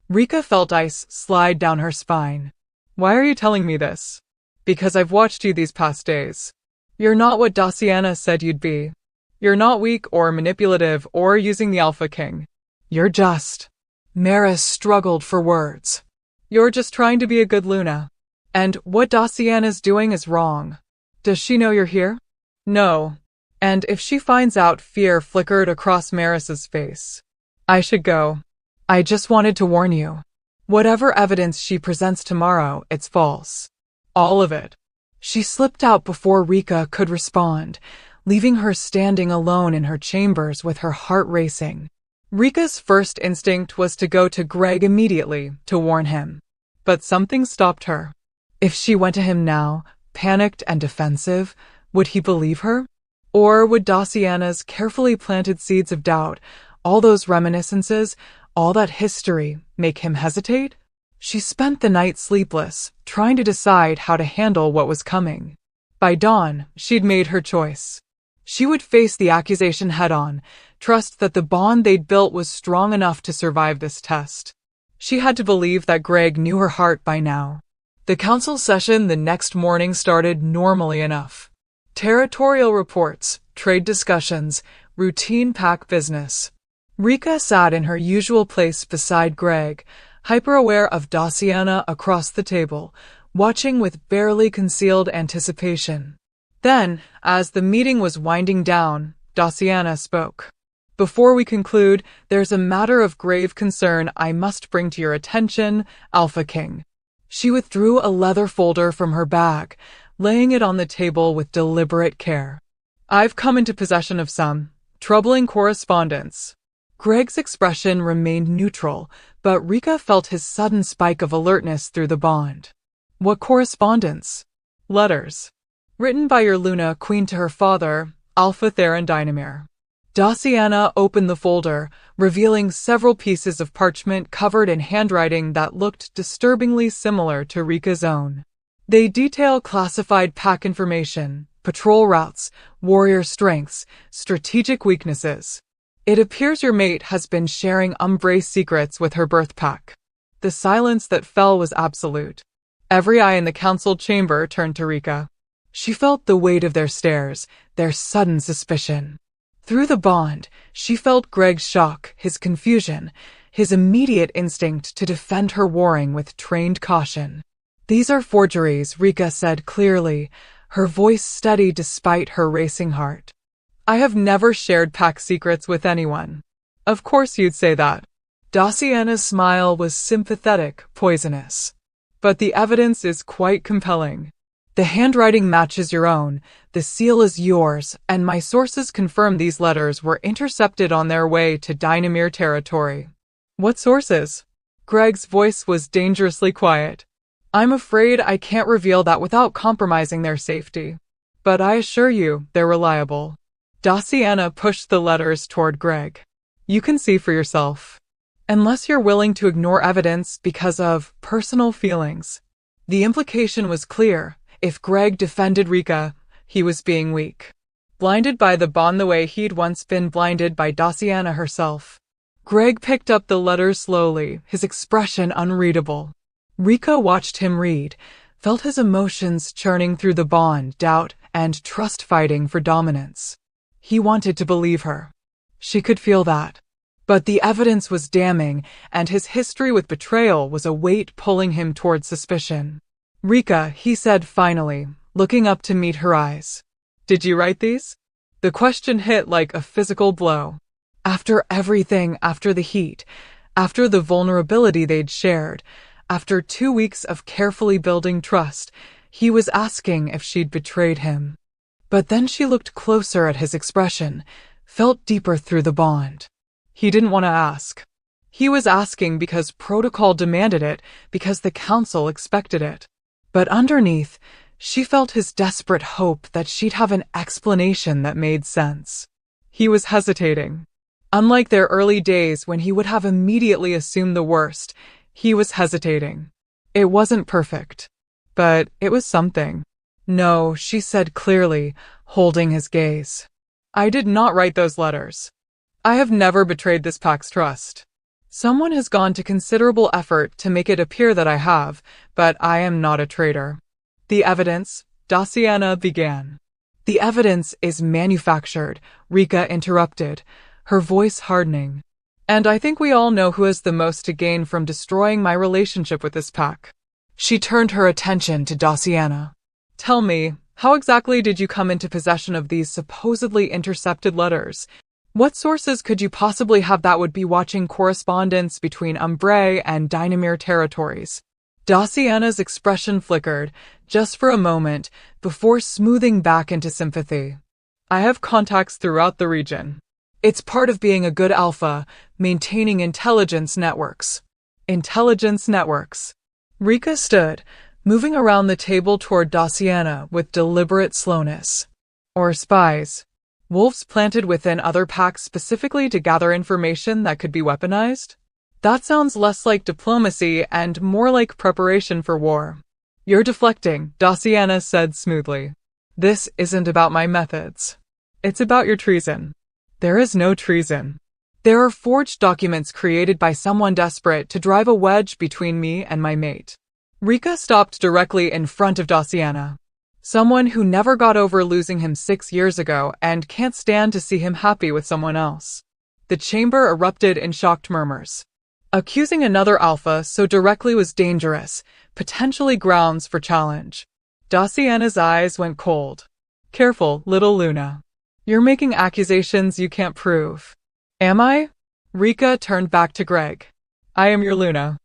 Rika felt ice slide down her spine. Why are you telling me this? Because I've watched you these past days. You're not what Daciana said you'd be. You're not weak or manipulative or using the Alpha King. You're just... Maris struggled for words. You're just trying to be a good Luna. And what Daciana's doing is wrong. Does she know you're here? No. And if she finds out, fear flickered across Maris's face. I should go. I just wanted to warn you. Whatever evidence she presents tomorrow, it's false. All of it. She slipped out before Rika could respond, leaving her standing alone in her chambers with her heart racing. Rika's first instinct was to go to Greg immediately to warn him. But something stopped her. If she went to him now, panicked and defensive, would he believe her? Or would Daciana's carefully planted seeds of doubt, all those reminiscences, all that history, make him hesitate? She spent the night sleepless, trying to decide how to handle what was coming. By dawn, she'd made her choice. She would face the accusation head-on, trust that the bond they'd built was strong enough to survive this test. She had to believe that Greg knew her heart by now. The council session the next morning started normally enough. Territorial reports, trade discussions, routine pack business. Rika sat in her usual place beside Greg, hyper-aware of Daciana across the table, watching with barely concealed anticipation. Then, as the meeting was winding down, Daciana spoke. Before we conclude, there's a matter of grave concern I must bring to your attention, Alpha King. She withdrew a leather folder from her bag, laying it on the table with deliberate care. I've come into possession of some troubling correspondence. Greg's expression remained neutral, but Rika felt his sudden spike of alertness through the bond. What correspondence? Letters. Written by your Luna Queen to her father, Alpha Theron Dynamere. Daciana opened the folder, revealing several pieces of parchment covered in handwriting that looked disturbingly similar to Rika's own. They detail classified pack information, patrol routes, warrior strengths, strategic weaknesses. It appears your mate has been sharing Umbrae secrets with her birth pack. The silence that fell was absolute. Every eye in the council chamber turned to Rika. She felt the weight of their stares, their sudden suspicion. Through the bond, she felt Greg's shock, his confusion, his immediate instinct to defend her warring with trained caution. These are forgeries, Rika said clearly, her voice steady despite her racing heart. I have never shared pack secrets with anyone. Of course you'd say that. Daciana's smile was sympathetic, poisonous. But the evidence is quite compelling. The handwriting matches your own, the seal is yours, and my sources confirm these letters were intercepted on their way to Dynamere territory. What sources? Greg's voice was dangerously quiet. I'm afraid I can't reveal that without compromising their safety. But I assure you, they're reliable. Daciana pushed the letters toward Greg. You can see for yourself. Unless you're willing to ignore evidence because of personal feelings. The implication was clear. If Greg defended Rika, he was being weak. Blinded by the bond the way he'd once been blinded by Daciana herself. Greg picked up the letters slowly, his expression unreadable. Rika watched him read, felt his emotions churning through the bond, doubt, and trust fighting for dominance. He wanted to believe her. She could feel that. But the evidence was damning, and his history with betrayal was a weight pulling him toward suspicion. Rika, he said finally, looking up to meet her eyes. Did you write these? The question hit like a physical blow. After everything, after the heat, after the vulnerability they'd shared, after 2 weeks of carefully building trust, he was asking if she'd betrayed him. But then she looked closer at his expression, felt deeper through the bond. He didn't want to ask. He was asking because protocol demanded it, because the council expected it. But underneath, she felt his desperate hope that she'd have an explanation that made sense. He was hesitating. Unlike their early days when he would have immediately assumed the worst, he was hesitating. It wasn't perfect, but it was something. No, she said clearly, holding his gaze. I did not write those letters. I have never betrayed this pack's trust. Someone has gone to considerable effort to make it appear that I have, but I am not a traitor. The evidence, Daciana began. The evidence is manufactured, Rika interrupted, her voice hardening. And I think we all know who has the most to gain from destroying my relationship with this pack. She turned her attention to Daciana. Tell me, how exactly did you come into possession of these supposedly intercepted letters? What sources could you possibly have that would be watching correspondence between Umbrae and Dynamere territories? Daciana's expression flickered, just for a moment, before smoothing back into sympathy. I have contacts throughout the region. It's part of being a good alpha, maintaining intelligence networks. Intelligence networks. Rika stood, moving around the table toward Daciana with deliberate slowness. Or spies. Wolves planted within other packs specifically to gather information that could be weaponized? That sounds less like diplomacy and more like preparation for war. You're deflecting, Daciana said smoothly. This isn't about my methods. It's about your treason. There is no treason. There are forged documents created by someone desperate to drive a wedge between me and my mate. Rika stopped directly in front of Daciana. Someone who never got over losing him 6 years ago and can't stand to see him happy with someone else. The chamber erupted in shocked murmurs. Accusing another alpha so directly was dangerous, potentially grounds for challenge. Daciana's eyes went cold. Careful, little Luna. You're making accusations you can't prove. Am I? Rika turned back to Greg. I am your Luna.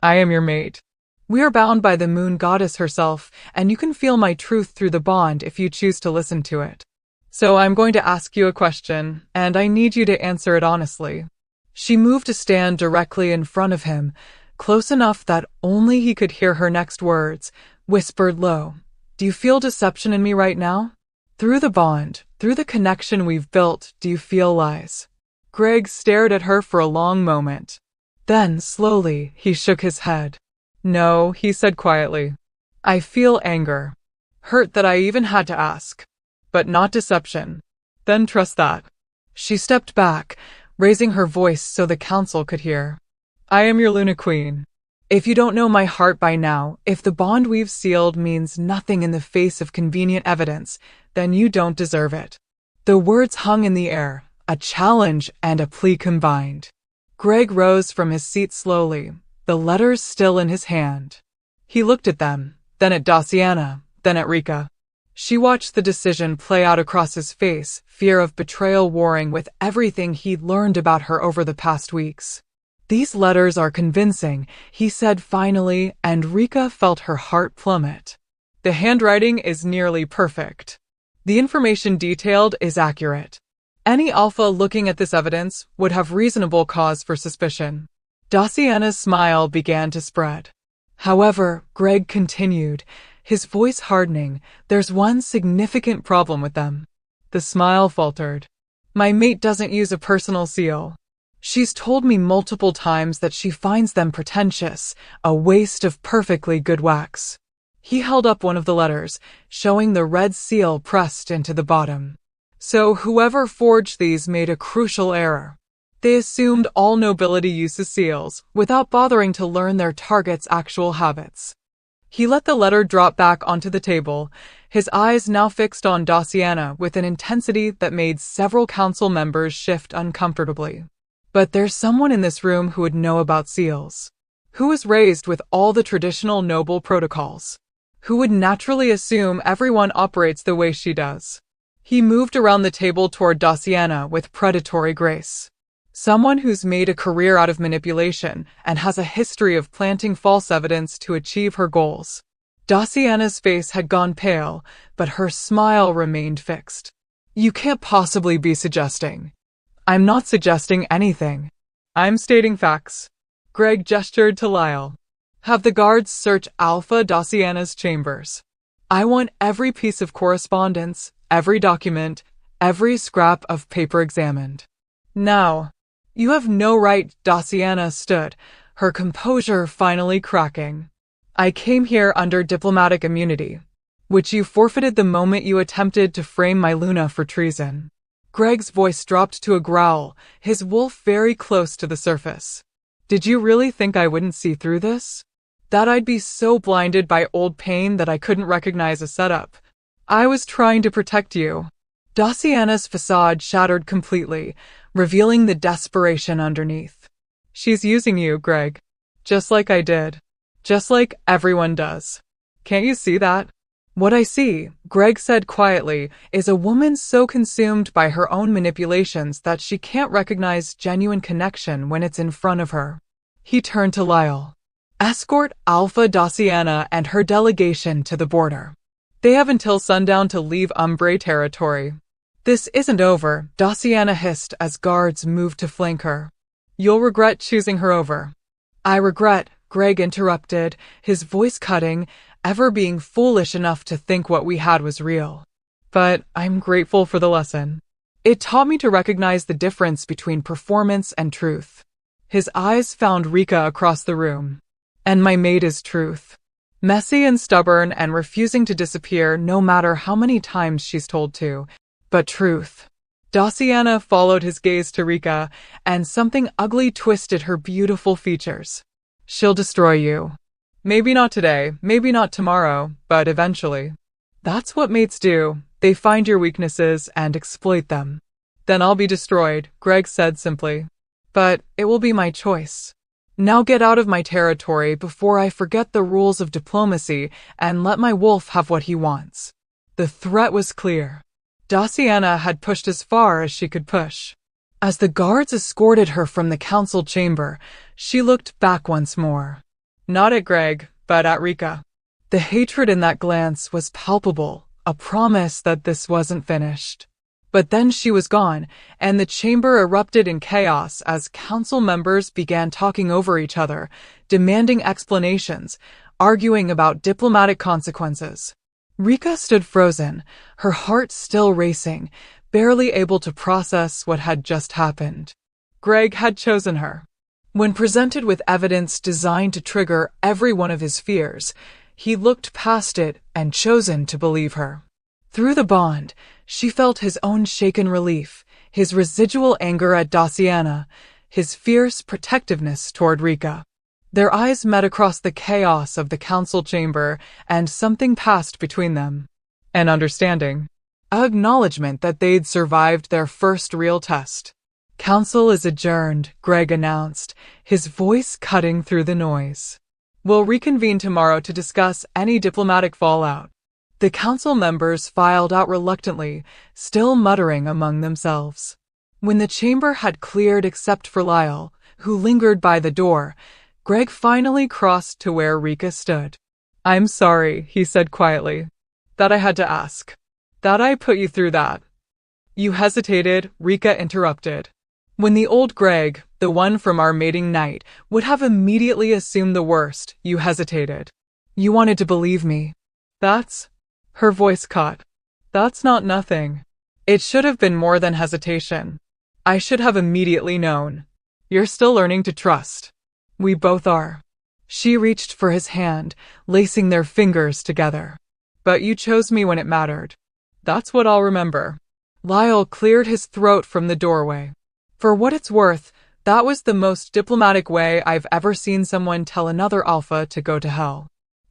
I am your mate. We are bound by the moon goddess herself, and you can feel my truth through the bond if you choose to listen to it. So I'm going to ask you a question, and I need you to answer it honestly. She moved to stand directly in front of him, close enough that only he could hear her next words, whispered low. Do you feel deception in me right now? Through the bond, through the connection we've built, do you feel lies? Greg stared at her for a long moment. Then, slowly, he shook his head. No, he said quietly. I feel anger. Hurt that I even had to ask. But not deception. Then trust that. She stepped back, raising her voice so the council could hear. I am your Luna Queen. If you don't know my heart by now, if the bond we've sealed means nothing in the face of convenient evidence, then you don't deserve it. The words hung in the air, a challenge and a plea combined. Greg rose from his seat slowly, the letters still in his hand. He looked at them, then at Daciana, then at Rika. She watched the decision play out across his face, fear of betrayal warring with everything he'd learned about her over the past weeks. These letters are convincing, he said finally, and Rika felt her heart plummet. The handwriting is nearly perfect. The information detailed is accurate. Any alpha looking at this evidence would have reasonable cause for suspicion. Daciana's smile began to spread. However, Greg continued, his voice hardening, there's one significant problem with them. The smile faltered. My mate doesn't use a personal seal. She's told me multiple times that she finds them pretentious, a waste of perfectly good wax. He held up one of the letters, showing the red seal pressed into the bottom. So whoever forged these made a crucial error. They assumed all nobility uses seals, without bothering to learn their target's actual habits. He let the letter drop back onto the table, his eyes now fixed on Daciana with an intensity that made several council members shift uncomfortably. But there's someone in this room who would know about seals. Who was raised with all the traditional noble protocols. Who would naturally assume everyone operates the way she does. He moved around the table toward Daciana with predatory grace. Someone who's made a career out of manipulation and has a history of planting false evidence to achieve her goals. Daciana's face had gone pale, but her smile remained fixed. You can't possibly be suggesting. I'm not suggesting anything. I'm stating facts. Greg gestured to Lyle. Have the guards search Alpha Daciana's chambers. I want every piece of correspondence, every document, every scrap of paper examined. Now. You have no right, Daciana stood, her composure finally cracking. I came here under diplomatic immunity, which you forfeited the moment you attempted to frame my Luna for treason. Greg's voice dropped to a growl, his wolf very close to the surface. Did you really think I wouldn't see through this? That I'd be so blinded by old pain that I couldn't recognize a setup? I was trying to protect you. Daciana's facade shattered completely, revealing the desperation underneath. She's using you, Greg. Just like I did. Just like everyone does. Can't you see that? What I see, Greg said quietly, is a woman so consumed by her own manipulations that she can't recognize genuine connection when it's in front of her. He turned to Lyle. Escort Alpha Daciana and her delegation to the border. They have until sundown to leave Umbrae territory. This isn't over, Daciana hissed as guards moved to flank her. You'll regret choosing her over. I regret, Greg interrupted, his voice cutting, ever being foolish enough to think what we had was real. But I'm grateful for the lesson. It taught me to recognize the difference between performance and truth. His eyes found Rika across the room. And my mate is truth. Messy and stubborn and refusing to disappear no matter how many times she's told to. But truth. Daciana followed his gaze to Rika, and something ugly twisted her beautiful features. She'll destroy you. Maybe not today, maybe not tomorrow, but eventually. That's what mates do. They find your weaknesses and exploit them. Then I'll be destroyed, Greg said simply. But it will be my choice. Now get out of my territory before I forget the rules of diplomacy and let my wolf have what he wants. The threat was clear. Daciana had pushed as far as she could push. As the guards escorted her from the council chamber, she looked back once more. Not at Greg, but at Rika. The hatred in that glance was palpable, a promise that this wasn't finished. But then she was gone, and the chamber erupted in chaos as council members began talking over each other, demanding explanations, arguing about diplomatic consequences. Rika stood frozen, her heart still racing, barely able to process what had just happened. Greg had chosen her. When presented with evidence designed to trigger every one of his fears, he looked past it and chosen to believe her. Through the bond, she felt his own shaken relief, his residual anger at Daciana, his fierce protectiveness toward Rika. Their eyes met across the chaos of the council chamber, and something passed between them. An understanding. An acknowledgement that they'd survived their first real test. Council is adjourned, Greg announced, his voice cutting through the noise. We'll reconvene tomorrow to discuss any diplomatic fallout. The council members filed out reluctantly, still muttering among themselves. When the chamber had cleared except for Lyle, who lingered by the door, Greg finally crossed to where Rika stood. I'm sorry, he said quietly. That I had to ask. That I put you through that. You hesitated, Rika interrupted. When the old Greg, the one from our mating night, would have immediately assumed the worst, you hesitated. You wanted to believe me. That's... Her voice caught. That's not nothing. It should have been more than hesitation. I should have immediately known. You're still learning to trust. We both are. She reached for his hand, lacing their fingers together. But you chose me when it mattered. That's what I'll remember. Lyle cleared his throat from the doorway. For what it's worth, that was the most diplomatic way I've ever seen someone tell another alpha to go to hell.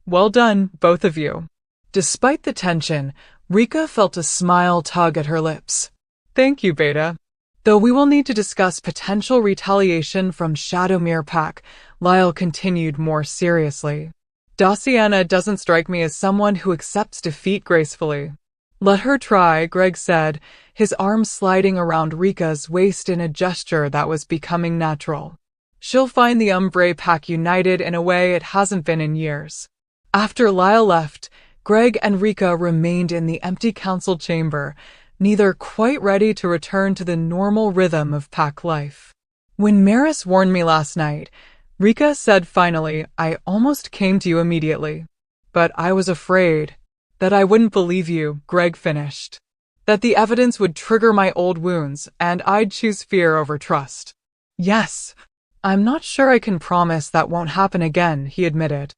Well done, both of you. Despite the tension, Rika felt a smile tug at her lips. Thank you, Beta. Though we will need to discuss potential retaliation from Shadowmere Pack, Lyle continued more seriously. Daciana doesn't strike me as someone who accepts defeat gracefully. Let her try, Greg said, his arm sliding around Rika's waist in a gesture that was becoming natural. She'll find the Umbrae Pack united in a way it hasn't been in years. After Lyle left, Greg and Rika remained in the empty council chamber, neither quite ready to return to the normal rhythm of pack life. When Maris warned me last night, Rika said finally, I almost came to you immediately. But I was afraid that I wouldn't believe you, Greg finished. That the evidence would trigger my old wounds, and I'd choose fear over trust. Yes, I'm not sure I can promise that won't happen again, he admitted.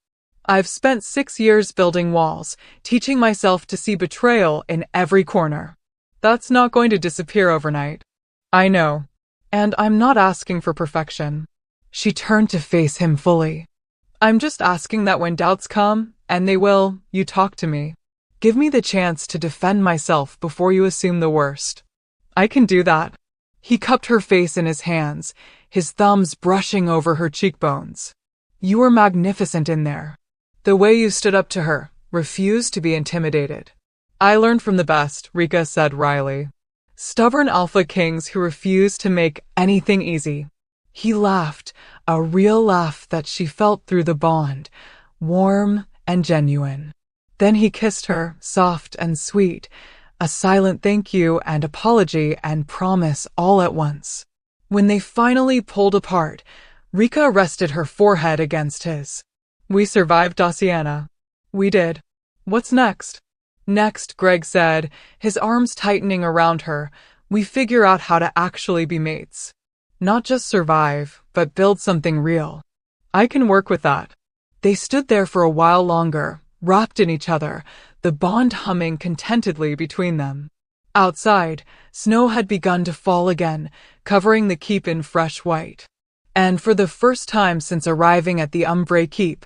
I've spent 6 years building walls, teaching myself to see betrayal in every corner. That's not going to disappear overnight. I know. And I'm not asking for perfection. She turned to face him fully. I'm just asking that when doubts come, and they will, you talk to me. Give me the chance to defend myself before you assume the worst. I can do that. He cupped her face in his hands, his thumbs brushing over her cheekbones. You were magnificent in there. The way you stood up to her, refused to be intimidated. I learned from the best, Rika said wryly. Stubborn alpha kings who refuse to make anything easy. He laughed, a real laugh that she felt through the bond, warm and genuine. Then he kissed her, soft and sweet, a silent thank you and apology and promise all at once. When they finally pulled apart, Rika rested her forehead against his. We survived Daciana. We did. What's next? Next, Greg said, his arms tightening around her, we figure out how to actually be mates. Not just survive, but build something real. I can work with that. They stood there for a while longer, wrapped in each other, the bond humming contentedly between them. Outside, snow had begun to fall again, covering the keep in fresh white. And for the first time since arriving at the Umbrae Keep,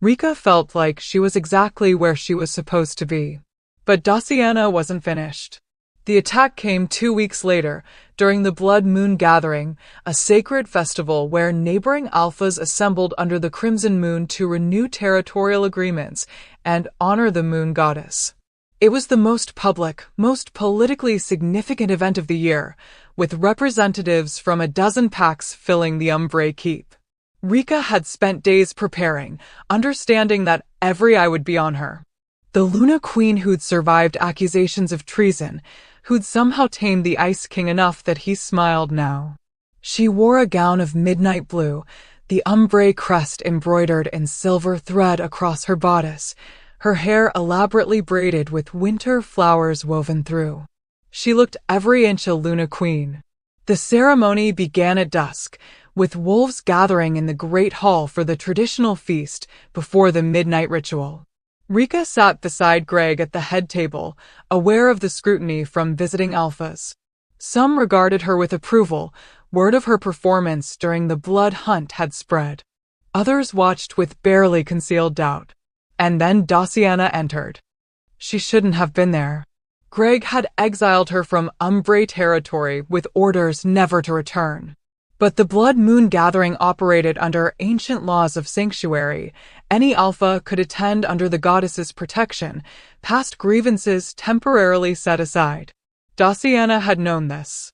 Rika felt like she was exactly where she was supposed to be. But Daciana wasn't finished. The attack came 2 weeks later, during the Blood Moon Gathering, a sacred festival where neighboring alphas assembled under the Crimson Moon to renew territorial agreements and honor the Moon Goddess. It was the most public, most politically significant event of the year, with representatives from a dozen packs filling the Umbrae Keep. Rika had spent days preparing, understanding that every eye would be on her. The Luna Queen who'd survived accusations of treason, who'd somehow tamed the Ice King enough that he smiled now. She wore a gown of midnight blue, the Umbrae crest embroidered in silver thread across her bodice, her hair elaborately braided with winter flowers woven through. She looked every inch a Luna Queen. The ceremony began at dusk, with wolves gathering in the Great Hall for the traditional feast before the midnight ritual. Rika sat beside Greg at the head table, aware of the scrutiny from visiting alphas. Some regarded her with approval, word of her performance during the blood hunt had spread. Others watched with barely concealed doubt. And then Daciana entered. She shouldn't have been there. Greg had exiled her from Umbrae territory with orders never to return. But the Blood Moon Gathering operated under ancient laws of sanctuary. Any alpha could attend under the goddess's protection, past grievances temporarily set aside. Daciana had known this,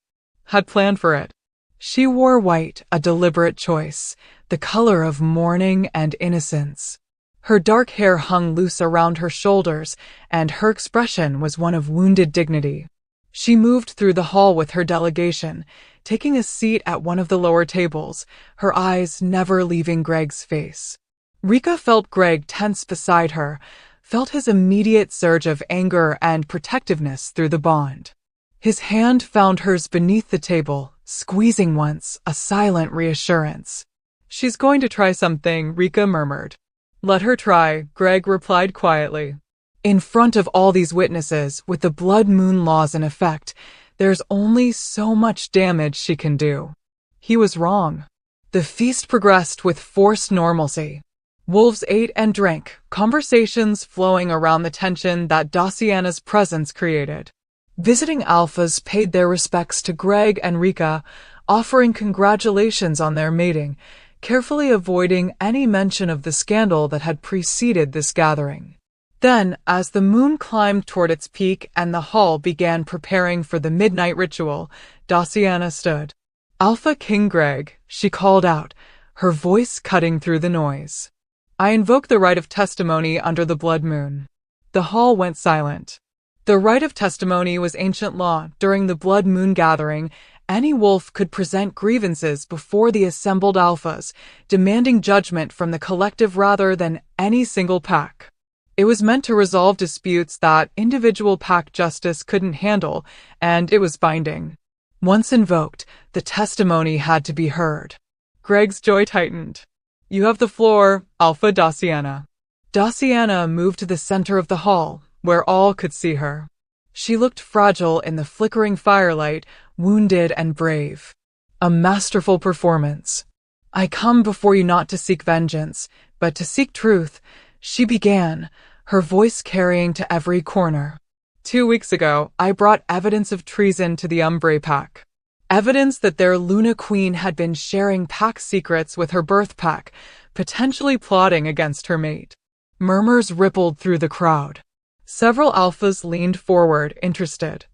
had planned for it. She wore white, a deliberate choice, the color of mourning and innocence. Her dark hair hung loose around her shoulders, and her expression was one of wounded dignity. She moved through the hall with her delegation, taking a seat at one of the lower tables, her eyes never leaving Greg's face. Rika felt Greg tense beside her, felt his immediate surge of anger and protectiveness through the bond. His hand found hers beneath the table, squeezing once, a silent reassurance. She's going to try something, Rika murmured. Let her try, Greg replied quietly. In front of all these witnesses, with the Blood Moon laws in effect, there's only so much damage she can do. He was wrong. The feast progressed with forced normalcy. Wolves ate and drank, conversations flowing around the tension that Daciana's presence created. Visiting alphas paid their respects to Greg and Rika, offering congratulations on their mating, carefully avoiding any mention of the scandal that had preceded this gathering. Then, as the moon climbed toward its peak and the hall began preparing for the midnight ritual, Daciana stood. Alpha King Greg, she called out, her voice cutting through the noise. I invoke the right of testimony under the blood moon. The hall went silent. The right of testimony was ancient law. During the Blood Moon Gathering, any wolf could present grievances before the assembled alphas, demanding judgment from the collective rather than any single pack. It was meant to resolve disputes that individual pack justice couldn't handle, and it was binding. Once invoked, the testimony had to be heard. Greg's joy tightened. You have the floor, Alpha Daciana. Daciana moved to the center of the hall, where all could see her. She looked fragile in the flickering firelight, wounded and brave. A masterful performance. I come before you not to seek vengeance, but to seek truth, she began, her voice carrying to every corner. 2 weeks ago, I brought evidence of treason to the Umbrae pack. Evidence that their Luna Queen had been sharing pack secrets with her birth pack, potentially plotting against her mate. Murmurs rippled through the crowd. Several alphas leaned forward, interested.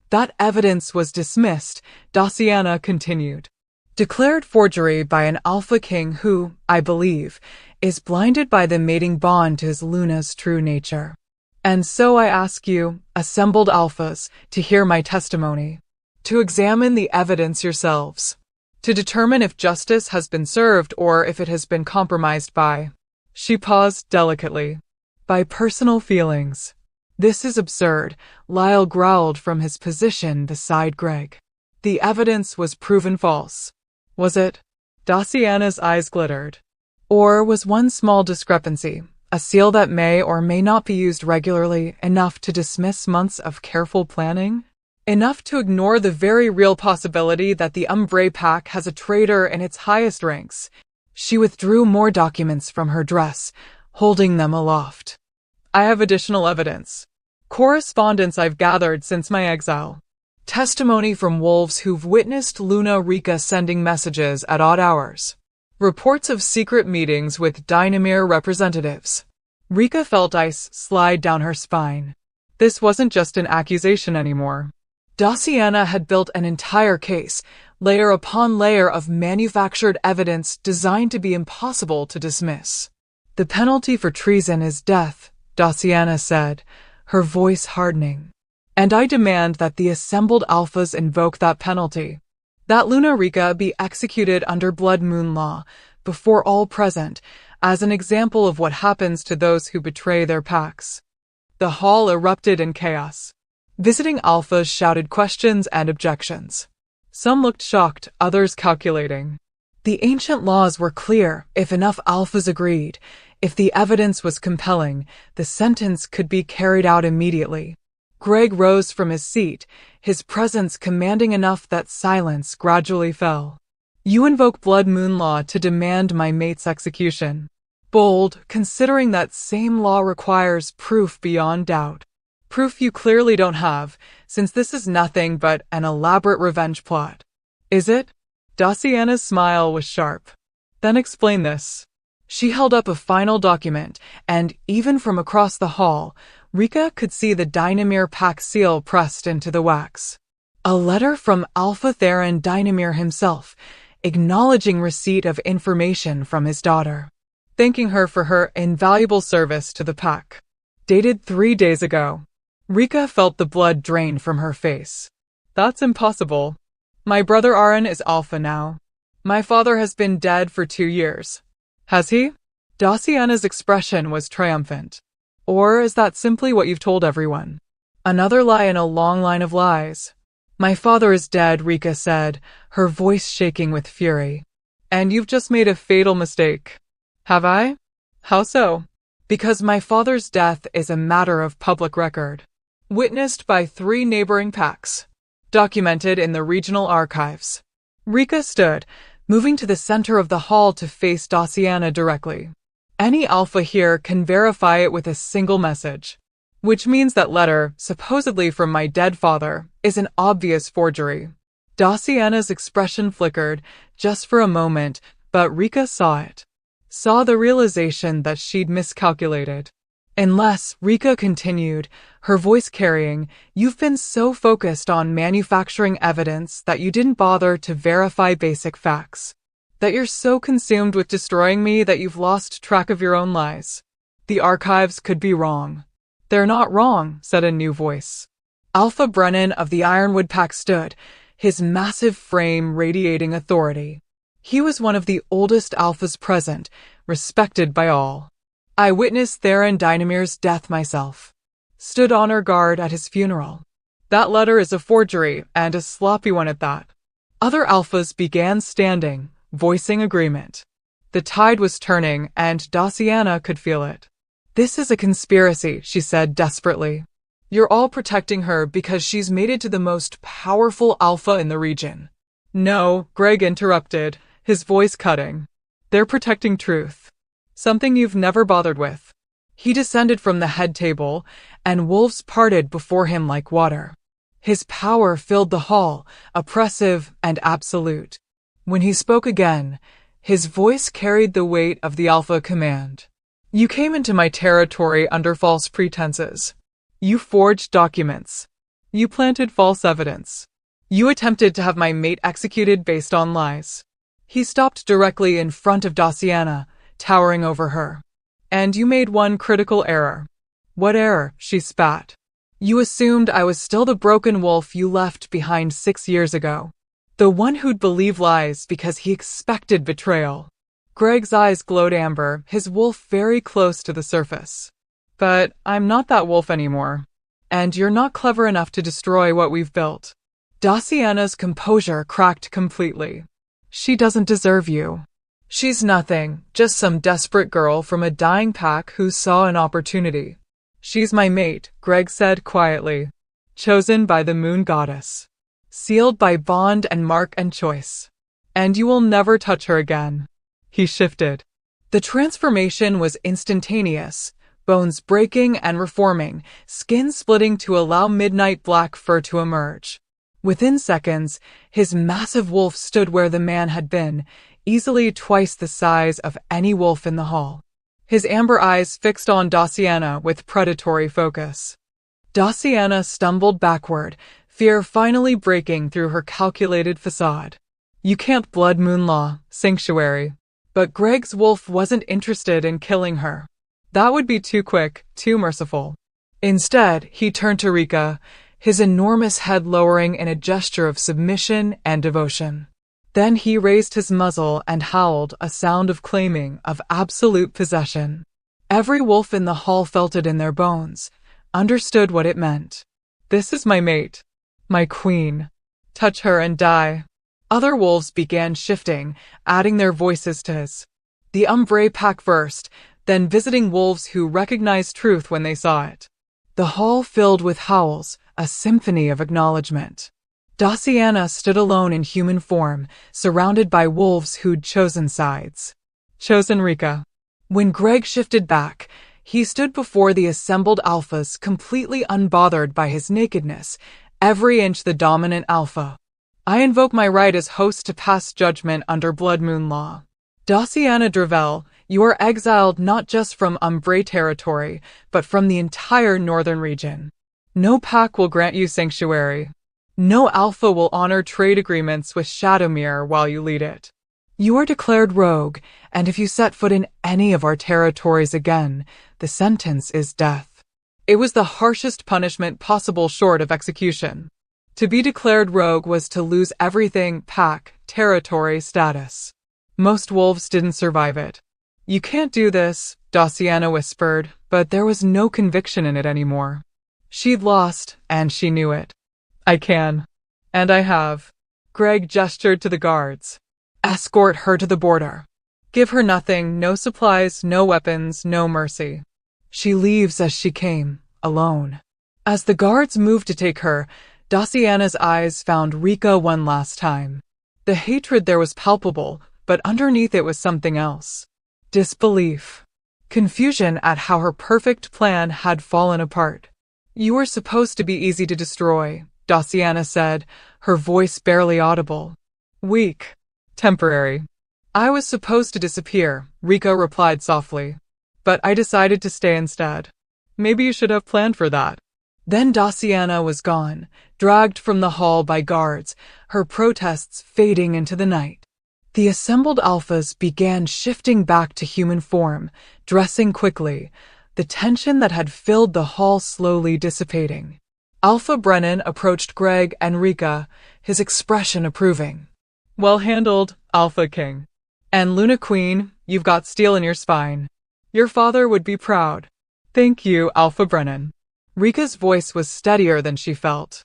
That evidence was dismissed, Daciana continued. Declared forgery by an alpha king who, I believe, is blinded by the mating bond to his Luna's true nature. And so I ask you, assembled alphas, to hear my testimony, to examine the evidence yourselves, to determine if justice has been served or if it has been compromised by. She paused delicately. By personal feelings. This is absurd, Lyle growled from his position beside Greg. The evidence was proven false. Was it? Daciana's eyes glittered. Or was one small discrepancy, a seal that may or may not be used regularly, enough to dismiss months of careful planning? Enough to ignore the very real possibility that the Umbrae Pack has a traitor in its highest ranks. She withdrew more documents from her dress, holding them aloft. I have additional evidence. Correspondence I've gathered since my exile. Testimony from wolves who've witnessed Luna Rika sending messages at odd hours. Reports of secret meetings with Dynamere representatives. Rika felt ice slide down her spine. This wasn't just an accusation anymore. Daciana had built an entire case, layer upon layer of manufactured evidence designed to be impossible to dismiss. The penalty for treason is death, Daciana said, her voice hardening. And I demand that the assembled alphas invoke that penalty. That Luna Rika be executed under Blood Moon law, before all present, as an example of what happens to those who betray their packs. The hall erupted in chaos. Visiting alphas shouted questions and objections. Some looked shocked, others calculating. The ancient laws were clear. If enough alphas agreed, if the evidence was compelling, the sentence could be carried out immediately. Greg rose from his seat, his presence commanding enough that silence gradually fell. You invoke Blood Moon law to demand my mate's execution. Bold, considering that same law requires proof beyond doubt. Proof you clearly don't have, since this is nothing but an elaborate revenge plot. Is it? Daciana's smile was sharp. Then explain this. She held up a final document, and even from across the hall, Rika could see the Dynamere Pack seal pressed into the wax. A letter from Alpha Theron Dynamere himself, acknowledging receipt of information from his daughter, thanking her for her invaluable service to the pack. Dated 3 days ago. Rika felt the blood drain from her face. That's impossible. My brother Aaron is Alpha now. My father has been dead for 2 years. Has he? Daciana's expression was triumphant. Or is that simply what you've told everyone? Another lie in a long line of lies. My father is dead, Rika said, her voice shaking with fury. And you've just made a fatal mistake. Have I? How so? Because my father's death is a matter of public record. Witnessed by 3 neighboring packs. Documented in the regional archives. Rika stood, moving to the center of the hall to face Daciana directly. Any alpha here can verify it with a single message. Which means that letter, supposedly from my dead father, is an obvious forgery. Daciana's expression flickered, just for a moment, but Rika saw it. Saw the realization that she'd miscalculated. Unless, Rika continued, her voice carrying, you've been so focused on manufacturing evidence that you didn't bother to verify basic facts. That you're so consumed with destroying me that you've lost track of your own lies. The archives could be wrong. They're not wrong, said a new voice. Alpha Brennan of the Ironwood Pack stood, his massive frame radiating authority. He was one of the oldest alphas present, respected by all. I witnessed Theron Dynamere's death myself. Stood honor guard at his funeral. That letter is a forgery, and a sloppy one at that. Other alphas began standing, voicing agreement. The tide was turning, and Daciana could feel it. This is a conspiracy, she said desperately. You're all protecting her because she's mated to the most powerful alpha in the region. No, Greg interrupted, his voice cutting. They're protecting truth. Something you've never bothered with. He descended from the head table, and wolves parted before him like water. His power filled the hall, oppressive and absolute. When he spoke again, his voice carried the weight of the Alpha command. You came into my territory under false pretenses. You forged documents. You planted false evidence. You attempted to have my mate executed based on lies. He stopped directly in front of Daciana, towering over her. And you made one critical error. What error? She spat. You assumed I was still the broken wolf you left behind 6 years ago. The one who'd believe lies because he expected betrayal. Greg's eyes glowed amber, his wolf very close to the surface. But I'm not that wolf anymore. And you're not clever enough to destroy what we've built. Daciana's composure cracked completely. She doesn't deserve you. She's nothing, just some desperate girl from a dying pack who saw an opportunity. She's my mate, Greg said quietly. Chosen by the moon goddess. Sealed by bond and mark and choice. And you will never touch her again. He shifted. The transformation was instantaneous, bones breaking and reforming, skin splitting to allow midnight black fur to emerge. Within seconds, his massive wolf stood where the man had been, easily twice the size of any wolf in the hall. His amber eyes fixed on Daciana with predatory focus. Daciana stumbled backward, fear finally breaking through her calculated facade. You can't blood moon law, sanctuary. But Greg's wolf wasn't interested in killing her. That would be too quick, too merciful. Instead, he turned to Rika, his enormous head lowering in a gesture of submission and devotion. Then he raised his muzzle and howled, a sound of claiming, of absolute possession. Every wolf in the hall felt it in their bones, understood what it meant. This is my mate. My queen. Touch her and die. Other wolves began shifting, adding their voices to his. The Umbrae pack first, then visiting wolves who recognized truth when they saw it. The hall filled with howls, a symphony of acknowledgement. Daciana stood alone in human form, surrounded by wolves who'd chosen sides. Chosen Rika. When Greg shifted back, he stood before the assembled alphas completely unbothered by his nakedness, every inch the dominant alpha. I invoke my right as host to pass judgment under Blood Moon law. Daciana Dravel, you are exiled not just from Umbrae territory, but from the entire northern region. No pack will grant you sanctuary. No alpha will honor trade agreements with Shadowmere while you lead it. You are declared rogue, and if you set foot in any of our territories again, the sentence is death. It was the harshest punishment possible short of execution. To be declared rogue was to lose everything, pack, territory, status. Most wolves didn't survive it. You can't do this, Daciana whispered, but there was no conviction in it anymore. She'd lost, and she knew it. I can. And I have. Greg gestured to the guards. Escort her to the border. Give her nothing, no supplies, no weapons, no mercy. She leaves as she came, alone. As the guards moved to take her, Daciana's eyes found Rika one last time. The hatred there was palpable, but underneath it was something else. Disbelief. Confusion at how her perfect plan had fallen apart. You were supposed to be easy to destroy, Daciana said, her voice barely audible. Weak. Temporary. I was supposed to disappear, Rika replied softly. But I decided to stay instead. Maybe you should have planned for that. Then Daciana was gone, dragged from the hall by guards, her protests fading into the night. The assembled alphas began shifting back to human form, dressing quickly, the tension that had filled the hall slowly dissipating. Alpha Brennan approached Greg and Rika, his expression approving. Well handled, Alpha King. And Luna Queen, you've got steel in your spine. Your father would be proud. Thank you, Alpha Brennan. Rika's voice was steadier than she felt.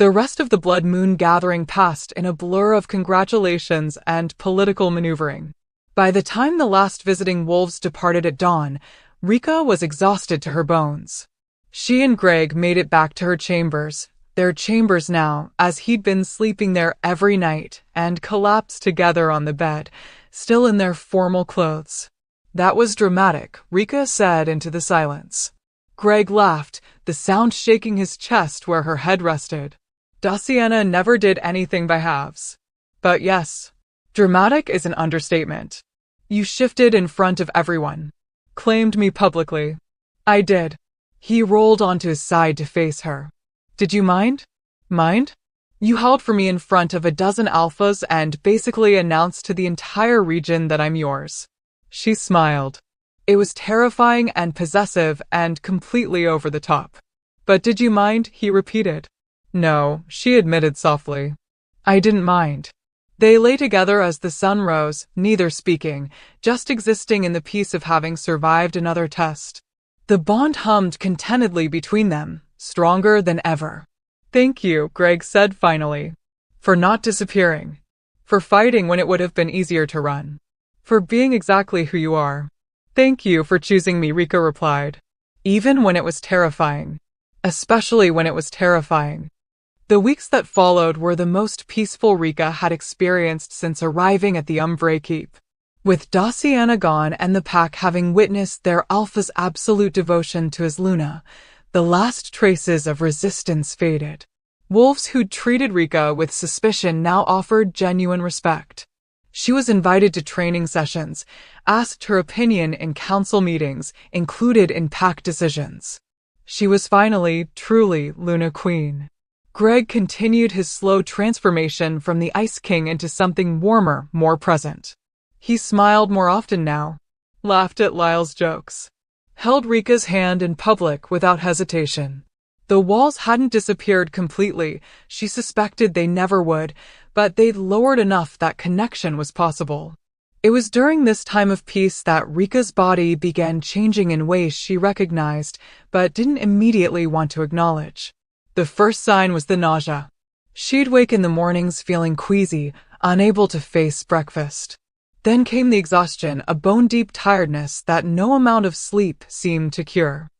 The rest of the Blood Moon gathering passed in a blur of congratulations and political maneuvering. By the time the last visiting wolves departed at dawn, Rika was exhausted to her bones. She and Greg made it back to her chambers, their chambers now, as he'd been sleeping there every night, and collapsed together on the bed, still in their formal clothes. That was dramatic, Rika said into the silence. Greg laughed, the sound shaking his chest where her head rested. Daciana never did anything by halves. But yes, dramatic is an understatement. You shifted in front of everyone. Claimed me publicly. I did. He rolled onto his side to face her. Did you mind? Mind? You held for me in front of a dozen alphas and basically announced to the entire region that I'm yours. She smiled. It was terrifying and possessive and completely over the top. But did you mind? He repeated. No, she admitted softly. I didn't mind. They lay together as the sun rose, neither speaking, just existing in the peace of having survived another test. The bond hummed contentedly between them, stronger than ever. "Thank you," Greg said finally. "For not disappearing. For fighting when it would have been easier to run. For being exactly who you are." "Thank you for choosing me," Rika replied. "Even when it was terrifying. Especially when it was terrifying." The weeks that followed were the most peaceful Rika had experienced since arriving at the Umbrae Keep. With Daciana gone and the pack having witnessed their alpha's absolute devotion to his Luna, the last traces of resistance faded. Wolves who'd treated Rika with suspicion now offered genuine respect. She was invited to training sessions, asked her opinion in council meetings, included in pack decisions. She was finally, truly, Luna Queen. Greg continued his slow transformation from the Ice King into something warmer, more present. He smiled more often now, laughed at Lyle's jokes, held Rika's hand in public without hesitation. The walls hadn't disappeared completely, she suspected they never would, but they'd lowered enough that connection was possible. It was during this time of peace that Rika's body began changing in ways she recognized, but didn't immediately want to acknowledge. The first sign was the nausea. She'd wake in the mornings feeling queasy, unable to face breakfast. Then came the exhaustion, a bone-deep tiredness that no amount of sleep seemed to cure.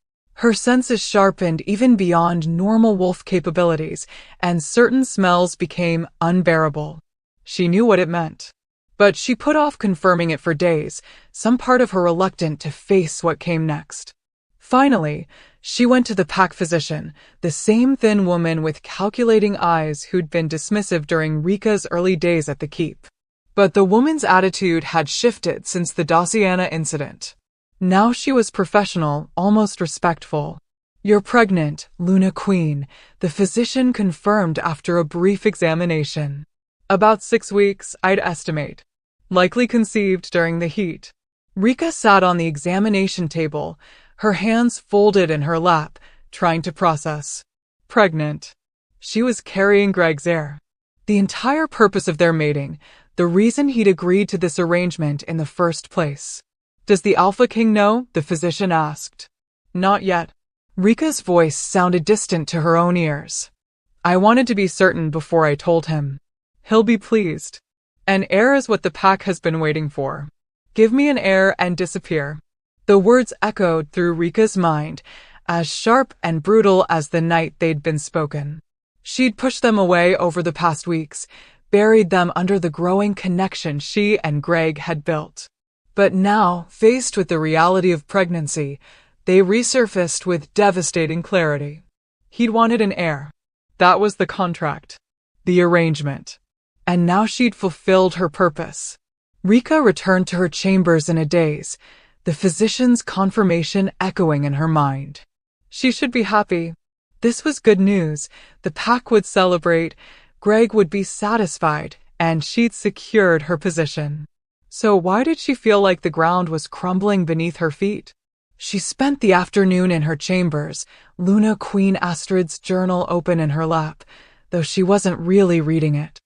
Her senses sharpened even beyond normal wolf capabilities, and certain smells became unbearable. She knew what it meant. But she put off confirming it for days, some part of her reluctant to face what came next. Finally, she went to the pack physician, the same thin woman with calculating eyes who'd been dismissive during Rika's early days at the keep. But the woman's attitude had shifted since the Daciana incident. Now she was professional, almost respectful. "You're pregnant, Luna Queen," the physician confirmed after a brief examination. "About 6 weeks, I'd estimate. Likely conceived during the heat." Rika sat on the examination table, her hands folded in her lap, trying to process. Pregnant. She was carrying Greg's heir. The entire purpose of their mating, the reason he'd agreed to this arrangement in the first place. "Does the Alpha King know?" the physician asked. "Not yet." Rika's voice sounded distant to her own ears. "I wanted to be certain before I told him. He'll be pleased. An heir is what the pack has been waiting for. Give me an heir and disappear." The words echoed through Rika's mind, as sharp and brutal as the night they'd been spoken. She'd pushed them away over the past weeks, buried them under the growing connection she and Greg had built. But now, faced with the reality of pregnancy, they resurfaced with devastating clarity. He'd wanted an heir. That was the contract. The arrangement. And now she'd fulfilled her purpose. Rika returned to her chambers in a daze, the physician's confirmation echoing in her mind. She should be happy. This was good news. The pack would celebrate, Greg would be satisfied, and she'd secured her position. So why did she feel like the ground was crumbling beneath her feet? She spent the afternoon in her chambers, Luna Queen Astrid's journal open in her lap, though she wasn't really reading it.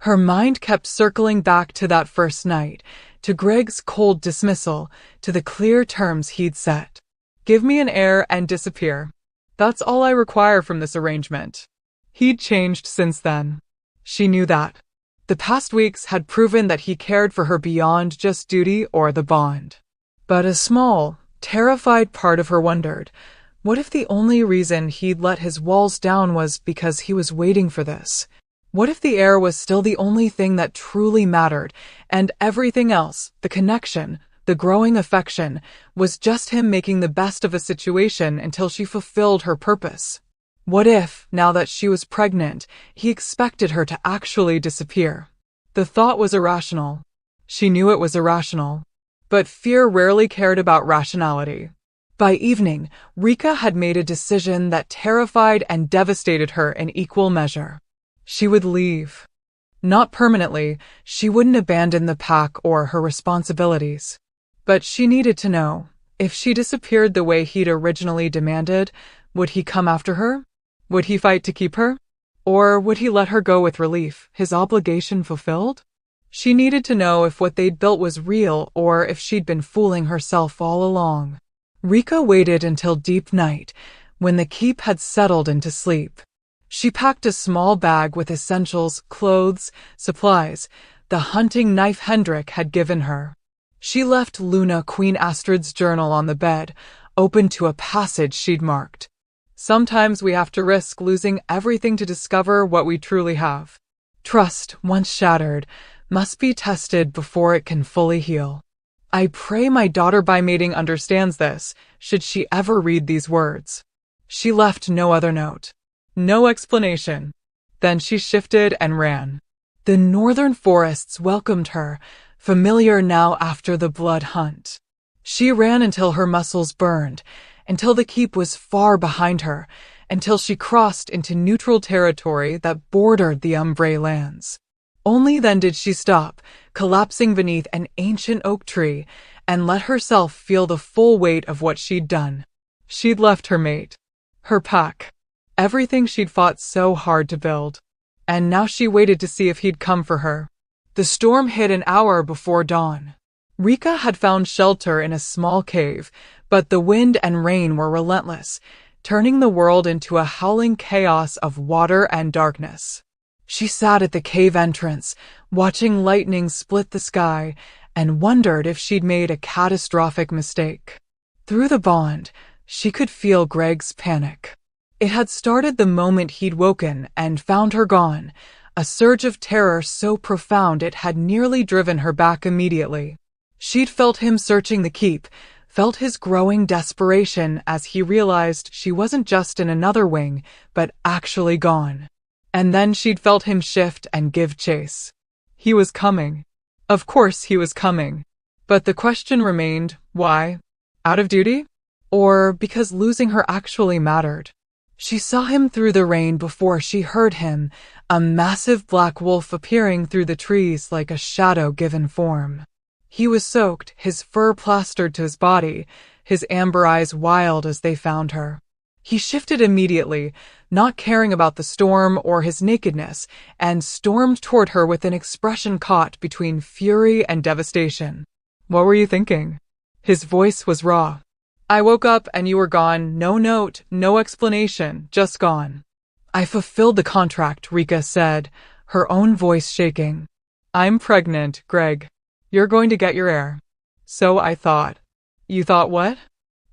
Her mind kept circling back to that first night, to Greg's cold dismissal, to the clear terms he'd set. "Give me an heir and disappear. That's all I require from this arrangement." He'd changed since then. She knew that. The past weeks had proven that he cared for her beyond just duty or the bond. But a small, terrified part of her wondered, what if the only reason he'd let his walls down was because he was waiting for this? What if the heir was still the only thing that truly mattered, and everything else, the connection, the growing affection, was just him making the best of a situation until she fulfilled her purpose? What if, now that she was pregnant, he expected her to actually disappear? The thought was irrational. She knew it was irrational. But fear rarely cared about rationality. By evening, Rika had made a decision that terrified and devastated her in equal measure. She would leave. Not permanently, she wouldn't abandon the pack or her responsibilities. But she needed to know, if she disappeared the way he'd originally demanded, would he come after her? Would he fight to keep her? Or would he let her go with relief, his obligation fulfilled? She needed to know if what they'd built was real or if she'd been fooling herself all along. Rika waited until deep night, when the keep had settled into sleep. She packed a small bag with essentials, clothes, supplies, the hunting knife Hendrik had given her. She left Luna Queen Astrid's journal on the bed, open to a passage she'd marked. Sometimes we have to risk losing everything to discover what we truly have. Trust, once shattered, must be tested before it can fully heal. I pray my daughter by mating understands this, should she ever read these words. She left no other note. No explanation. Then she shifted and ran. The northern forests welcomed her, familiar now after the blood hunt. She ran until her muscles burned, until the keep was far behind her, until she crossed into neutral territory that bordered the Umbrae lands. Only then did she stop, collapsing beneath an ancient oak tree, and let herself feel the full weight of what she'd done. She'd left her mate, her pack, everything she'd fought so hard to build. And now she waited to see if he'd come for her. The storm hit an hour before dawn. Rika had found shelter in a small cave, but the wind and rain were relentless, turning the world into a howling chaos of water and darkness. She sat at the cave entrance, watching lightning split the sky, and wondered if she'd made a catastrophic mistake. Through the bond, she could feel Greg's panic. It had started the moment he'd woken and found her gone, a surge of terror so profound it had nearly driven her back immediately. She'd felt him searching the keep, felt his growing desperation as he realized she wasn't just in another wing, but actually gone. And then she'd felt him shift and give chase. He was coming. Of course he was coming. But the question remained, why? Out of duty? Or because losing her actually mattered? She saw him through the rain before she heard him, a massive black wolf appearing through the trees like a shadow given form. He was soaked, his fur plastered to his body, his amber eyes wild as they found her. He shifted immediately, not caring about the storm or his nakedness, and stormed toward her with an expression caught between fury and devastation. What were you thinking? His voice was raw. I woke up and you were gone, no note, no explanation, just gone. I fulfilled the contract, Rika said, her own voice shaking. I'm pregnant, Greg. You're going to get your heir. So I thought. You thought what?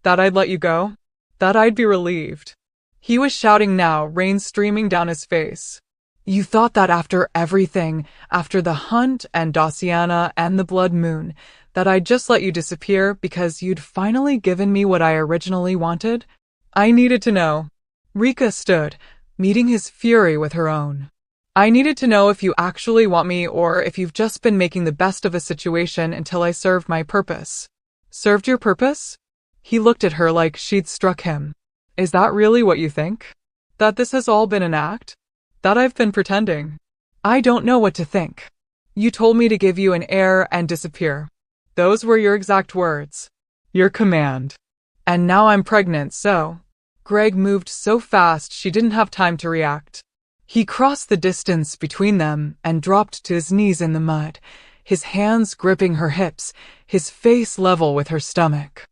That I'd let you go? That I'd be relieved. He was shouting now, rain streaming down his face. You thought that after everything, after the hunt and Daciana and the blood moon, that I'd just let you disappear because you'd finally given me what I originally wanted? I needed to know. Rika stood, meeting his fury with her own. I needed to know if you actually want me or if you've just been making the best of a situation until I served my purpose. Served your purpose? He looked at her like she'd struck him. Is that really what you think? That this has all been an act? That I've been pretending? I don't know what to think. You told me to give you an heir and disappear. Those were your exact words. Your command. And now I'm pregnant, so... Greg moved so fast she didn't have time to react. He crossed the distance between them and dropped to his knees in the mud, his hands gripping her hips, his face level with her stomach.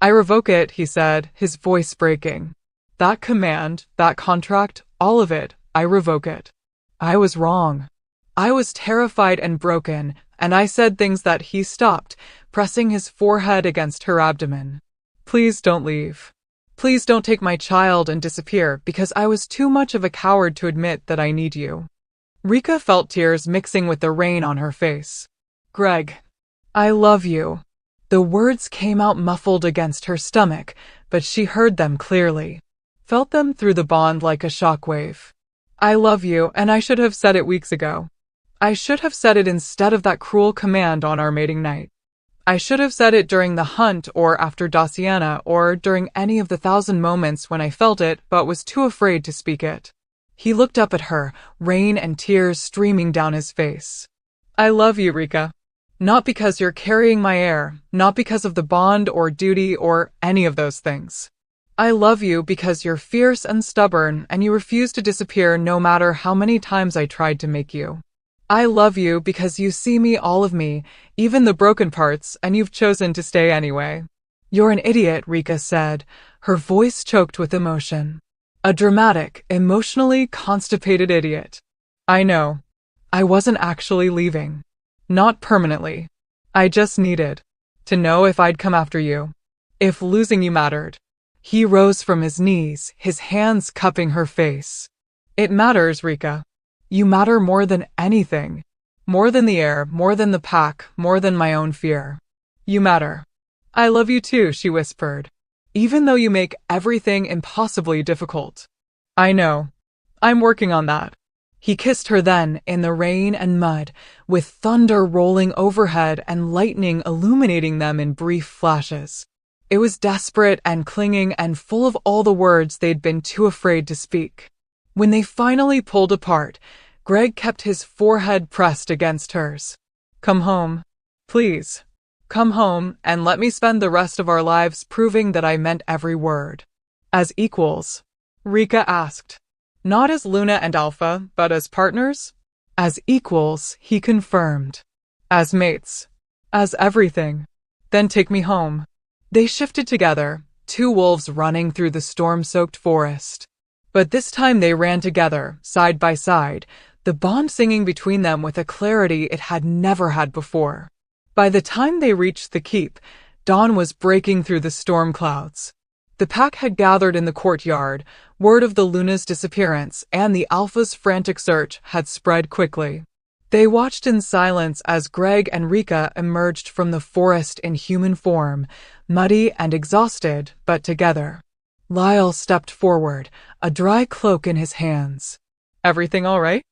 I revoke it, he said, his voice breaking. That command, that contract, all of it, I revoke it. I was wrong. I was terrified and broken, and I said things that he stopped, pressing his forehead against her abdomen. Please don't leave. Please don't take my child and disappear, because I was too much of a coward to admit that I need you. Rika felt tears mixing with the rain on her face. Greg, I love you. The words came out muffled against her stomach, but she heard them clearly. Felt them through the bond like a shockwave. I love you, and I should have said it weeks ago. I should have said it instead of that cruel command on our mating night. I should have said it during the hunt or after Daciana or during any of the 1,000 moments when I felt it but was too afraid to speak it. He looked up at her, rain and tears streaming down his face. I love you, Rika. Not because you're carrying my heir, not because of the bond or duty or any of those things. I love you because you're fierce and stubborn and you refuse to disappear no matter how many times I tried to make you. I love you because you see me, all of me, even the broken parts, and you've chosen to stay anyway. You're an idiot, Rika said, her voice choked with emotion. A dramatic, emotionally constipated idiot. I know. I wasn't actually leaving. Not permanently. I just needed to know if I'd come after you. If losing you mattered. He rose from his knees, his hands cupping her face. It matters, Rika. You matter more than anything. More than the air, more than the pack, more than my own fear. You matter. I love you too, she whispered. Even though you make everything impossibly difficult. I know. I'm working on that. He kissed her then, in the rain and mud, with thunder rolling overhead and lightning illuminating them in brief flashes. It was desperate and clinging and full of all the words they'd been too afraid to speak. When they finally pulled apart, Greg kept his forehead pressed against hers. Come home. Please. Come home and let me spend the rest of our lives proving that I meant every word. As equals? Rika asked. Not as Luna and Alpha, but as partners? As equals, he confirmed. As mates. As everything. Then take me home. They shifted together, two wolves running through the storm-soaked forest. But this time they ran together, side by side, the bond singing between them with a clarity it had never had before. By the time they reached the keep, dawn was breaking through the storm clouds. The pack had gathered in the courtyard, word of the Luna's disappearance and the Alpha's frantic search had spread quickly. They watched in silence as Greg and Rika emerged from the forest in human form, muddy and exhausted, but together. Lyle stepped forward, a dry cloak in his hands. Everything all right?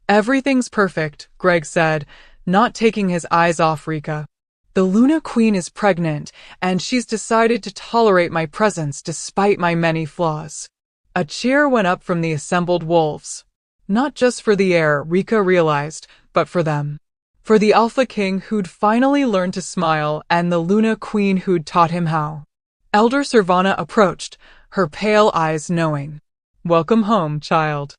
Everything's perfect, Greg said, not taking his eyes off Rika. The Luna Queen is pregnant, and she's decided to tolerate my presence despite my many flaws. A cheer went up from the assembled wolves. Not just for the heir, Rika realized, but for them. For the Alpha King who'd finally learned to smile, and the Luna Queen who'd taught him how. Elder Servana approached, her pale eyes knowing. Welcome home, child.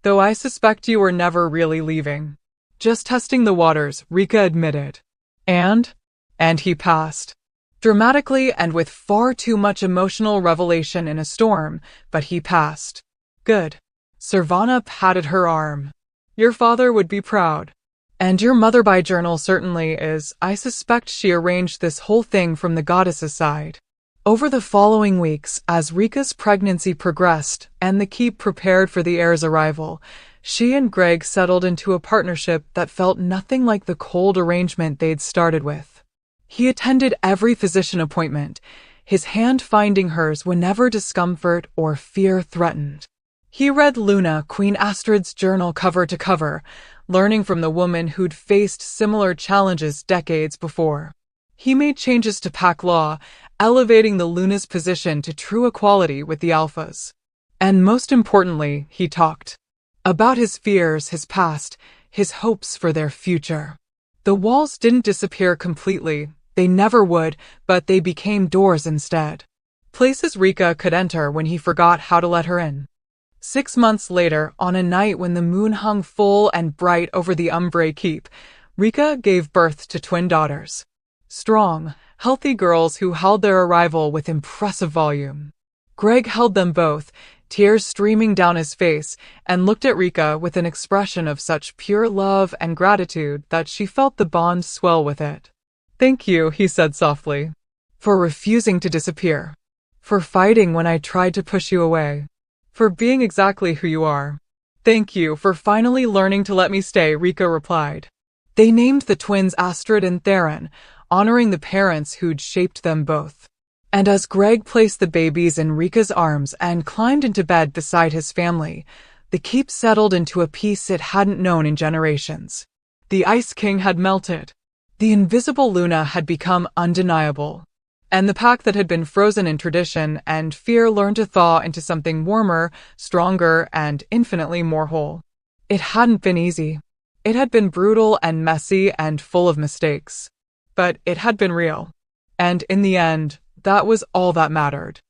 Though I suspect you were never really leaving. Just testing the waters, Rika admitted. And he passed. Dramatically and with far too much emotional revelation in a storm, but he passed. Good. Servana patted her arm. Your father would be proud. And your mother-by journal certainly is. I suspect she arranged this whole thing from the goddess's side. Over the following weeks, as Rika's pregnancy progressed and the keep prepared for the heir's arrival, she and Greg settled into a partnership that felt nothing like the cold arrangement they'd started with. He attended every physician appointment, his hand finding hers whenever discomfort or fear threatened. He read Luna, Queen Astrid's journal cover to cover, learning from the woman who'd faced similar challenges decades before. He made changes to pack law, elevating the Luna's position to true equality with the Alphas. And most importantly, he talked about his fears, his past, his hopes for their future. The walls didn't disappear completely, they never would, but they became doors instead. Places Rika could enter when he forgot how to let her in. 6 months later, on a night when the moon hung full and bright over the Umbrae Keep, Rika gave birth to twin daughters. Strong, healthy girls who held their arrival with impressive volume. Greg held them both, tears streaming down his face, and looked at Rika with an expression of such pure love and gratitude that she felt the bond swell with it. Thank you, he said softly, for refusing to disappear, for fighting when I tried to push you away, for being exactly who you are. Thank you for finally learning to let me stay, Rika replied. They named the twins Astrid and Theron, honoring the parents who'd shaped them both. And as Greg placed the babies in Rika's arms and climbed into bed beside his family, the keep settled into a peace it hadn't known in generations. The Ice King had melted. The invisible Luna had become undeniable. And the pack that had been frozen in tradition and fear learned to thaw into something warmer, stronger, and infinitely more whole. It hadn't been easy. It had been brutal and messy and full of mistakes. But it had been real. And in the end, that was all that mattered.